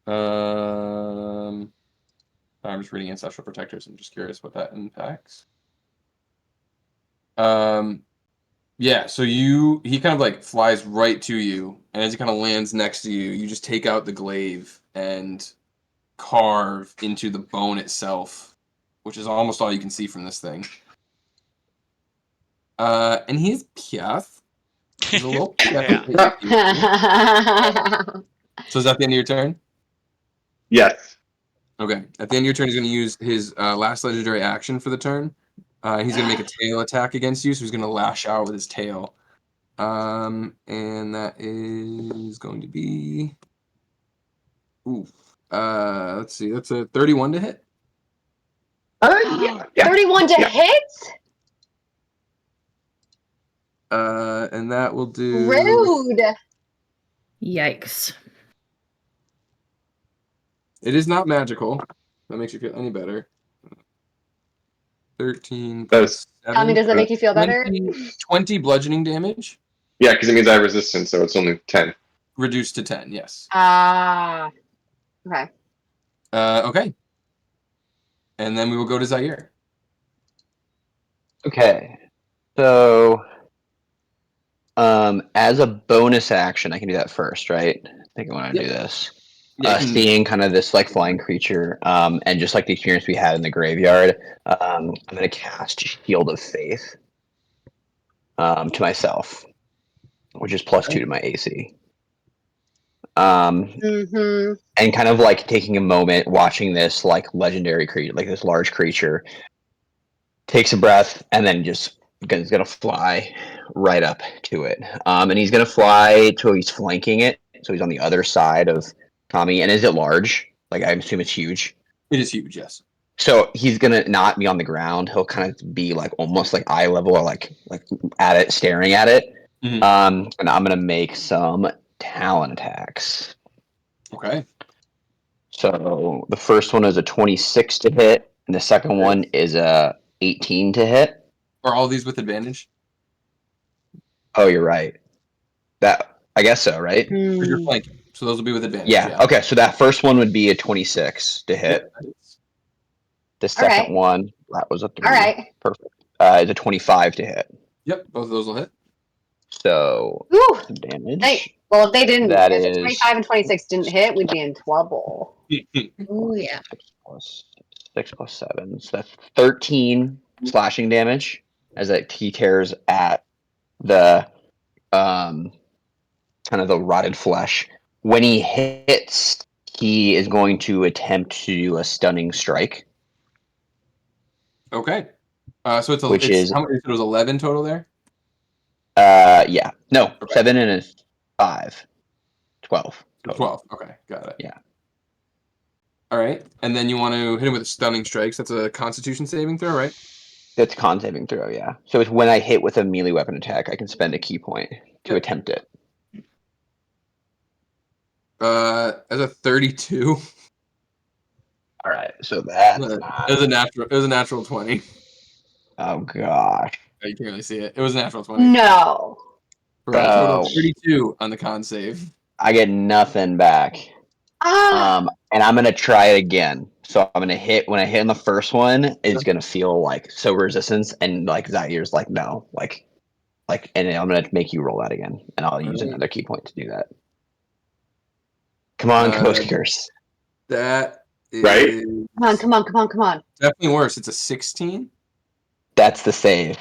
I'm just reading Ancestral Protectors. I'm just curious what that impacts. Yeah, so he kind of like flies right to you, and as he kind of lands next to you, you just take out the glaive and carve into the bone itself, which is almost all you can see from this thing. And he's Piaf. He's a little Yeah. So is that the end of your turn? Yes. Okay. At the end of your turn, he's going to use his last legendary action for the turn. He's going to make a tail attack against you, so he's going to lash out with his tail. And that is going to be... Ooh. Let's see. That's a 31 to hit. Yeah. 31 to hit? And that will do... Rude. Yikes. It is not magical. That makes you feel any better. 13 That's- plus 7. Tell me, does that make you feel better? 20 bludgeoning damage. Yeah, because it means I have resistance, so it's only 10. Reduced to 10, yes. Okay. Okay. And then we will go to Zaire. Okay. So, as a bonus action, I can do that first, right? I think I want to do this. Yeah, Seeing kind of this like flying creature, and just like the experience we had in the graveyard, I'm gonna cast Shield of Faith to myself, which is +2 to my AC. Mm-hmm. And kind of like taking a moment, watching this like legendary creature, like this large creature, takes a breath, and then just is gonna fly right up to it. And he's gonna fly till he's flanking it, so he's on the other side of Tommy. And is it large? Like I assume it's huge. It is huge, yes. So he's gonna not be on the ground. He'll kind of be like almost like eye level or like at it, staring at it. Mhm. And I'm gonna make some talon attacks. Okay. So the first one is a 26 to hit, and the second one is a 18 to hit. Are all these with advantage? Oh, you're right. That I guess so, right? Because you're flanking. So those will be with advantage. Yeah. Okay. So that first one would be a 26 to hit. Yep, that is. The second right. one, that was a 3. All right. Perfect. Is a 25 to hit. Yep, both of those will hit. So Ooh. some damage. Well, if they didn't, That if is 25 and 26 didn't hit, we'd be in trouble. Oh yeah. 6 plus 7. So that's 13 slashing damage as he tears at the kind of the rotted flesh. When he hits, he is going to attempt to do a stunning strike. Okay. So it's Which is- how many? It was 11 total there. Yeah. No, Okay. 7 and a 5. 12. Total. 12. Okay, got it. Yeah. All right, and then you want to hit him with a stunning strike. So that's a Constitution saving throw, right? That's con saving throw, yeah. So it's when I hit with a melee weapon attack, I can spend a key point to attempt it. As a 32. All right, so that's It was a natural. It was a natural 20. Oh gosh. Oh, you can't really see it. It was a natural 20. No. For a total Oh. of 32 on the con save. I get nothing back. And I'm gonna try it again. So I'm gonna hit when I hit on the first one, it's gonna feel like so resistance, and like Zaire's like no, like, and I'm gonna make you roll that again, and I'll use another key point to do that. Come on, Coast Kickers. That is Right? Come on. definitely worse. It's a 16. That's the save.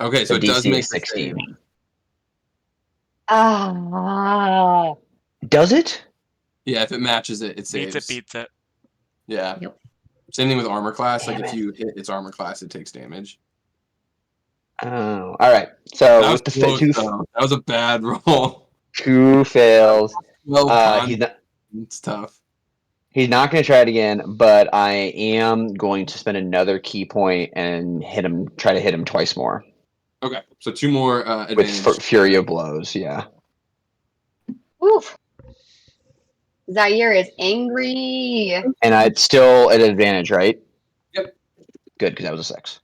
Okay, so The it does DC make is the save. 16. Ah. Does it? Yeah, if it matches it, it Beats saves. it, beats it. Yeah. Yep. Same thing with armor class. Damn Like if it. you hit its armor class, it takes damage. Oh, all right. So That was with the close, though. That was a bad roll. two fails, Well, he's it's tough. not going to try it again. But I am going to spend another key point and hit him. Try to hit him twice more Okay, so 2 more with advantage. Fury of Blows. Yeah, Oof. Zaire is angry. and I'd still at advantage, right? Yep. Good, because that was a 6.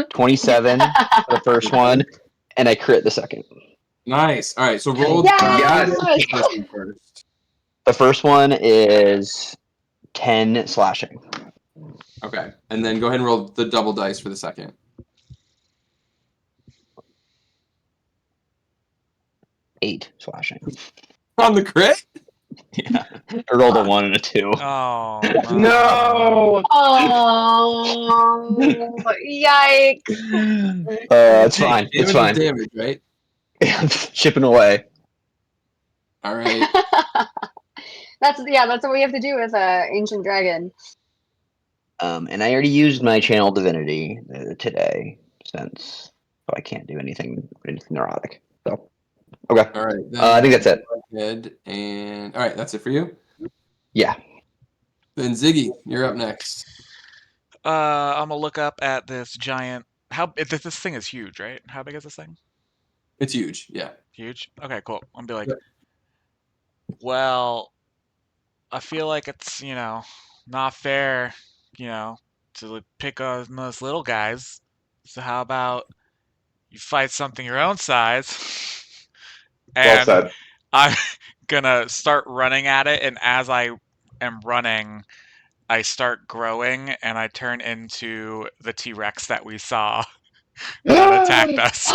27 for the first one, and I crit the second. Nice. All right, so roll Yes! the first one first. The first one is 10 slashing. Okay, and then go ahead and roll the double dice for the second. Eight slashing. On the crit? Yeah. I rolled a 1 and a 2. Oh No! Oh, yikes. It's fine. It's Damage is fine. damage, right? Chipping away. All right. That's what we have to do with Ancient Dragon. And I already used my channel divinity today, so I can't do anything neurotic. So, okay. All right. Then I think that's it. go ahead and all right, that's it for you. Yeah. Then Ziggy, you're up next. I'm gonna look up at this giant. This thing is huge, right? How big is this thing? It's huge. Yeah. Huge. Okay, cool. I'm gonna be like, Yep. well, I feel like it's not fair, to pick on those little guys. So how about you fight something your own size? Well And said. I'm gonna start running at it, and as I am running, I start growing, and I turn into the T-Rex that we saw that attacked us.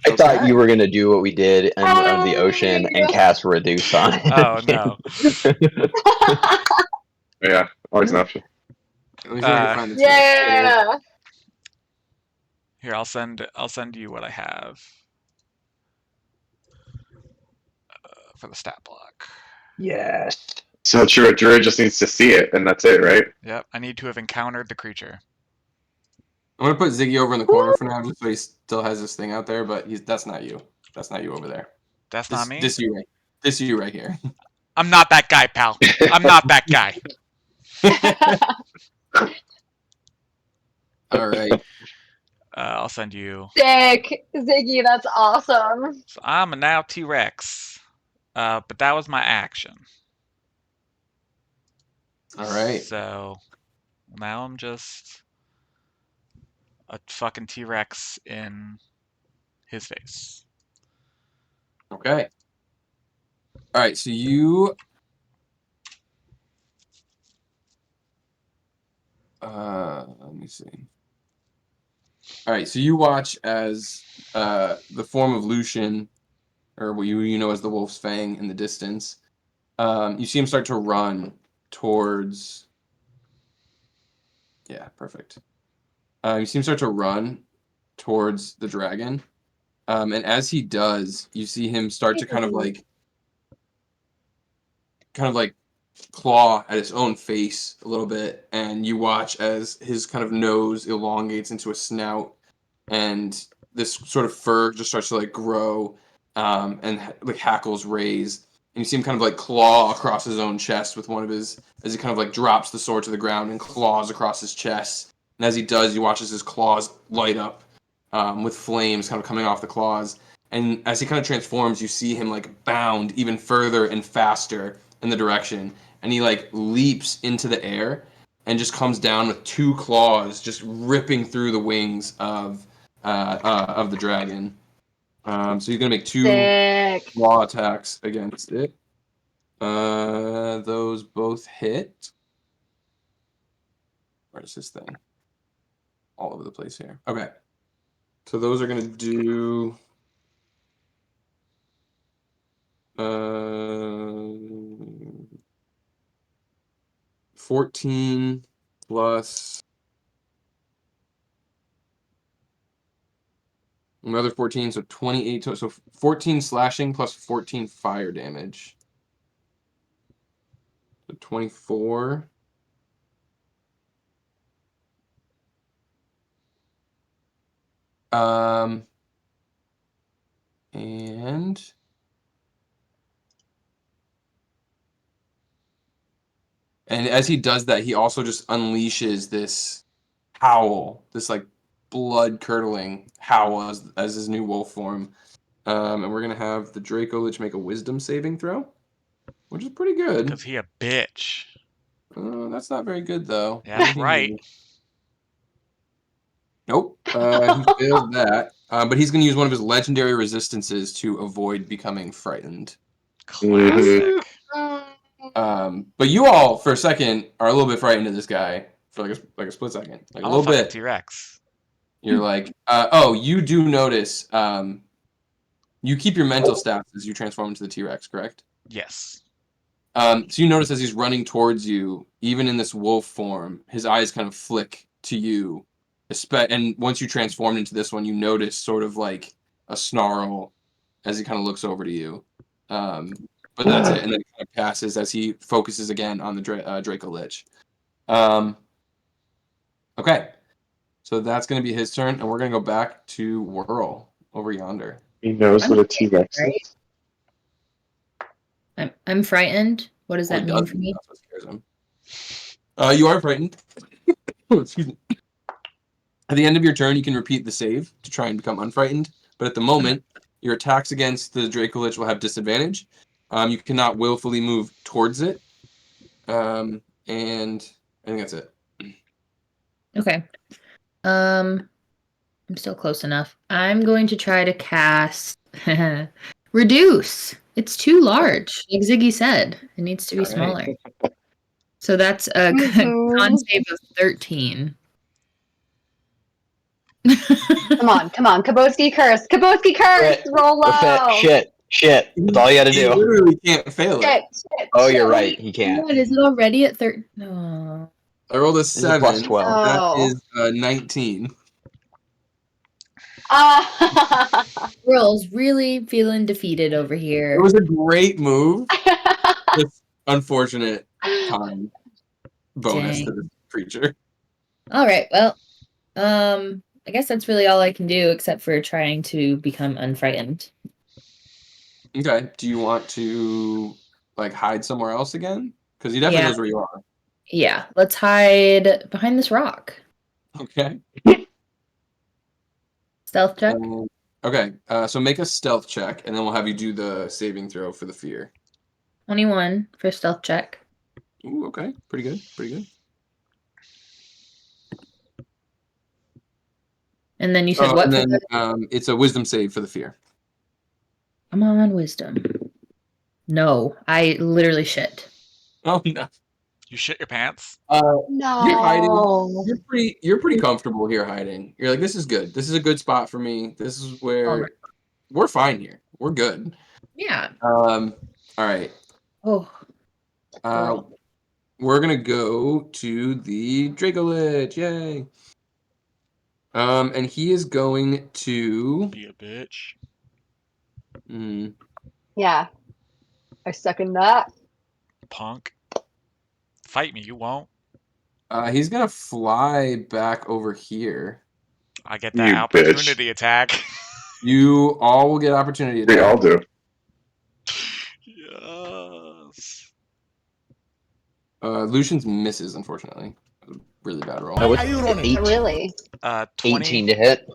I thought you were going to do what we did in the ocean and cast Reduce on it. Oh no! Yeah, always an option. Let me see if I can find this. Yeah. Here, I'll send you what I have for the stat block. Yes. So true, Drew just needs to see it, and that's it, right? Yep, I need to have encountered the creature. I'm gonna put Ziggy over in the corner for now, just so he still has this thing out there. But that's not you. That's not you over there. That's not me. This you right. This you right here. I'm not that guy, pal. I'm not that guy. All right. I'll send you. Sick. Ziggy, that's awesome. So I'm a now T-Rex. But that was my action. All right. So now I'm just a fucking T-Rex in his face. Okay. All right. So you. Let me see. All right. So you watch as the form of Lucian, or what you know as the Wolf's Fang, in the distance. You see him start to run towards. Yeah. Perfect. You see him start to run towards the dragon. And as he does, you see him start to kind of like claw at his own face a little bit, and you watch as his kind of nose elongates into a snout, and this sort of fur just starts to like grow, and like hackles raise, and you see him kind of like claw across his own chest with one of his, as he kind of like drops the sword to the ground and claws across his chest, and as he does, you watch as his claws light up, with flames kind of coming off the claws. And as he kind of transforms, you see him like bound even further and faster in the direction, and he like leaps into the air and just comes down with 2 claws just ripping through the wings of the dragon. So he's gonna make 2 Sick. claw attacks against it. Those both hit. Where's this thing? All over the place here. Okay. So those are gonna do 14 plus Another 14, so 28. So 14 slashing plus 14 fire damage. So 24. And as he does that, he also just unleashes this howl, this like blood-curdling howl as his new wolf form. And we're gonna have the Draco Lich make a Wisdom saving throw, which is pretty good. Because he a bitch. That's not very good though. Yeah, that's right. Nope. He failed that. But he's gonna use one of his legendary resistances to avoid becoming frightened. Classic. But you all, for a second, are a little bit frightened of this guy for like a split second, like a little bit. T-Rex. You're like, oh, you do notice. You keep your mental stats as you transform into the T-Rex, correct? Yes. So you notice as he's running towards you, even in this wolf form, his eyes kind of flick to you. And once you transform into this one, you notice sort of like a snarl as he kind of looks over to you. But that's it, and then it kind of passes as he focuses again on the Draco Lich. Okay, so that's going to be his turn, and we're going to go back to Whirl over yonder. He knows what a T-Rex is. I'm frightened. What does that mean for me? That's what scares him. You are frightened. Excuse me. At the end of your turn, you can repeat the save to try and become unfrightened. But at the moment, your attacks against the Draco Lich will have disadvantage. You cannot willfully move towards it. And I think that's it. Okay. I'm still close enough. I'm going to try to cast Reduce. It's too large. Like Ziggy said, it needs to be smaller. So that's a con save of 13. Come on. Kabowski curse. Roll low. Shit. That's all you got to You do. literally can't fail it. Oh, you're right. He can't. What, is it already at 13? No. I rolled a This is 7. plus 12. That is 19. Will's really feeling defeated over here. It was a great move. Just unfortunate time bonus Dang. to the creature. All right. Well, I guess that's really all I can do except for trying to become unfrightened. Okay. Do you want to like hide somewhere else again? Because he definitely knows where you are. Yeah. Let's hide behind this rock. Okay. Stealth check. Okay. So make a stealth check, and then we'll have you do the saving throw for the fear. 21 for stealth check. Ooh, okay. Pretty good. And then you said what? And then it's a wisdom save for the fear. I'm on wisdom. No, I literally shit. Oh no. You shit your pants? No. You're hiding. You're pretty comfortable here hiding. You're like, this is good. This is a good spot for me. This is where we're fine here. We're good. Yeah. All right. Oh. We're gonna go to the Draco Lich. Yay. And he is going to be a bitch. Yeah. I second that. Punk. Fight me, you won't. He's gonna fly back over here. I get that opportunity attack. You all will get opportunity attack. They all do. Yes. Lucian's misses, unfortunately. Really bad roll. That was Really? 18 to hit.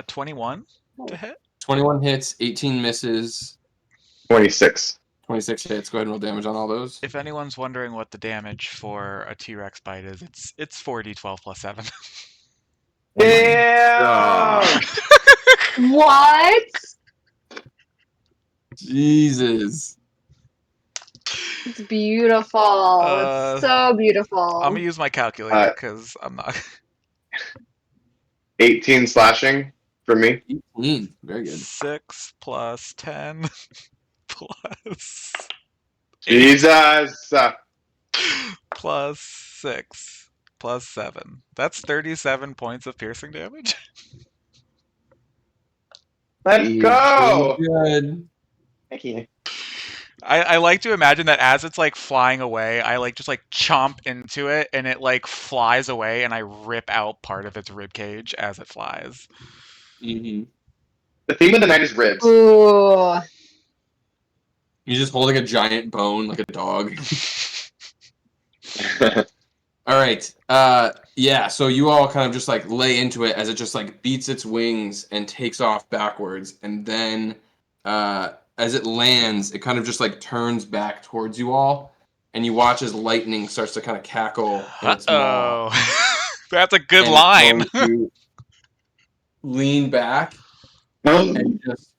21 to hit. 21 hits, 18 misses. 26. 26 hits. Go ahead and roll damage on all those. If anyone's wondering what the damage for a T-Rex bite is, it's 4d12 plus 7. Yeah. What? Jesus. It's beautiful. It's so beautiful. I'm gonna use my calculator because I'm not. 18 slashing for me. 18. Very good. 6 plus 10 plus Jesus. plus 6 plus 7. That's 37 points of piercing damage. Let's go! Good. Thank you. I like to imagine that as it's like flying away, I like just like chomp into it and it like flies away and I rip out part of its rib cage as it flies. Mm-hmm. The theme of the night is ribs. Ooh. You're just holding a giant bone like a dog. All right. Yeah, so you all kind of just like lay into it as it just like beats its wings and takes off backwards. And then as it lands, it kind of just like turns back towards you all. And you watch as lightning starts to kind of cackle in its maw. Uh-oh. That's a good And line. it's going to lean back and just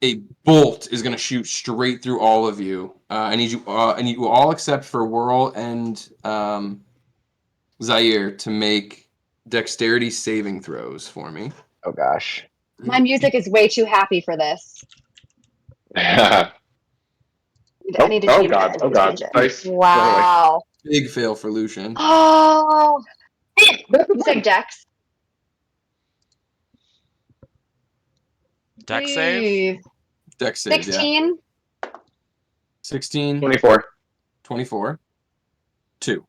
a bolt is going to shoot straight through all of you. I need you all except for Whirl and Zaire to make dexterity saving throws for me. Oh gosh. My music is way too happy for this. I need to change it. Oh god. Nice. Wow. Big fail for Lucian. Oh. You said Dex? Dex save? Dex save, 16? yeah. 16, 24. 24, 2.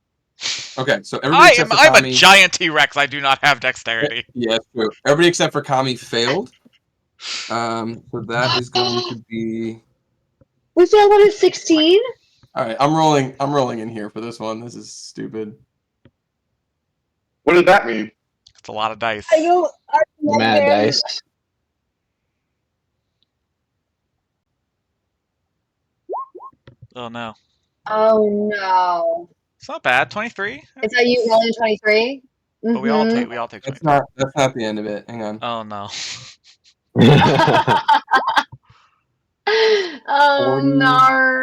Okay, so everybody except for I'm a Kami. giant T-Rex. I do not have dexterity. Yeah, that's true. Everybody except for Kami failed. So that is going to be. We failed on a 16? All right, I'm rolling in here for this one. This is stupid. What does that mean? It's a lot of dice. Mad dice. Oh no. Oh no. It's not bad. 23. Is that you rolling 23? But we all take 23. That's not the end of it. Hang on. Oh no. Oh 40. no.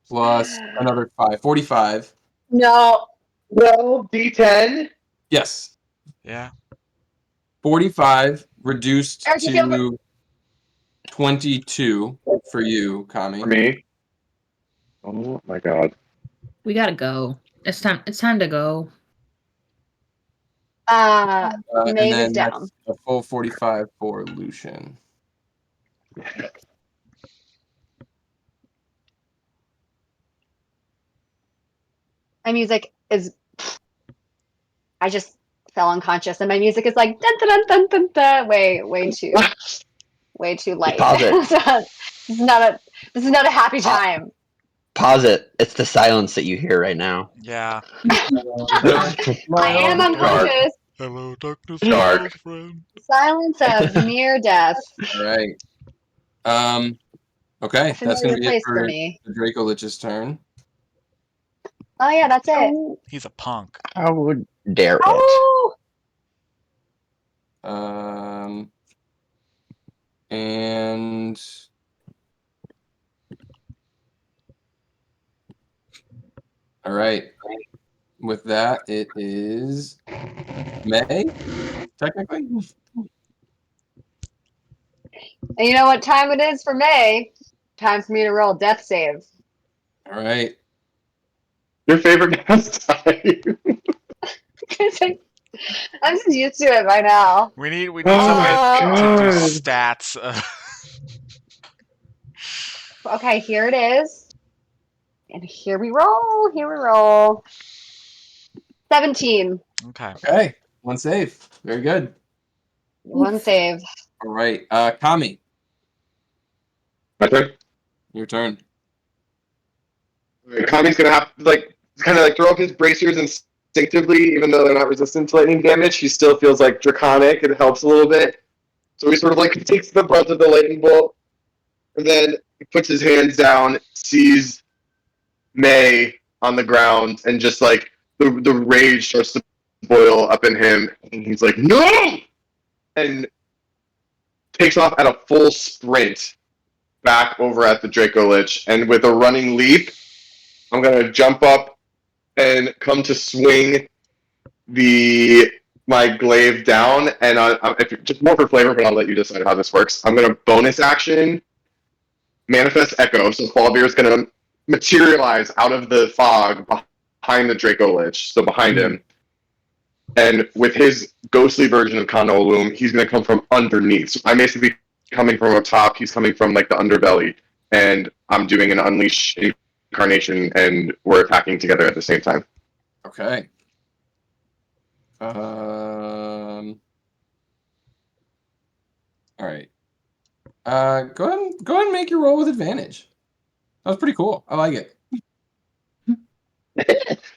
Plus another 5. 45. No. Well, D10. Yes. Yeah. 45 reduced Eric, you feel to 22 for you, Kami. For me. Oh my god. We gotta go. It's time to go. And Maeve then is down. that's a full 45 for Lucian. My music is. I just fell unconscious, and my music is like dun dun dun dun dun. Way too light. Pause it. This is not a happy time. Pause it. It's the silence that you hear right now. Yeah. I am unconscious. Hello, darkness, Dark. my friend. Silence of near death. All right. Okay, that's going to be it place for for me. the Draco Lich's turn. Oh yeah, that's it. He's a punk. How dare it? Oh. And all right. With that, it is May, technically. And you know what time it is for May? Time for me to roll death save. All right. Your favorite pastime. I'm just used to it by now. We need Oh some way my to do God. stats. Okay, here it is. And here we roll. 17. Okay. Okay. One save. Very good. One save. All right. Kami, My turn. your turn. Kami's gonna have to kind of throw up his bracers instinctively, even though they're not resistant to lightning damage. He still feels like draconic. It helps a little bit. So he sort of takes the brunt of the lightning bolt, and then he puts his hands down, sees May on the ground, and just the rage starts to boil up in him, and he's like, "No!" and takes off at a full sprint back over at the Draco Lich, and with a running leap, I'm gonna jump up and come to swing my glaive down, and if just more for flavor, but I'll let you decide how this works. I'm gonna bonus action manifest echo, so Falbeer is gonna materialize out of the fog behind the Draco Lich, so behind him, And with his ghostly version of Kanolum, he's going to come from underneath. So I'm basically coming from up top. He's coming from like the underbelly, and I'm doing an unleash incarnation, and we're attacking together at the same time. Okay. All right. Go ahead and make your roll with advantage. That was pretty cool. I like it.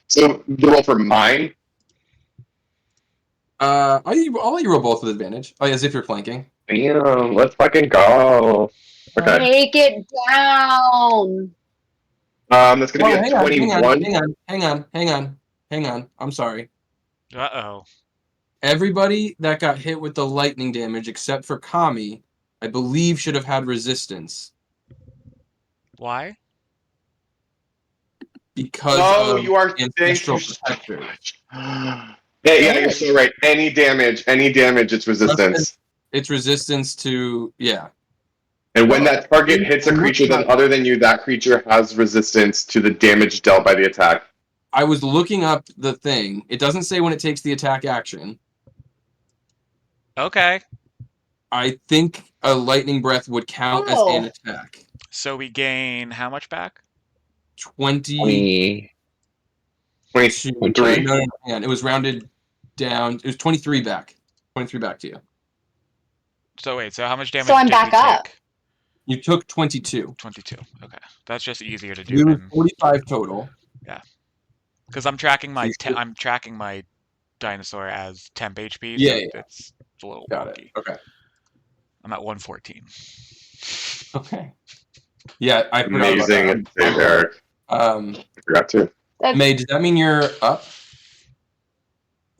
So the roll for mine. I'll let you roll both with advantage. Oh, yeah, as if you're flanking. Damn, let's fucking go. Okay. Take it down. That's gonna be a hang on, 21. hang on. I'm sorry. Uh-oh. Everybody that got hit with the lightning damage, except for Kami, I believe should have had resistance. Why? Because of you are ancestral protector. Yeah, you're so right. Any damage, it's resistance. It's resistance to And when that target hits a creature then other than you, that creature has resistance to the damage dealt by the attack. I was looking up the thing. It doesn't say when it takes the attack action. Okay. I think a lightning breath would count as an attack. So we gain how much back? 23. No, hang on. It was rounded down. It was 23 back. 23 back to you. So wait, so how much damage So I'm did back we up. take? You took 22. 22. Okay. That's just easier to You do. did 45 total. Yeah. Because I'm tracking my dinosaur as temp HP, so it's a little wonky. It. Okay. I'm at 114. Okay. Yeah, I forgot Amazing. about that. Eric. I forgot to. May, does that mean you're up?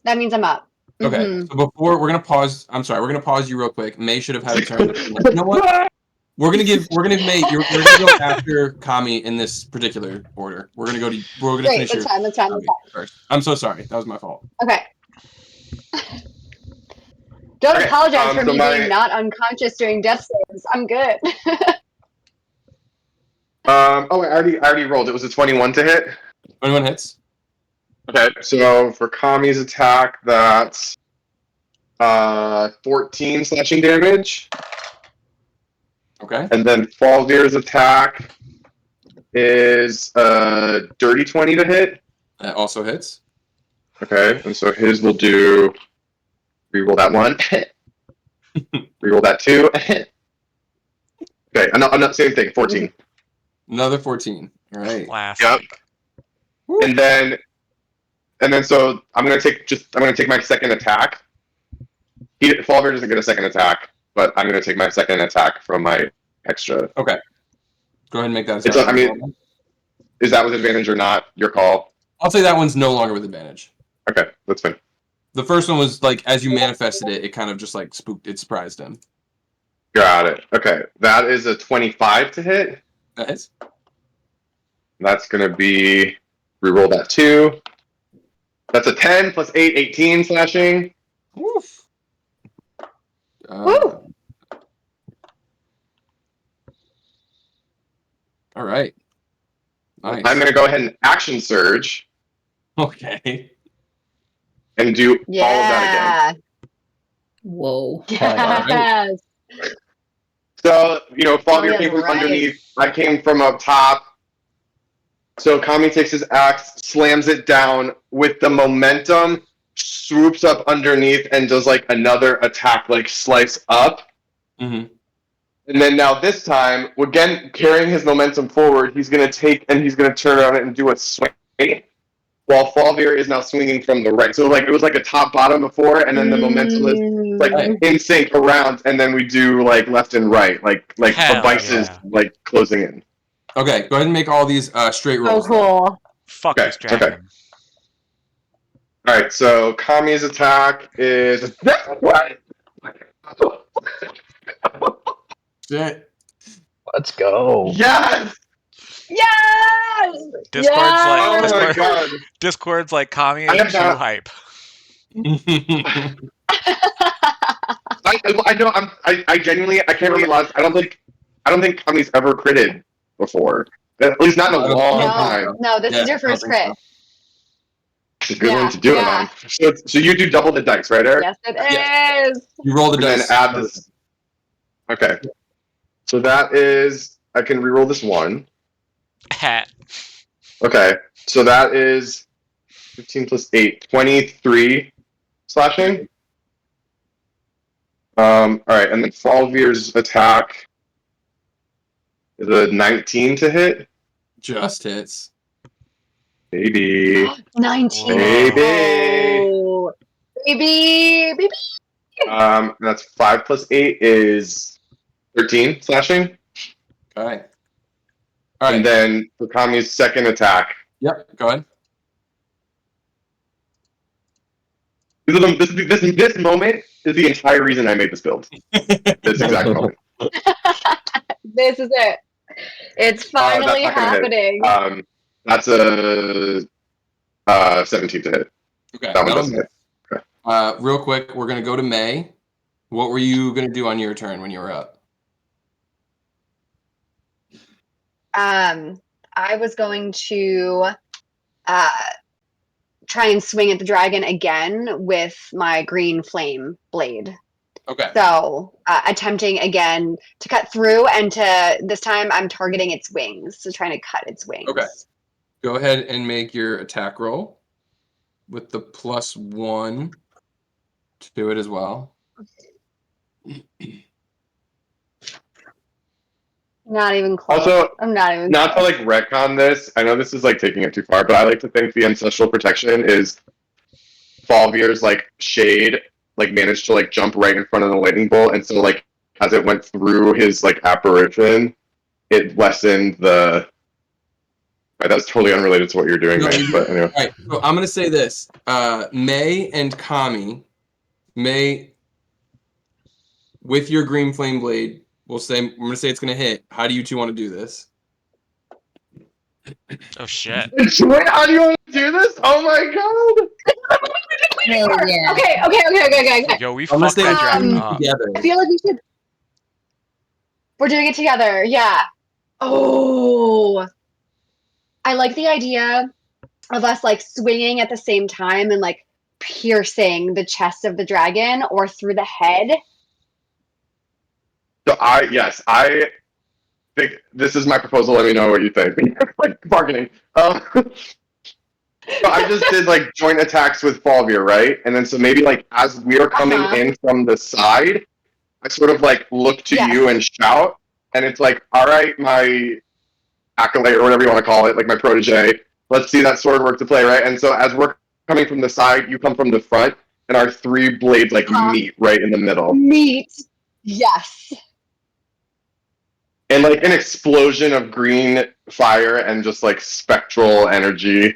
That means I'm up. Okay. Mm-hmm. So before we're gonna pause. I'm sorry. We're gonna pause you real quick. May should have had a turn. You know what? We're gonna May. We're gonna go after Kami in this particular order. We're gonna finish your That's fine. first. I'm so sorry. That was my fault. Okay. Don't Okay, apologize for so me being not unconscious doing death saves. I'm good. I already rolled. It was a 21 to hit. 21 hits. Okay, so for Kami's attack, that's 14 slashing damage. Okay. And then Falvir's attack is dirty 20 to hit. That also hits. Okay, and so his will do. Reroll that one. Reroll that two. Okay, another same thing. 14. Another 14. All right. Classic. Yep. And then so I'm gonna take my second attack. Falvir doesn't get a second attack, but I'm gonna take my second attack from my extra. Okay. Go ahead and make that. Is that with advantage or not? Your call. I'll say that one's no longer with advantage. Okay, that's fine. The first one was like as you manifested it, it kind of just like spooked. It surprised him. Got it. Okay, that is a 25 to hit. That hits. That's gonna be reroll that 2. That's a 10 plus 8, 18 slashing. Woof. Woo. All right. Nice. I'm gonna go ahead and action surge Okay. and do all of that again. Whoa. Yes. So, Falvir came from right. underneath. I came from up top. So Kami takes his axe, slams it down with the momentum, swoops up underneath, and does like another attack, like slice up. Mm-hmm. And then now this time, again carrying his momentum forward, he's gonna turn around and do a swing, while Falvir is now swinging from the right. So it was like a top bottom before, and then the momentum is like in sync around, and then we do like left and right, like Hell vices yeah. like closing in. Okay. Go ahead and make all these straight rolls. So cool. Fuck this dragon. Okay. All right, so Kami's attack is what? Shit. Let's go. Yes! Yes. Discord's Oh my god! Discord's like Kami I ain't have too not- hype. I know. I genuinely can't realize. I don't think Kami's ever critted before. At least not in a long time. No, this is your first crit. That's a good one to do it on. So you do double the dice, right, Eric? Yes, it is. You roll the And dice. then add this. Okay. So that is, I can reroll this one. Okay. So that is 15 plus 8, 23 slashing. All right, and then Falvir's attack is a 19 to hit. Just hits. Baby. 19. Baby. Oh, baby. That's 5 plus 8 is 13 slashing. Okay. All right. And then for Kami's second attack. Yep. Go ahead. This moment is the entire reason I made this build. This exact moment. This is it. It's finally happening. That's a 17 to hit. Okay. That one doesn't hit. Okay. Real quick, we're gonna go to May. What were you gonna do on your turn when you were up? I was going to try and swing at the dragon again with my green flame blade. Okay. So attempting again to cut through, and this time I'm targeting its wings, so trying to cut its wings. Okay. Go ahead and make your attack roll with the +1 to do it as well. Not even close. Also, I'm not even not close. to like retcon this. I know this is like taking it too far, but I like to think the ancestral protection is Falvir's like shade like managed to like jump right in front of the lightning bolt, and so like as it went through his like apparition, it lessened the. Right, that's totally unrelated to what you're doing, man. But anyway. All right, so I'm gonna say this: May and Kami, May, with your green flame blade, we're gonna say it's gonna hit. How do you two want to do this? Oh shit! Wait, how do you want to do this? Oh my god! Hell yeah. Okay. Yo, we I'm gonna fucked say that dragon up. together. I feel like we should. We're doing it together. Yeah. Oh. I like the idea of us like swinging at the same time and like piercing the chest of the dragon or through the head. So I think this is my proposal. Let me know what you think. Like bargaining. So I just did like joint attacks with Falvir, right? And then so maybe like as we're coming in from the side, I sort of like look to you and shout, and it's like, all right, my acolyte or whatever you want to call it, like my protege, let's see that sword work to play, right? And so as we're coming from the side, you come from the front, and our three blades like meet right in the middle. Meet. Yes. And like an explosion of green fire and just like spectral energy.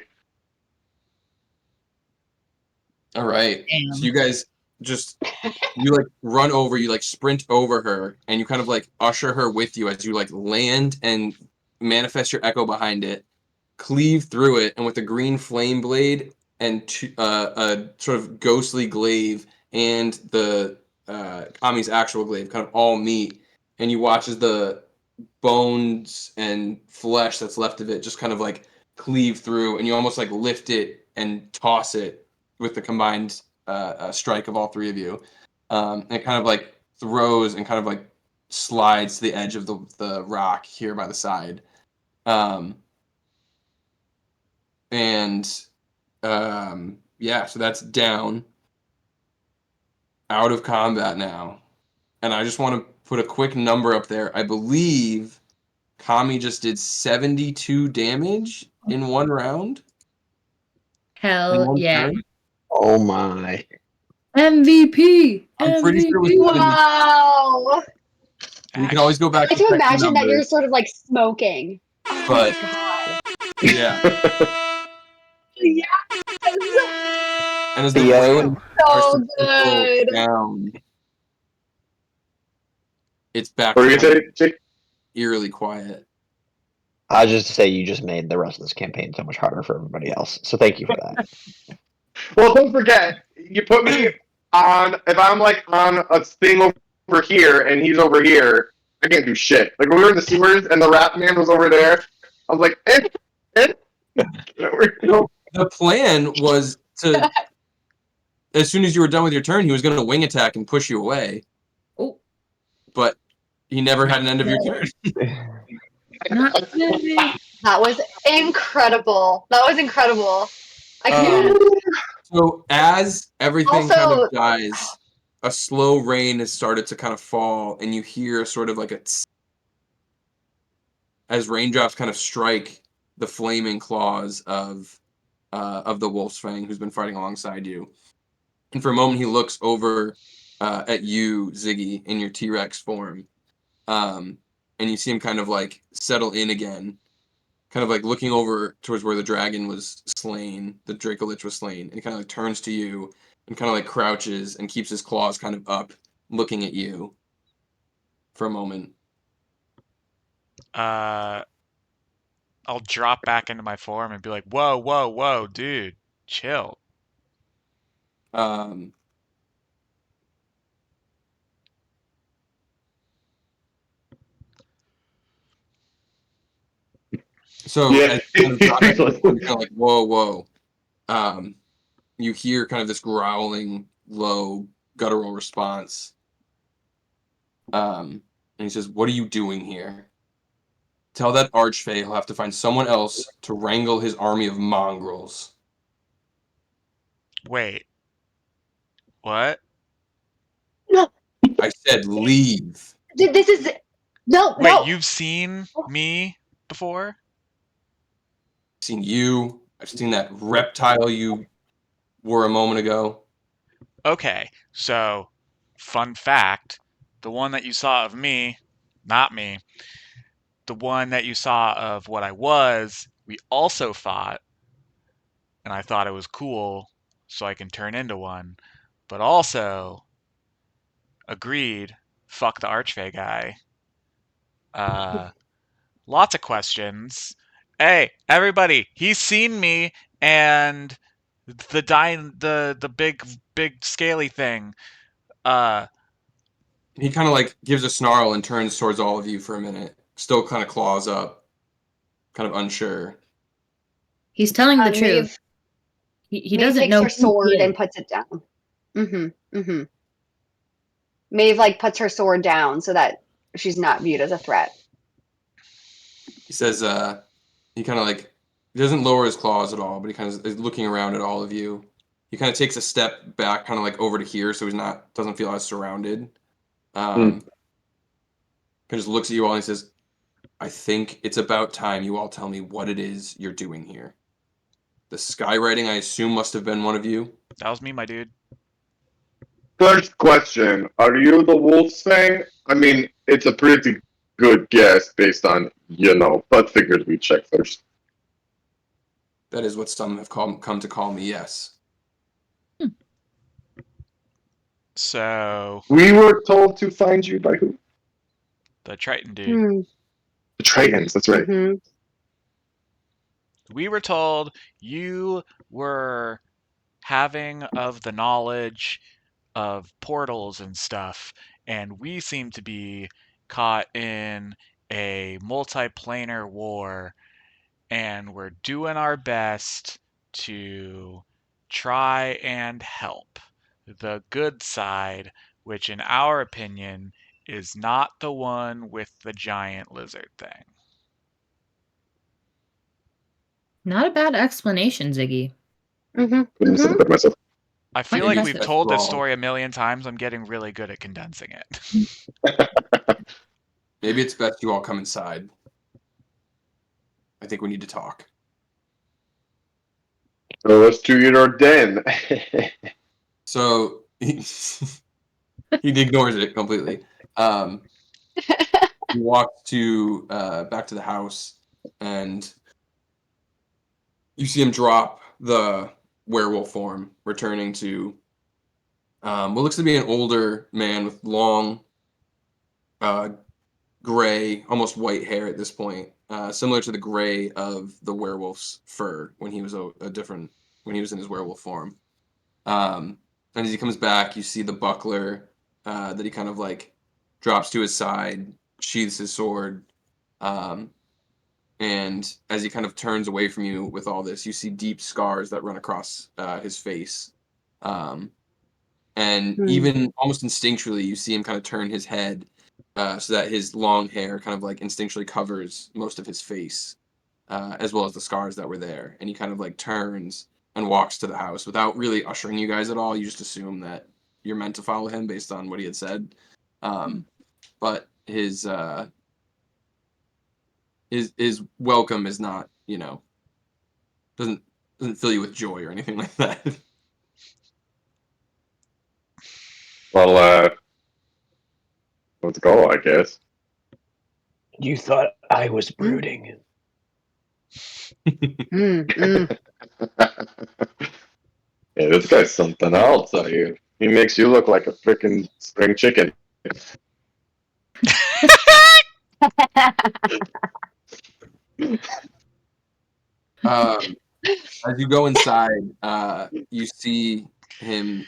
All right. Damn. So you guys you like run over, you like sprint over her, and you kind of like usher her with you as you like land and manifest your echo behind it, cleave through it, and with a green flame blade and a sort of ghostly glaive and the Kami's actual glaive kind of all meet, and you watch as the bones and flesh that's left of it just kind of like cleave through, and you almost like lift it and toss it with the combined strike of all three of you. And it kind of like throws and kind of like slides to the edge of the rock here by the side. So that's down, out of combat now. And I just want to put a quick number up there. I believe Kami just did 72 damage in one round. Hell yeah. Turn. Oh my. MVP. I'm pretty sure it was 70. Wow. You can always go back I like to to check the imagine that you're numbers, sort of like smoking. but God. yeah. Yes. And as the Theo. flames are So starting to go good. down, it's back What were you to saying, Jake? eerily quiet. I was just to say you just made the rest of this campaign so much harder for everybody else. So thank you for that. Well, don't forget, you put me on, if I'm like on a thing over here and he's over here, I can't do shit. Like when we were in the sewers and the rat man was over there, I was like, The plan was to. As soon as you were done with your turn, he was going to wing attack and push you away. Oh, But he never had an end of your turn. not good. That was incredible. That was incredible. I can't. So as everything kind Also- of dies, a slow rain has started to kind of fall, and you hear sort of like a tss as raindrops kind of strike the flaming claws of the wolf's fang, who's been fighting alongside you. And for a moment, he looks over at you, Ziggy, in your T-Rex form, and you see him kind of like settle in again, kind of like looking over towards where the dragon was slain, the Dracolich was slain, and he kind of like turns to you and kind of like crouches and keeps his claws kind of up, looking at you for a moment. I'll drop back into my form and be like, whoa, whoa, whoa, dude, chill. Um, so Yeah. as you kind of drop back to the form, you're kind of like, whoa, whoa. You hear kind of this growling, low, guttural response. And he says, "What are you doing here? Tell that archfey he'll have to find someone else to wrangle his army of mongrels." Wait. What? No, I said, "Leave." dude, this is no, Wait, no. you've seen me before? I've seen you. I've seen that reptile you were a moment ago. Okay, so, fun fact, the one that you saw of me, not me, the one that you saw of what I was, we also fought, and I thought it was cool, so I can turn into one, but also agreed, fuck the Archfey guy. Lots of questions. Hey, everybody, he's seen me and the big scaly thing. He kind of like gives a snarl and turns towards all of you for a minute, still kind of claws up, kind of unsure. He's telling the Maeve- truth. He Maeve doesn't takes know her who he sword is. and puts it down. Maeve like puts her sword down so that she's not viewed as a threat. He says, he kind of like, he doesn't lower his claws at all, but he kind of is looking around at all of you. He kind of takes a step back, kind of like over to here, so doesn't feel as surrounded. Kind of just looks at you all and he says, "I think it's about time you all tell me what it is you're doing here. The skywriting, I assume, must have been one of you." That was me, my dude. First question: are you the wolf's fang? I mean, it's a pretty good guess based on but figured we check first. That is what some have come to call me, yes. So, We were told to find you by who? the Triton dude. The Tritons. That's right. Mm-hmm. We were told you were having of the knowledge of portals and stuff, and we seem to be caught in a multiplanar war, and we're doing our best to try and help the good side, which in our opinion is not the one with the giant lizard thing. Not a bad explanation, Ziggy. Couldn't have said it better myself. I feel Quite like impressive. we've told this Wrong. story a million times. I'm getting really good at condensing it. Maybe it's best you all come inside. I think we need to talk. So let's to your den. So he ignores it completely. He walks to back to the house, and you see him drop the werewolf form, returning to what looks to be an older man with long, gray, almost white hair at this point, similar to the gray of the werewolf's fur when he was when he was in his werewolf form. And as he comes back, you see the buckler that he kind of like drops to his side, sheathes his sword, um, And as he kind of turns away from you with all this, you see deep scars that run across his face. And even almost instinctually, you see him kind of turn his head so that his long hair kind of like instinctually covers most of his face, as well as the scars that were there. And he kind of like turns and walks to the house without really ushering you guys at all. You just assume that you're meant to follow him based on what he had said. But his welcome is not, doesn't fill you with joy or anything like that. Well, let's go, I guess. You thought I was brooding. Yeah, this guy's something else. He makes you look like a freaking spring chicken. As you go inside, you see him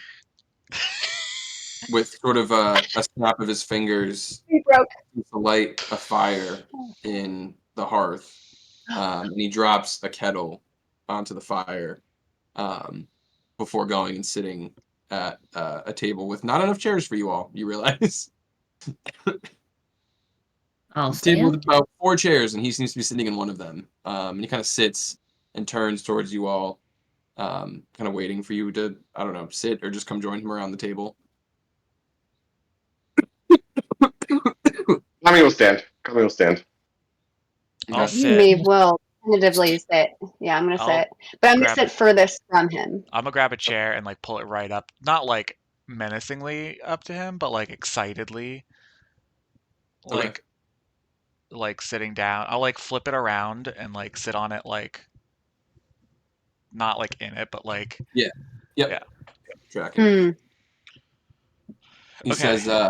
with sort of a snap of his fingers He broke. to light a fire in the hearth, and he drops a kettle onto the fire before going and sitting at a table with not enough chairs for you all. You realize I'll a table with stand. about 4 chairs, and he seems to be sitting in one of them. And he kind of sits and turns towards you all, kind of waiting for you to, I don't know, sit or just come join him around the table. Kami will stand. Kami will stand. I'll Okay. sit. Me will tentatively sit. Yeah, I'm gonna I'll sit, but I'm gonna grab sit it. furthest from him. I'm gonna grab a chair and like pull it right up, not like menacingly up to him, but like excitedly, Okay. like sitting down. I'll like flip it around and like sit on it, like not like in it, but like Yep. Yeah. Tracking. He Okay. says, I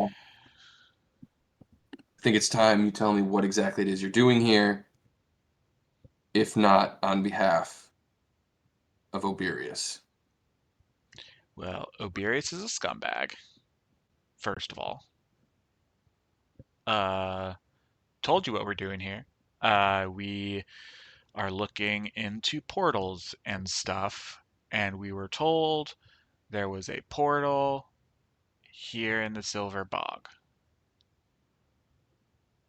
think it's time you tell me what exactly it is you're doing here, if not on behalf of Oberius. Well, Oberius is a scumbag. First of all, told you what we're doing here. We are looking into portals and stuff, and we were told there was a portal here in the Silver Bog.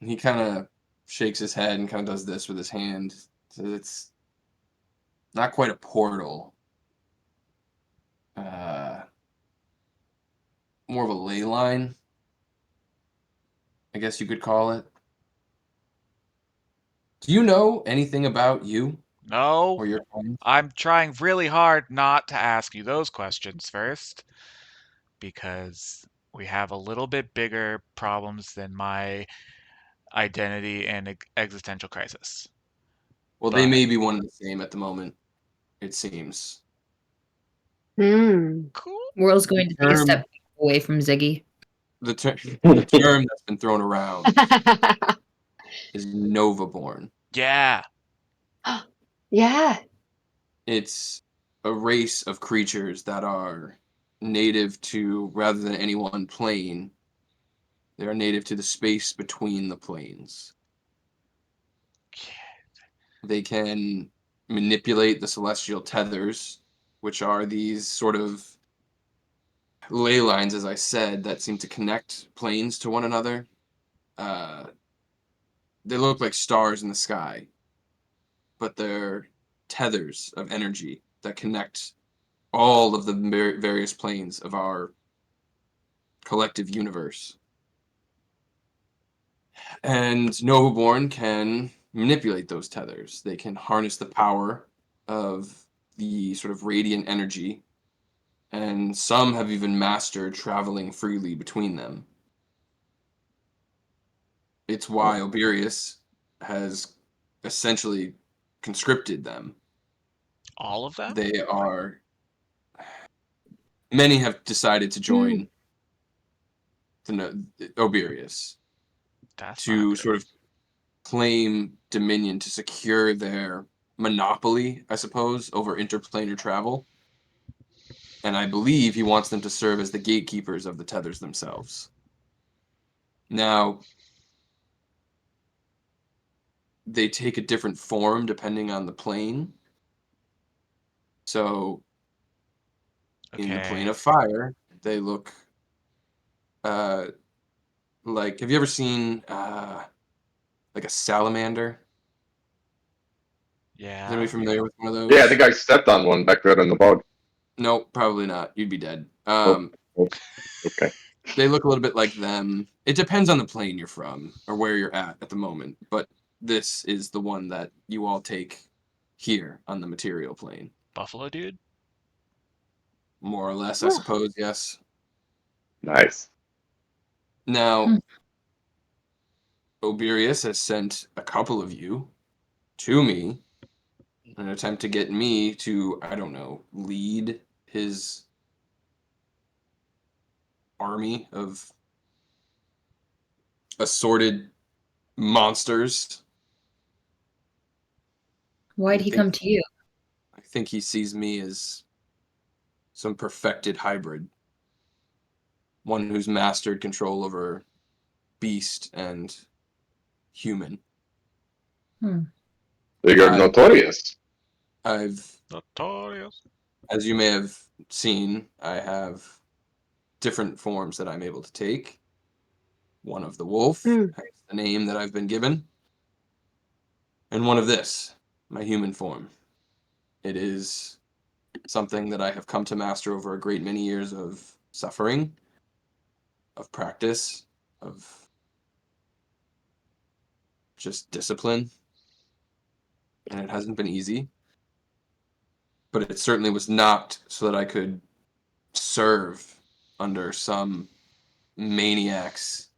He kind of shakes his head and kind of does this with his hand. Says it's not quite a portal. More of a ley line, I guess you could call it. Do you know anything about you No, or your friends? I'm trying really hard not to ask you those questions first, because we have a little bit bigger problems than my identity and existential crisis. Well, they But may be one and the same at the moment, it seems. Hmm. cool. World's going to take a Term- step away from Ziggy. The term that's been thrown around is Novaborn. Yeah. Yeah. It's a race of creatures that are native to, rather than any one plane, they are native to the space between the planes. They can manipulate the celestial tethers, which are these sort of ley lines, as I said, that seem to connect planes to one another. They look like stars in the sky, but they're tethers of energy that connect all of the various planes of our collective universe. And Novaborn can manipulate those tethers. They can harness the power of the sort of radiant energy, and some have even mastered traveling freely between them. It's why Oberius has essentially conscripted them. All of them? They are. Many have decided to join Oberius That's to not sort of claim dominion, to secure their monopoly, I suppose, over interplanar travel. And I believe he wants them to serve as the gatekeepers of the tethers themselves. Now, they take a different form depending on the plane. So in the plane Okay. of fire, they look like, have you ever seen like a salamander? Is Yeah. anybody familiar with one of those? Yeah, I think I stepped on one back there in the bog. Nope, probably not. You'd be dead. Oh, okay. They look a little bit like them. It depends on the plane you're from or where you're at the moment, but this is the one that you all take here on the material plane. Buffalo dude? More or less, I suppose, yes. Nice. Now, Oberius has sent a couple of you to me in an attempt to get me to, I don't know, lead his army of assorted monsters. Why'd he come to you? I think he sees me as some perfected hybrid. One who's mastered control over beast and human. You're notorious. I've, Notorious. as you may have seen, I have different forms that I'm able to take. One of the wolf, hence the name that I've been given, and one of this, my human form. It is something that I have come to master over a great many years of suffering, of practice, of just discipline. And it hasn't been easy. But it certainly was not so that I could serve under some maniac's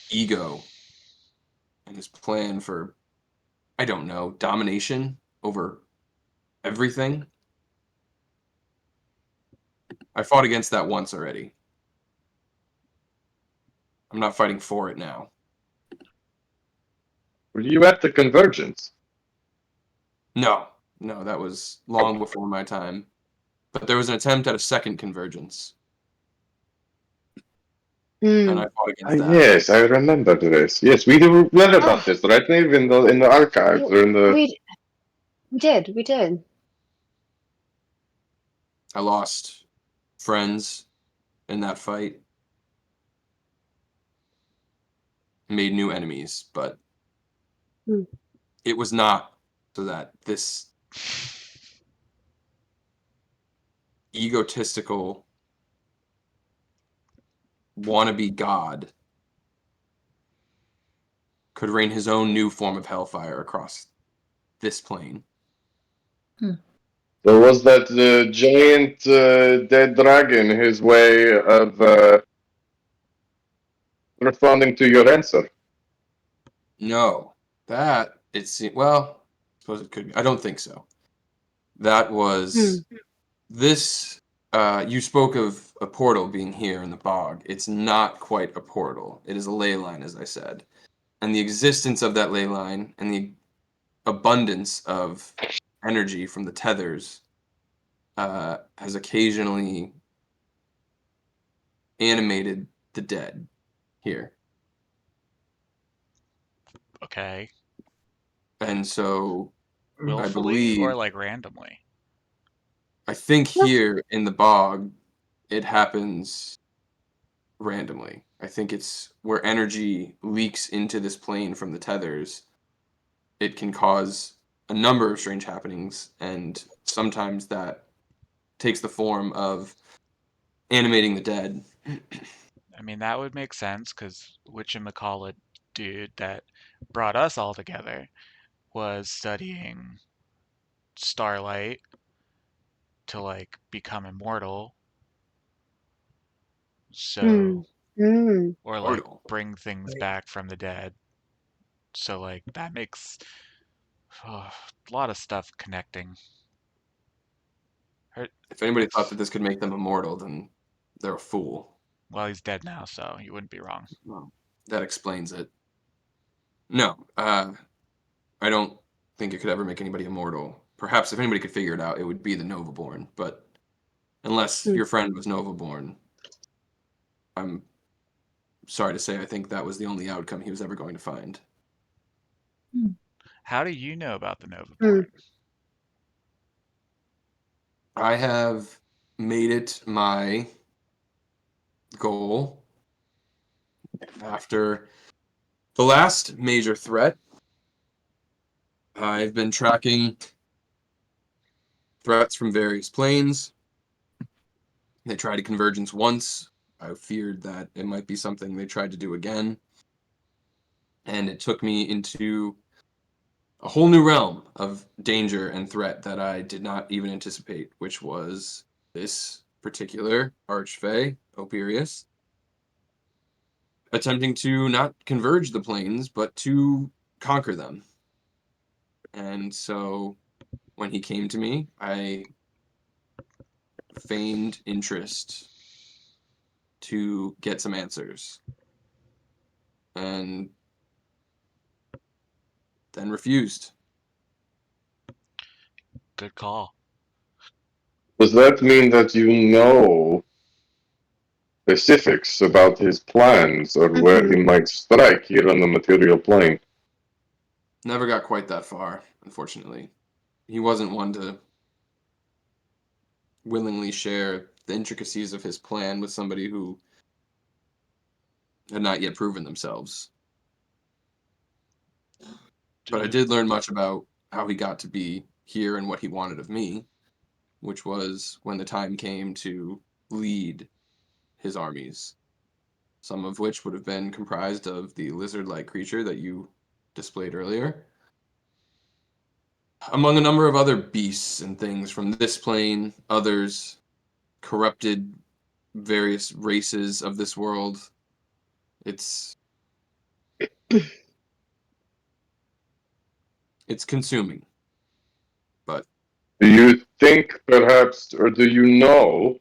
ego and his plan for, I don't know, domination over everything. I fought against that once already. I'm not fighting for it now. Were you at the convergence? No, that was long before my time. But there was an attempt at a second convergence. And I fought against that. Yes, I remember this. Yes, we read about this, right, Nave, in the archives or in the. We did. I lost friends in that fight. Made new enemies, but it was not so that this egotistical wannabe god could rain his own new form of hellfire across this plane. So was that the giant dead dragon his way of responding to your answer? No, that it's well, I suppose it could be. I don't think so. That was this. You spoke of a portal being here in the bog. It's not quite a portal. It is a ley line, as I said. And the existence of that ley line and the abundance of energy from the tethers has occasionally animated the dead here. Okay. And so Willfully or like randomly? I think here in the bog, it happens randomly. I think it's where energy leaks into this plane from the tethers. It can cause a number of strange happenings, and sometimes that takes the form of animating the dead. I mean, that would make sense because whatchamacallit dude that brought us all together was studying starlight to like become immortal. So, or like Portal. bring things back from the dead. So like that makes a lot of stuff connecting. If anybody thought that this could make them immortal, then they're a fool. Well, he's dead now, so you wouldn't be wrong. Well, that explains it. No, I don't think it could ever make anybody immortal. Perhaps if anybody could figure it out, it would be the Novaborn. But unless your friend was Novaborn, I'm sorry to say I think that was the only outcome he was ever going to find. How do you know about the Nova Hmm. Port? I have made it my goal after the last major threat. I've been tracking threats from various planes. They tried a convergence once. I feared that it might be something they tried to do again. And it took me into a whole new realm of danger and threat that I did not even anticipate, which was this particular Archfey, Operius, attempting to not converge the planes, but to conquer them. And so when he came to me, I feigned interest to get some answers. And then refused. Good call. Does that mean that you know specifics about his plans or where he might strike here on the material plane? Never got quite that far, unfortunately. He wasn't one to willingly share the intricacies of his plan with somebody who had not yet proven themselves. But I did learn much about how he got to be here and what he wanted of me, which was when the time came to lead his armies, some of which would have been comprised of the lizard-like creature that you displayed earlier, among a number of other beasts and things from this plane, others corrupted various races of this world. It's consuming, but Do you think perhaps, or do you know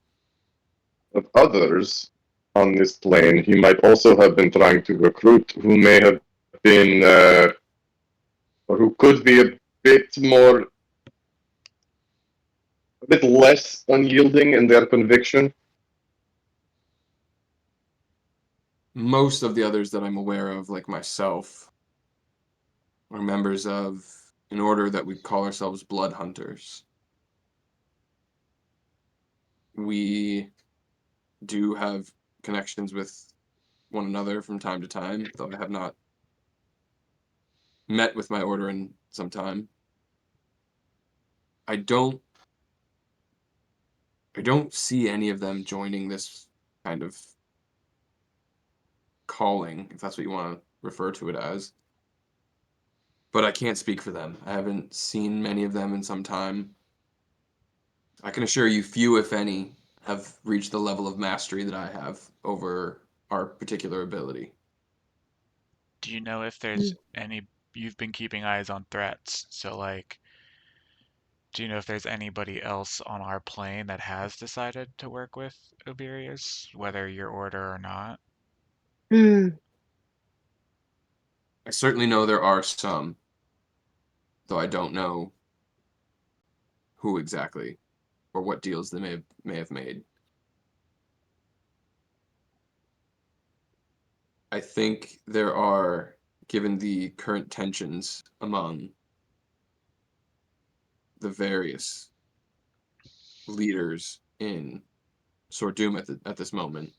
of others on this plane he might also have been trying to recruit who may have been, or who could be a bit less unyielding in their conviction? most of the others that I'm aware of, like myself, are members of an order that we call ourselves Blood Hunters. We do have connections with one another from time to time, though I have not met with my order in some time. I don't see any of them joining this kind of calling, if that's what you want to refer to it as. But I can't speak for them. I haven't seen many of them in some time. I can assure you few, if any, have reached the level of mastery that I have over our particular ability. Do you know if there's any, you've been keeping eyes on threats, so like, do you know if there's anybody else on our plane that has decided to work with Oberius, whether your order or not? I certainly know there are some, though I don't know who exactly or what deals they may have made. I think there are, given the current tensions among the various leaders in Sordum at this moment,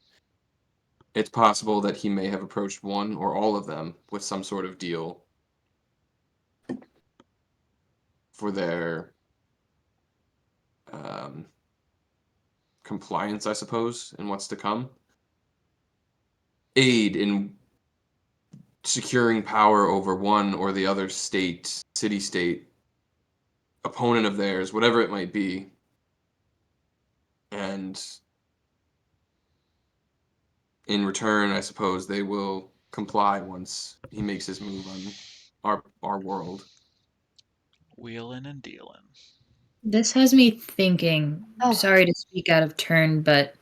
it's possible that he may have approached one or all of them with some sort of deal for their compliance, I suppose, in what's to come. Aid in securing power over one or the other state, city-state, opponent of theirs, whatever it might be. And in return, I suppose they will comply once he makes his move on our world. Wheeling and dealing. This has me thinking. Oh. Sorry to speak out of turn, but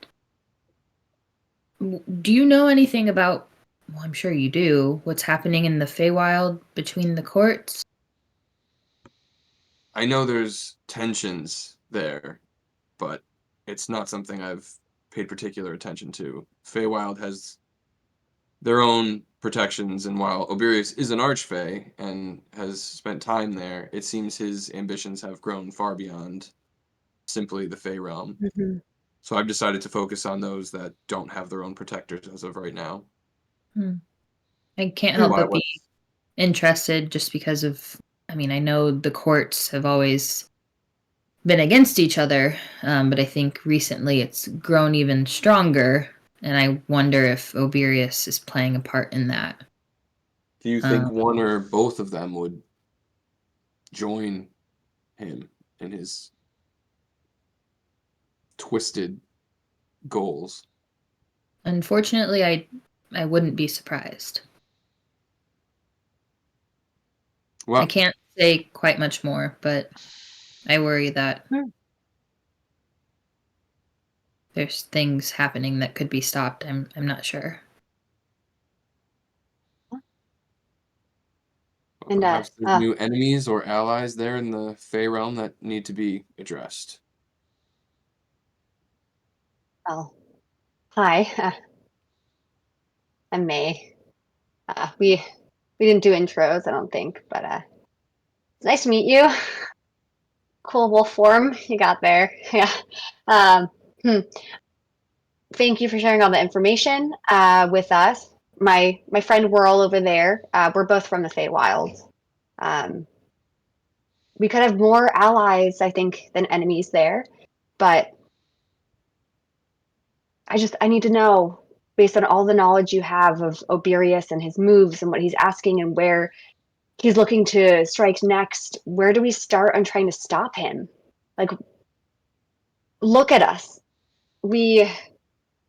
do you know anything about? Well, I'm sure you do. What's happening in the Feywild between the courts? I know there's tensions there, but it's not something I've paid particular attention to. Feywild has their own protections, and while Oberius is an archfey and has spent time there, it seems his ambitions have grown far beyond simply the Fey realm. Mm-hmm. So I've decided to focus on those that don't have their own protectors as of right now. I can't help Why, but be what's- interested just because of, I mean, I know the courts have always been against each other, but I think recently it's grown even stronger, and I wonder if Oberius is playing a part in that. Do you think one or both of them would join him in his twisted goals? Unfortunately, I wouldn't be surprised. Well, I can't say quite much more, but I worry that there's things happening that could be stopped. I'm not sure. And perhaps there's new enemies or allies there in the Fey realm that need to be addressed. well, hi, I'm May. We didn't do intros, I don't think, but it's nice to meet you. Cool wolf form you got there. Yeah. Um, Thank you for sharing all the information with us. My friend Whirl over there. We're both from the Feywild. We could have more allies, I think, than enemies there, but I need to know, based on all the knowledge you have of Oberius and his moves and what he's asking and where he's looking to strike next, where do we start on trying to stop him? Like, look at us. We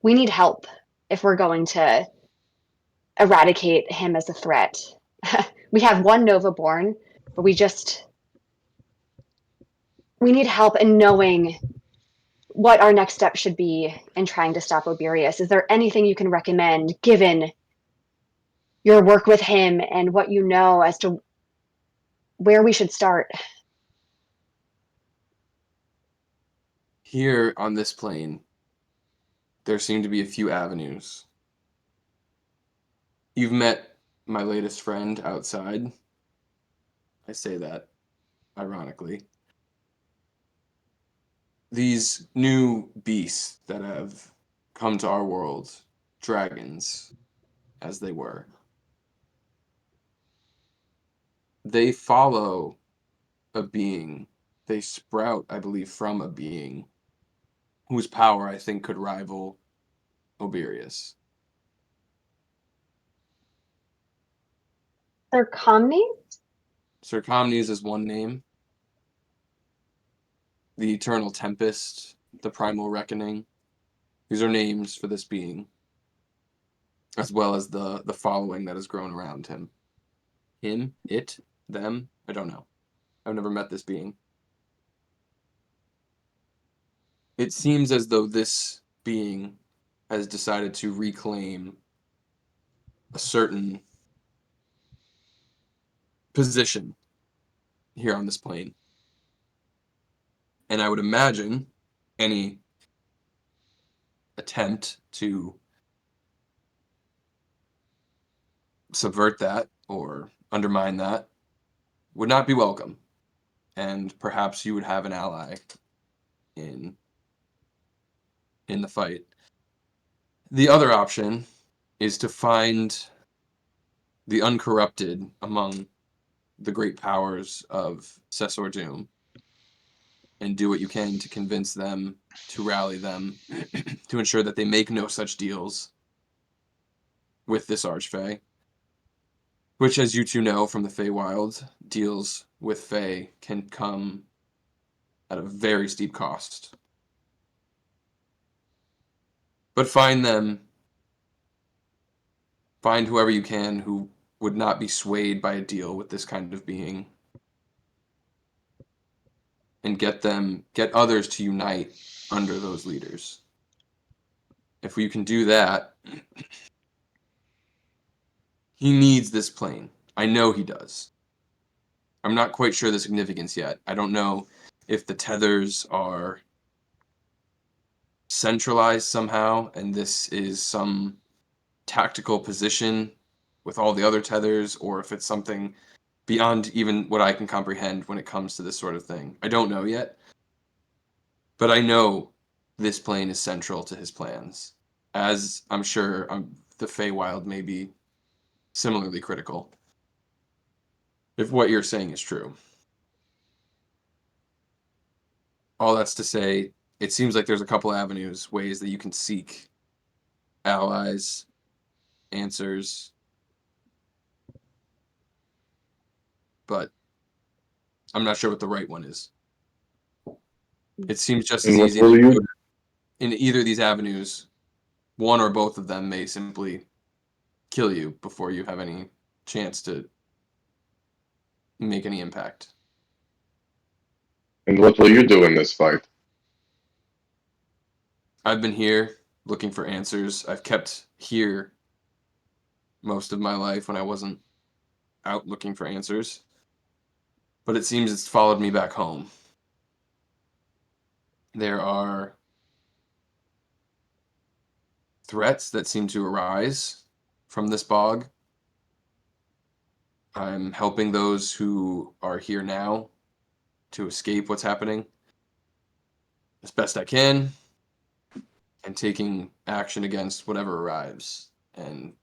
need help if we're going to eradicate him as a threat. We have one Nova born, but we need help in knowing what our next step should be in trying to stop Oberius. Is there anything you can recommend, given your work with him and what you know, as to where we should start? Here on this plane, there seem to be a few avenues. You've met my latest friend outside. I say that ironically. These new beasts that have come to our world, dragons, as they were, they follow a being. They sprout, I believe, from a being whose power I think could rival Oberius. Sir Comney? Sir Comnes is one name. The Eternal Tempest, the Primal Reckoning. These are names for this being, as well as the following that has grown around him. Him, it, them, I don't know. I've never met this being. It seems as though this being has decided to reclaim a certain position here on this plane. And I would imagine any attempt to subvert that or undermine that would not be welcome. And perhaps you would have an ally in the fight. The other option is to find the uncorrupted among the great powers of Sordum and do what you can to convince them, to rally them, to ensure that they make no such deals with this Archfey, which, as you two know from the Feywild, deals with Fey can come at a very steep cost. But find them, find whoever you can who would not be swayed by a deal with this kind of being, and get others to unite under those leaders. If we can do that, he needs this plane. I know he does. I'm not quite sure the significance yet. I don't know if the tethers are centralized somehow, and this is some tactical position with all the other tethers, or if it's something beyond even what I can comprehend when it comes to this sort of thing. I don't know yet, but I know this plane is central to his plans, as I'm sure the Feywild may be similarly critical, if what you're saying is true. All that's to say, it seems like there's a couple avenues, ways that you can seek allies, answers, but I'm not sure what the right one is. It seems just as And what easy will you? in either of these avenues. One or both of them may simply kill you before you have any chance to make any impact. And what will you do in this fight? I've been here looking for answers. I've kept here most of my life when I wasn't out looking for answers. But it seems it's followed me back home. There are threats that seem to arise from this bog. I'm helping those who are here now to escape what's happening as best I can, and taking action against whatever arrives. And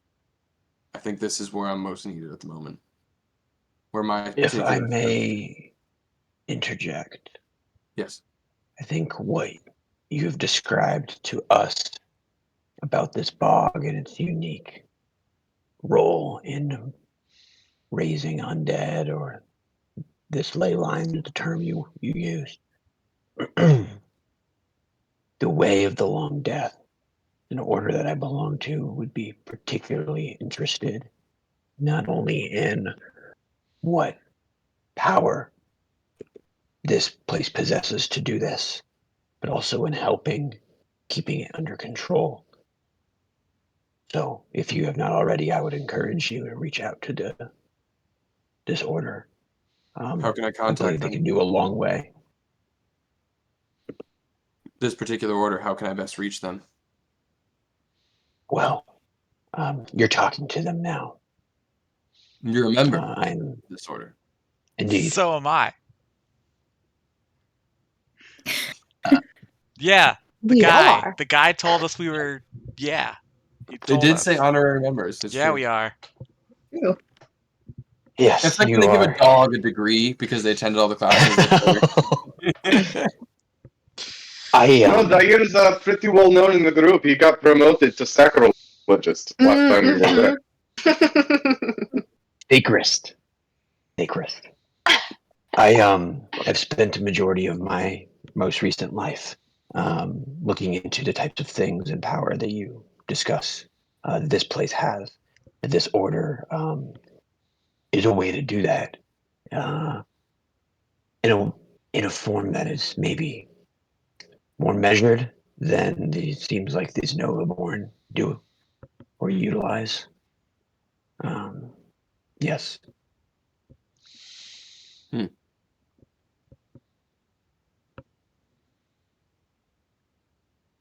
I think this is where I'm most needed at the moment. Where my If I particular may interject, yes. I think what you have described to us about this bog and its unique role in raising undead, or this ley line, the term you used, the way of the long death, an order that I belong to, would be particularly interested not only in what power this place possesses to do this, but also in helping keeping it under control. So if you have not already, I would encourage you to reach out to this order. How can I I contact believe they them? can do a long way. This particular order, how can I best reach them? Well, you're talking to them now. You're a member I'm of this order. indeed. So am I. Yeah, the We all guy. are. The guy told us we were. Yeah, he They told did us. say honorary members. It's Yeah, true. we are. Yes, It's like you when they give are. a dog a degree because they attended all the classes. No, Zair's pretty well known in the group. He got promoted to sacrilegist last time we were there. Sacrist. I have spent a majority of my most recent life looking into the types of things and power that you discuss this place has. This order is a way to do that in a form that is maybe more measured than it seems like these Novaborn do or utilize. Yes. I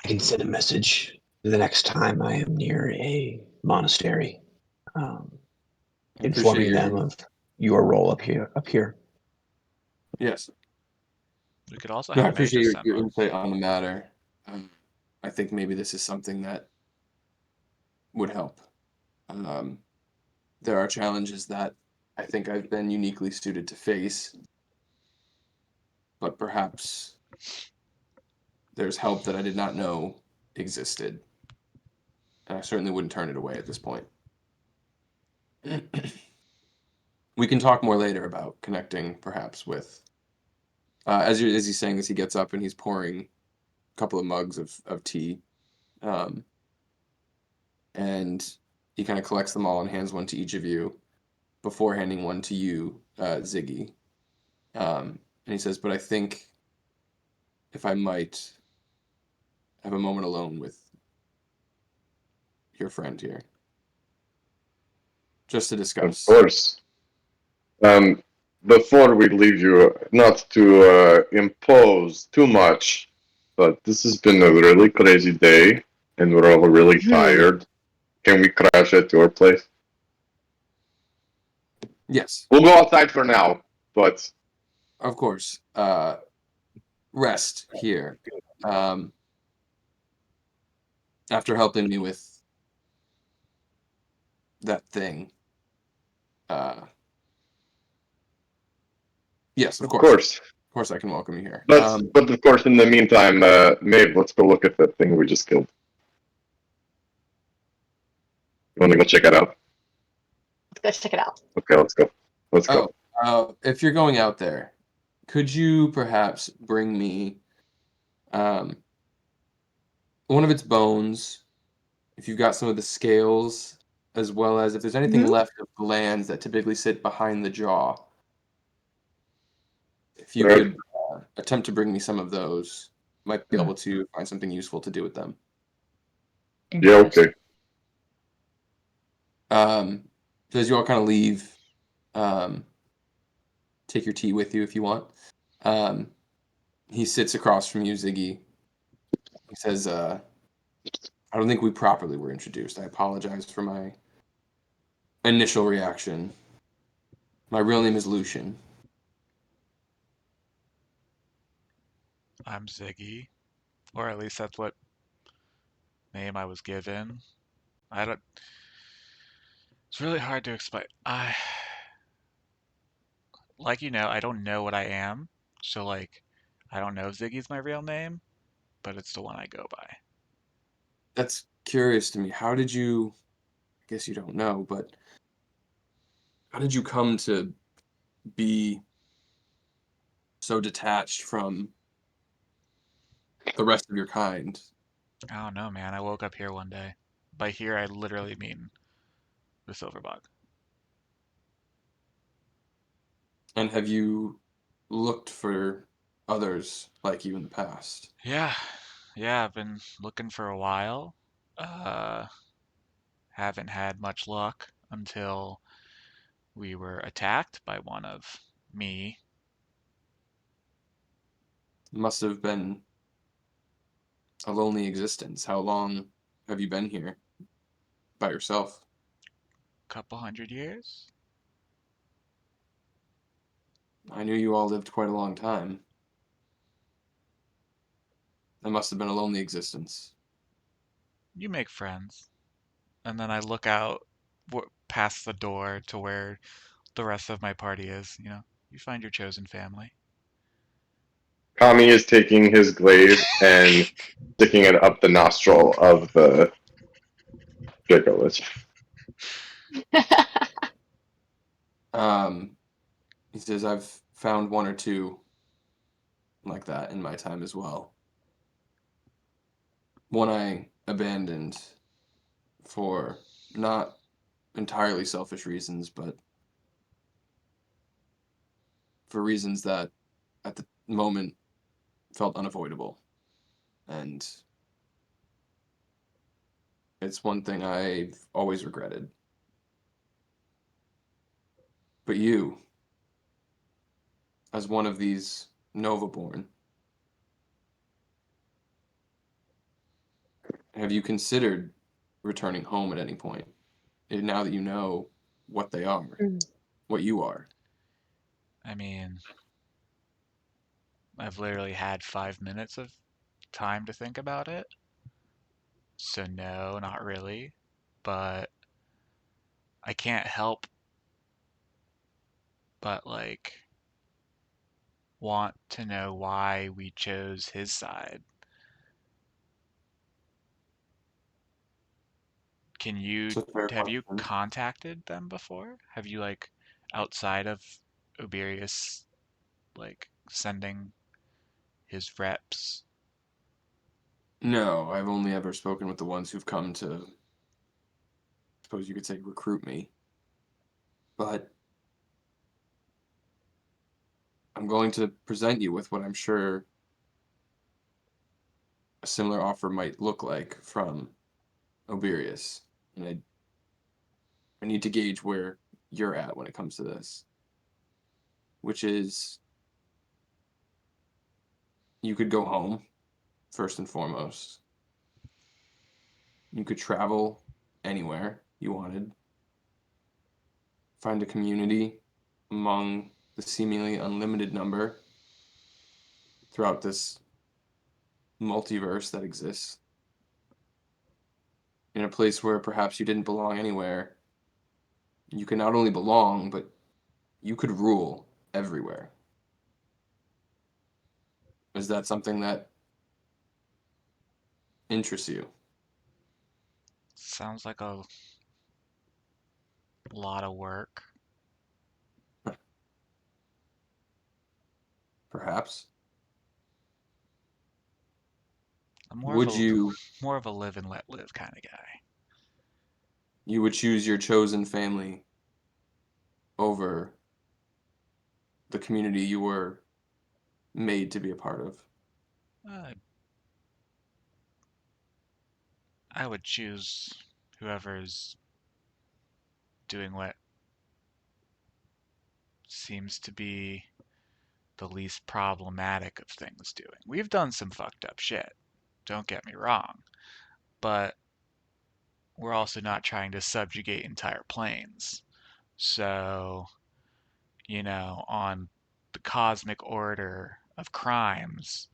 can send a message the next time I am near a monastery, informing them of your role up here. Yes. We could also No, I have appreciate mages send your one. insight on the matter. I think maybe this is something that would help. There are challenges that I think I've been uniquely suited to face, but perhaps there's help that I did not know existed, and I certainly wouldn't turn it away at this point. We can talk more later about connecting, perhaps, with. As he's saying this, he gets up and he's pouring a couple of mugs of tea, and he kind of collects them all and hands one to each of you before handing one to you, Ziggy. And he says, "But I think if I might have a moment alone with your friend here, just to Of discuss." course. Before we leave you, not to impose too much, but this has been a really crazy day, and we're all really tired. can we crash at your place? Yes, We'll go outside for now, but of course. Rest here. After helping me with that thing. Yes, of of course. course. Of course, I can welcome you here. But of course, in the meantime, Maeve, let's go look at that thing we just killed. You want to go check it out? Let's go check it out. Okay, let's go. Let's go. If you're going out there, could you perhaps bring me one of its bones, if you've got some of the scales, as well as if there's anything left of glands that typically sit behind the jaw. If you Right. could attempt to bring me some of those, might be able to find something useful to do with them. Yeah, okay. So as you all kind of leave, take your tea with you if you want. He sits across from you, Ziggy. He says, I don't think we properly were introduced. I apologize for my initial reaction. My real name is Lucian. I'm Ziggy, or at least that's what name I was given. I don't. It's really hard to explain. Like I don't know what I am, so like, I don't know if Ziggy's my real name, but it's the one I go by. That's curious to me. How did you, I guess you don't know, but how did you come to be so detached from the rest of your kind? I don't know, man. I woke up here one day. By here, I literally mean the Silver Bog. And have you looked for others like you in the past? Yeah, yeah. I've been looking for a while. Uh, haven't had much luck until we were attacked by one of me. It must have been a lonely existence. How long have you been here by yourself? Couple hundred years. I knew you all lived quite a long time. That must have been a lonely existence. You make friends, and then I look out past the door to where the rest of my party is. You find your chosen family. Kami is taking his glaive and sticking it up the nostril of the Dracolich. He says, I've found one or two like that in my time as well. One I abandoned for not entirely selfish reasons, but for reasons that at the moment felt unavoidable. And it's one thing I've always regretted. But you, as one of these Nova-born, have you considered returning home at any point? Now that you know what they are, what you are. I mean, I've literally had 5 minutes of time to think about it. So no, not really. But I can't help but like want to know why we chose his side. It's a fair Have you question. contacted them before? Have you like outside of Oberius like sending his reps? No, I've only ever spoken with the ones who've come to, suppose you could say, recruit me. But I'm going to present you with what I'm sure a similar offer might look like from Oberius. And I need to gauge where you're at when it comes to this. Which is, you could go home, first and foremost. You could travel anywhere you wanted. Find a community among the seemingly unlimited number throughout this multiverse that exists. In a place where perhaps you didn't belong anywhere, you can not only belong, but you could rule everywhere. Is that something that interests you? Sounds like a lot of work. Perhaps. I'm Would you more of a live and let live kind of guy. you would choose your chosen family over the community you were made to be a part of? I would choose whoever's doing what seems to be the least problematic of things doing. We've done some fucked up shit, don't get me wrong, but we're also not trying to subjugate entire planes. So, on the cosmic order of crimes,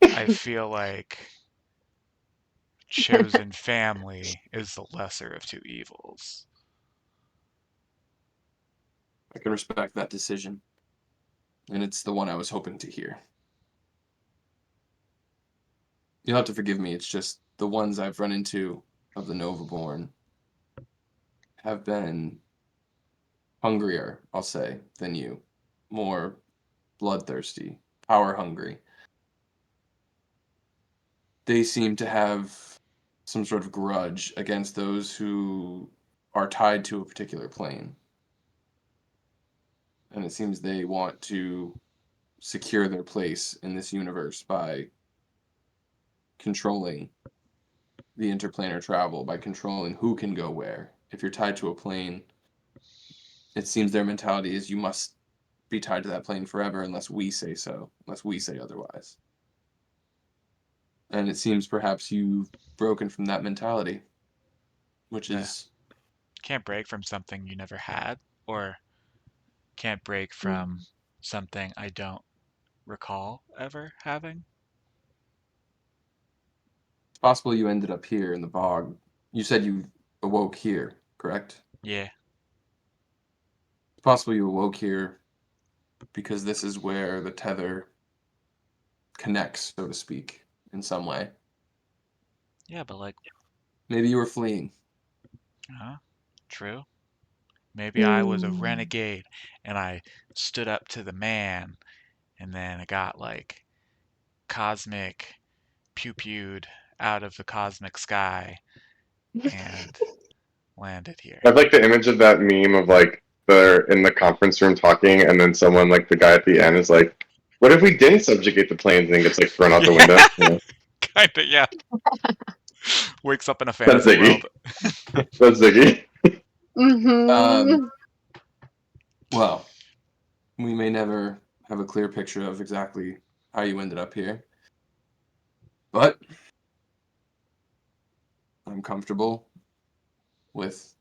I feel like chosen family is the lesser of two evils. I can respect that decision. And it's the one I was hoping to hear. You'll have to forgive me, it's just the ones I've run into of the Novaborn have been hungrier, I'll say, than you. More bloodthirsty, power hungry. They seem to have some sort of grudge against those who are tied to a particular plane. And it seems they want to secure their place in this universe by controlling the interplanar travel, by controlling who can go where. If you're tied to a plane, it seems their mentality is you must be tied to that plane forever unless we say so, unless we say otherwise. And it seems perhaps you've broken from that mentality, which Yeah. is Can't break from something you never had, or can't break from something I don't recall ever having. it's possible you ended up here in the bog. You said you awoke here, correct? Yeah. It's possible you awoke here because this is where the tether connects, so to speak, in some way. Yeah, but like, Maybe you were fleeing. true. Maybe I was a renegade and I stood up to the man, and then I got like cosmic pew-pewed out of the cosmic sky and landed here. I'd like the image of that meme of like they're in the conference room talking, and then someone like the guy at the end is like, "What if we didn't subjugate the planes?" And then gets like thrown out the window. Yeah. Kinda, yeah. Wakes up in a That's fantasy Ziggy. world. That's Ziggy. Well, we may never have a clear picture of exactly how you ended up here, but I'm comfortable with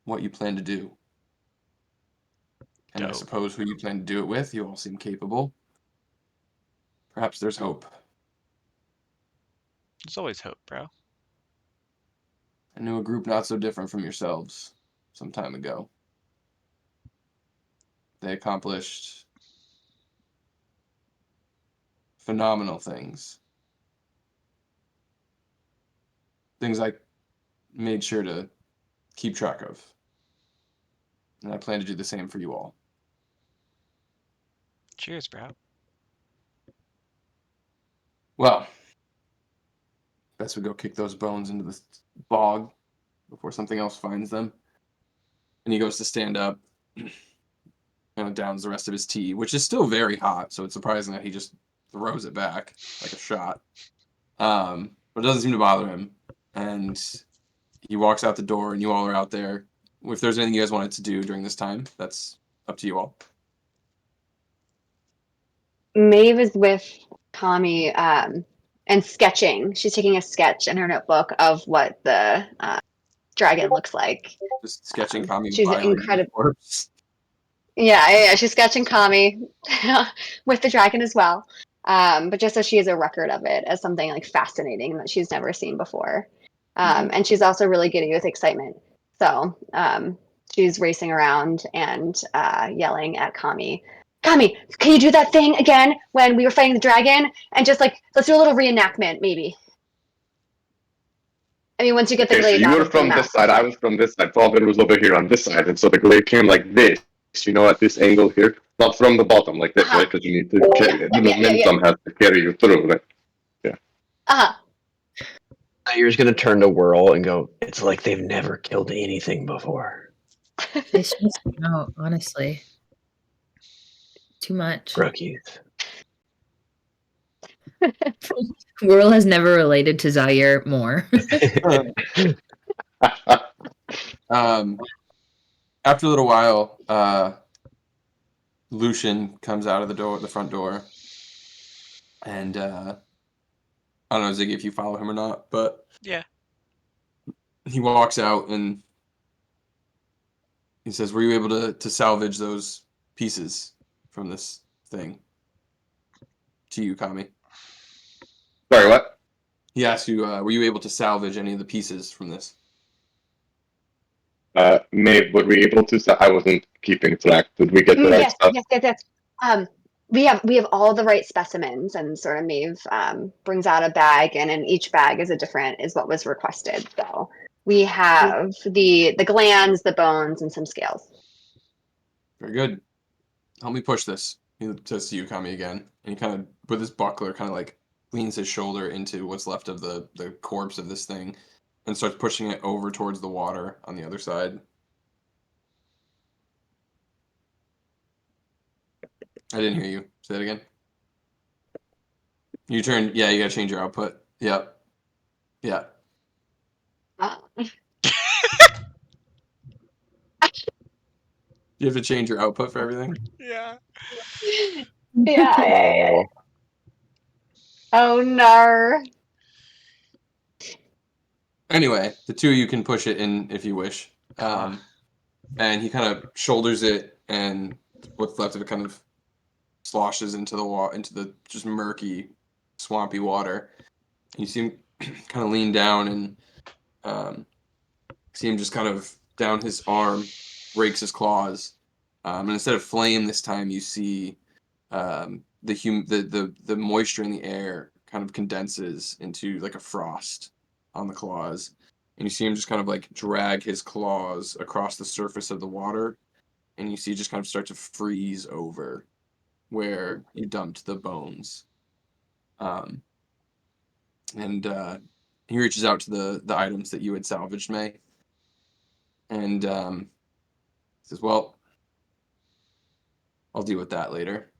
what you plan to do. And I Dope. suppose who you plan to do it with, you all seem capable. Perhaps there's hope. There's always hope, bro. I knew a group not so different from yourselves some time ago. They accomplished phenomenal things. Things I made sure to keep track of. And I plan to do the same for you all. Cheers, bro. Well, best we go kick those bones into the bog before something else finds them. And he goes to stand up, downs the rest of his tea, which is still very hot, so it's surprising that he just throws it back like a shot. But it doesn't seem to bother him. And he walks out the door, and you all are out there. If there's anything you guys wanted to do during this time, that's up to you all. Maeve is with Tommy, and and sketching. She's taking a sketch in her notebook of what the dragon looks like. Just sketching Kami She's violating the incredible. corpse. Yeah. She's sketching Kami with the dragon as well. But just so she has a record of it as something like fascinating that she's never seen before. And she's also really giddy with excitement. So she's racing around and yelling at Kami. Kami, can you do that thing again when we were fighting the dragon? And just like, let's do a little reenactment, maybe. I mean, once you get the Okay, so glade you out were of the from mouth. this side, I was from this side, Falcon was over here on this side, and so the glade came like this, at this angle here. Not from the bottom like this, right? Because you need to carry it. The momentum has to carry you through, right? Uh-huh. Zaire gonna turn to Whirl and go, it's like they've never killed anything before. They stress me out, honestly. Too much. Rookies. Whirl has never related to Zaire more. After a little while, Lucian comes out of the front door, and I don't know, Ziggy, if you follow him or not, but Yeah. he walks out and he says, "Were you able to salvage those pieces from this thing?" To you, Kami. Sorry, what? He asked you, "Were you able to salvage any of the pieces from this?" Maeve, were we able to? I wasn't keeping track. Did we get the right stuff? Yes. We have all the right specimens, and sort of Maeve brings out a bag, and in each bag is what was requested. So we have the glands, the bones, and some scales. Very good. Help me push this. He says to you, Kami, again, and he kind of, with his buckler, kind of like leans his shoulder into what's left of the corpse of this thing, and starts pushing it over towards the water on the other side. I didn't hear you. Say that again. You turn. Yeah, you gotta change your output. Yep. Yeah. You have to change your output for everything. Yeah. Yeah. Oh no. Anyway, the two of you can push it in if you wish. And he kind of shoulders it, and what's left of it kind of sloshes into the just murky, swampy water. You see him kind of lean down and see him just kind of down his arm, rakes his claws, and instead of flame this time, you see the moisture in the air kind of condenses into like a frost on the claws, and you see him just kind of like drag his claws across the surface of the water, and you see it just kind of start to freeze over where you dumped the bones. And he reaches out to the items that you had salvaged, May, and says, "Well, I'll deal with that later.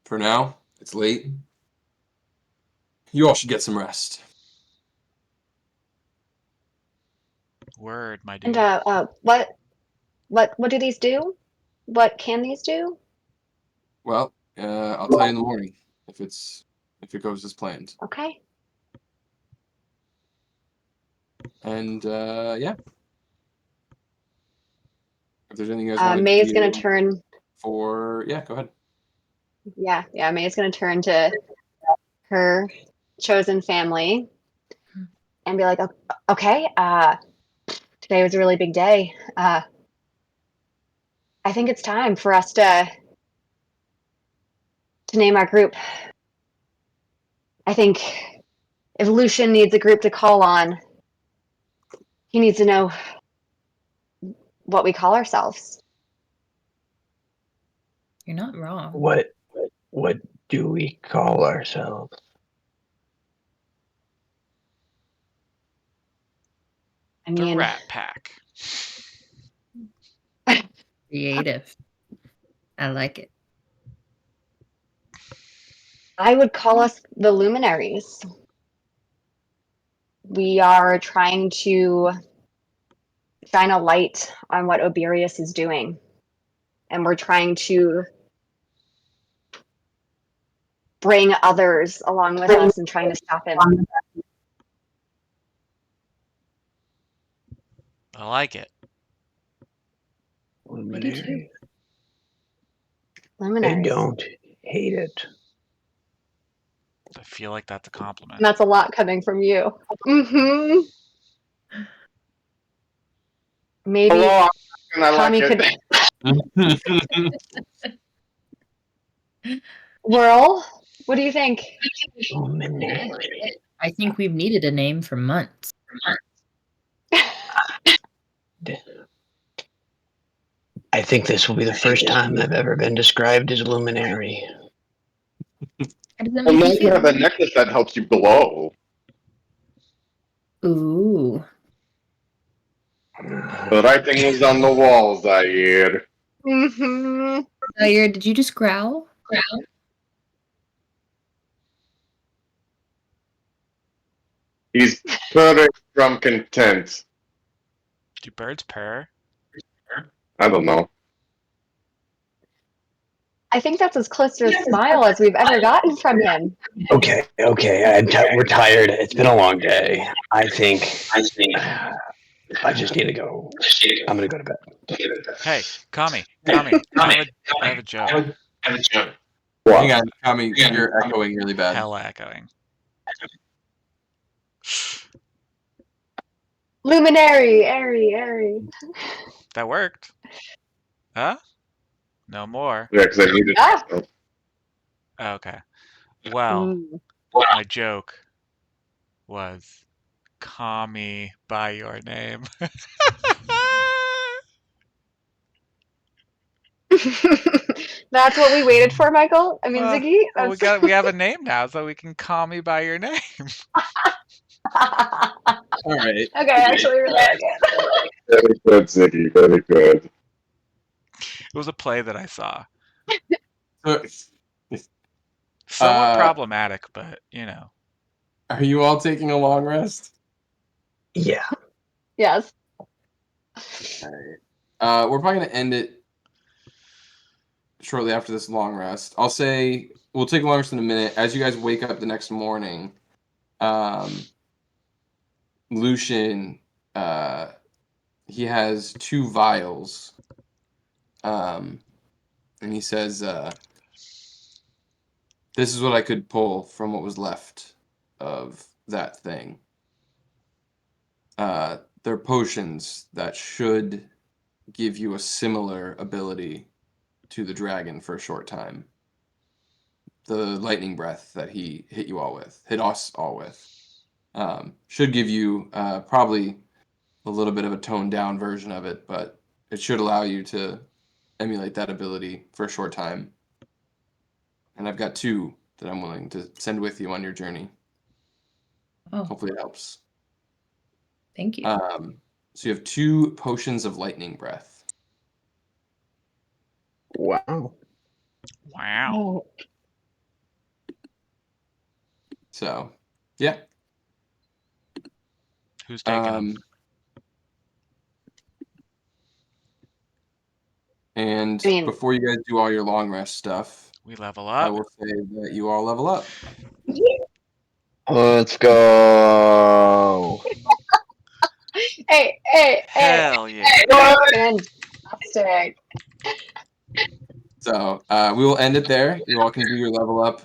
For now, it's late. You all should get some rest." Word, my dude. And what do these do? What can these do? Well, I'll tell you in the morning if it goes as planned. Okay. And yeah, if there's anything you guys want to May's do gonna turn. yeah, go ahead. Yeah. May's gonna turn to her chosen family and be like, okay, today was a really big day. I think it's time for us to name our group. I think if Lucian needs a group to call on, he needs to know what we call ourselves. You're not wrong. What do we call ourselves? I The mean, Rat Pack. Creative. I like it. I would call us the Luminaries. We are trying to shine a light on what Oberius is doing. And we're trying to bring others along with us in trying to stop him. I like it. Luminary. I Luminaries. don't hate it. I feel like that's a compliment. And that's a lot coming from you. Mm-hmm. Maybe Hello, I like Tommy it. could. Whirl, what do you think? Luminary. I think we've needed a name for months. I think this will be the first time I've ever been described as luminary. How does that Well, make now you you feel? have a necklace that helps you glow. Ooh. The writing was on the walls, I hear. Mm-hmm. Zaire, did you just growl? He's purring from content. Do birds purr? I don't know. I think that's as close to a smile as we've ever gotten from him. Okay. We're tired. It's been a long day. I think I just need to go. I'm gonna go to bed. Hey, Kami, I have a joke. Hang on, Tommy, you're echoing really bad. Hella echoing. Luminary, airy. That worked. Huh? No more. Yeah, because I needed Ah. myself. Okay. Well, Mm. my joke was Kami by your name. That's what we waited for, Michael. I mean, Ziggy. Well, we have a name now, so we can call me by your name. All right. Okay, I actually really like it. Very good, Ziggy. Very good. It was a play that I saw. So, Somewhat problematic, but you know. are you all taking a long rest? Yeah. Yes. All right. We're probably gonna end it shortly after this long rest. I'll say we'll take a long rest in a minute. As you guys wake up the next morning, Lucian, he has 2 vials, and he says, "This is what I could pull from what was left of that thing. They're potions that should give you a similar ability to the dragon for a short time. The lightning breath that he hit us all with, should give you probably a little bit of a toned down version of it, but it should allow you to emulate that ability for a short time. And I've got 2 that I'm willing to send with you on your journey. Oh, Hopefully it helps. thank you. So you have 2 potions of lightning breath. Wow. Wow. Oh. So, yeah. Who's taking them? And I mean- before you guys do all your long rest stuff, We level I up. will say that you all level up. Let's go. Hey. Hell yeah. Fantastic. So we will end it there. You all can do your level up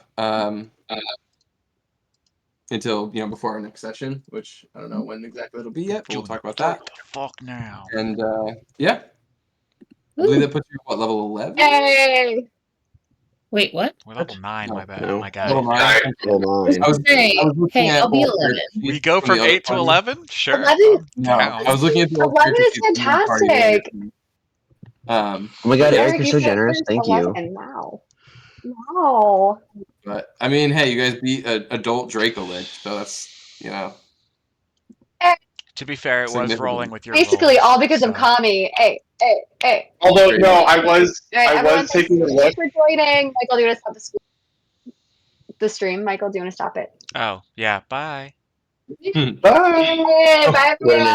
until before our next session, which I don't know when exactly it'll be yet, but we'll talk about that. What the fuck now? And yeah, I believe that puts you at what, level 11? Hey. Wait, what? We're level 9, No, my bad. no. My guy. Level 9. Hold I on. was gonna say, looking hey, at I'll be old 11. character We sheets go from the other 8 to party. 11? Sure. 11? I'm No, down. I was looking at the old 11 character is sheets from the party fantastic. earlier. Oh my god, yeah. Eric, you're so said generous. there's Thank you. 11. Wow. But I mean, hey, you guys beat an adult Draco Lich, so that's To be fair, it was significant. rolling with your Basically, rolls, all because so. of Kami. Hey. Although, Great. no, I was Everyone, taking a thank look. you for joining. Michael, do you want to stop the stream? Michael, do you want to stop it? Oh, yeah. Bye. Bye. Bye, everyone.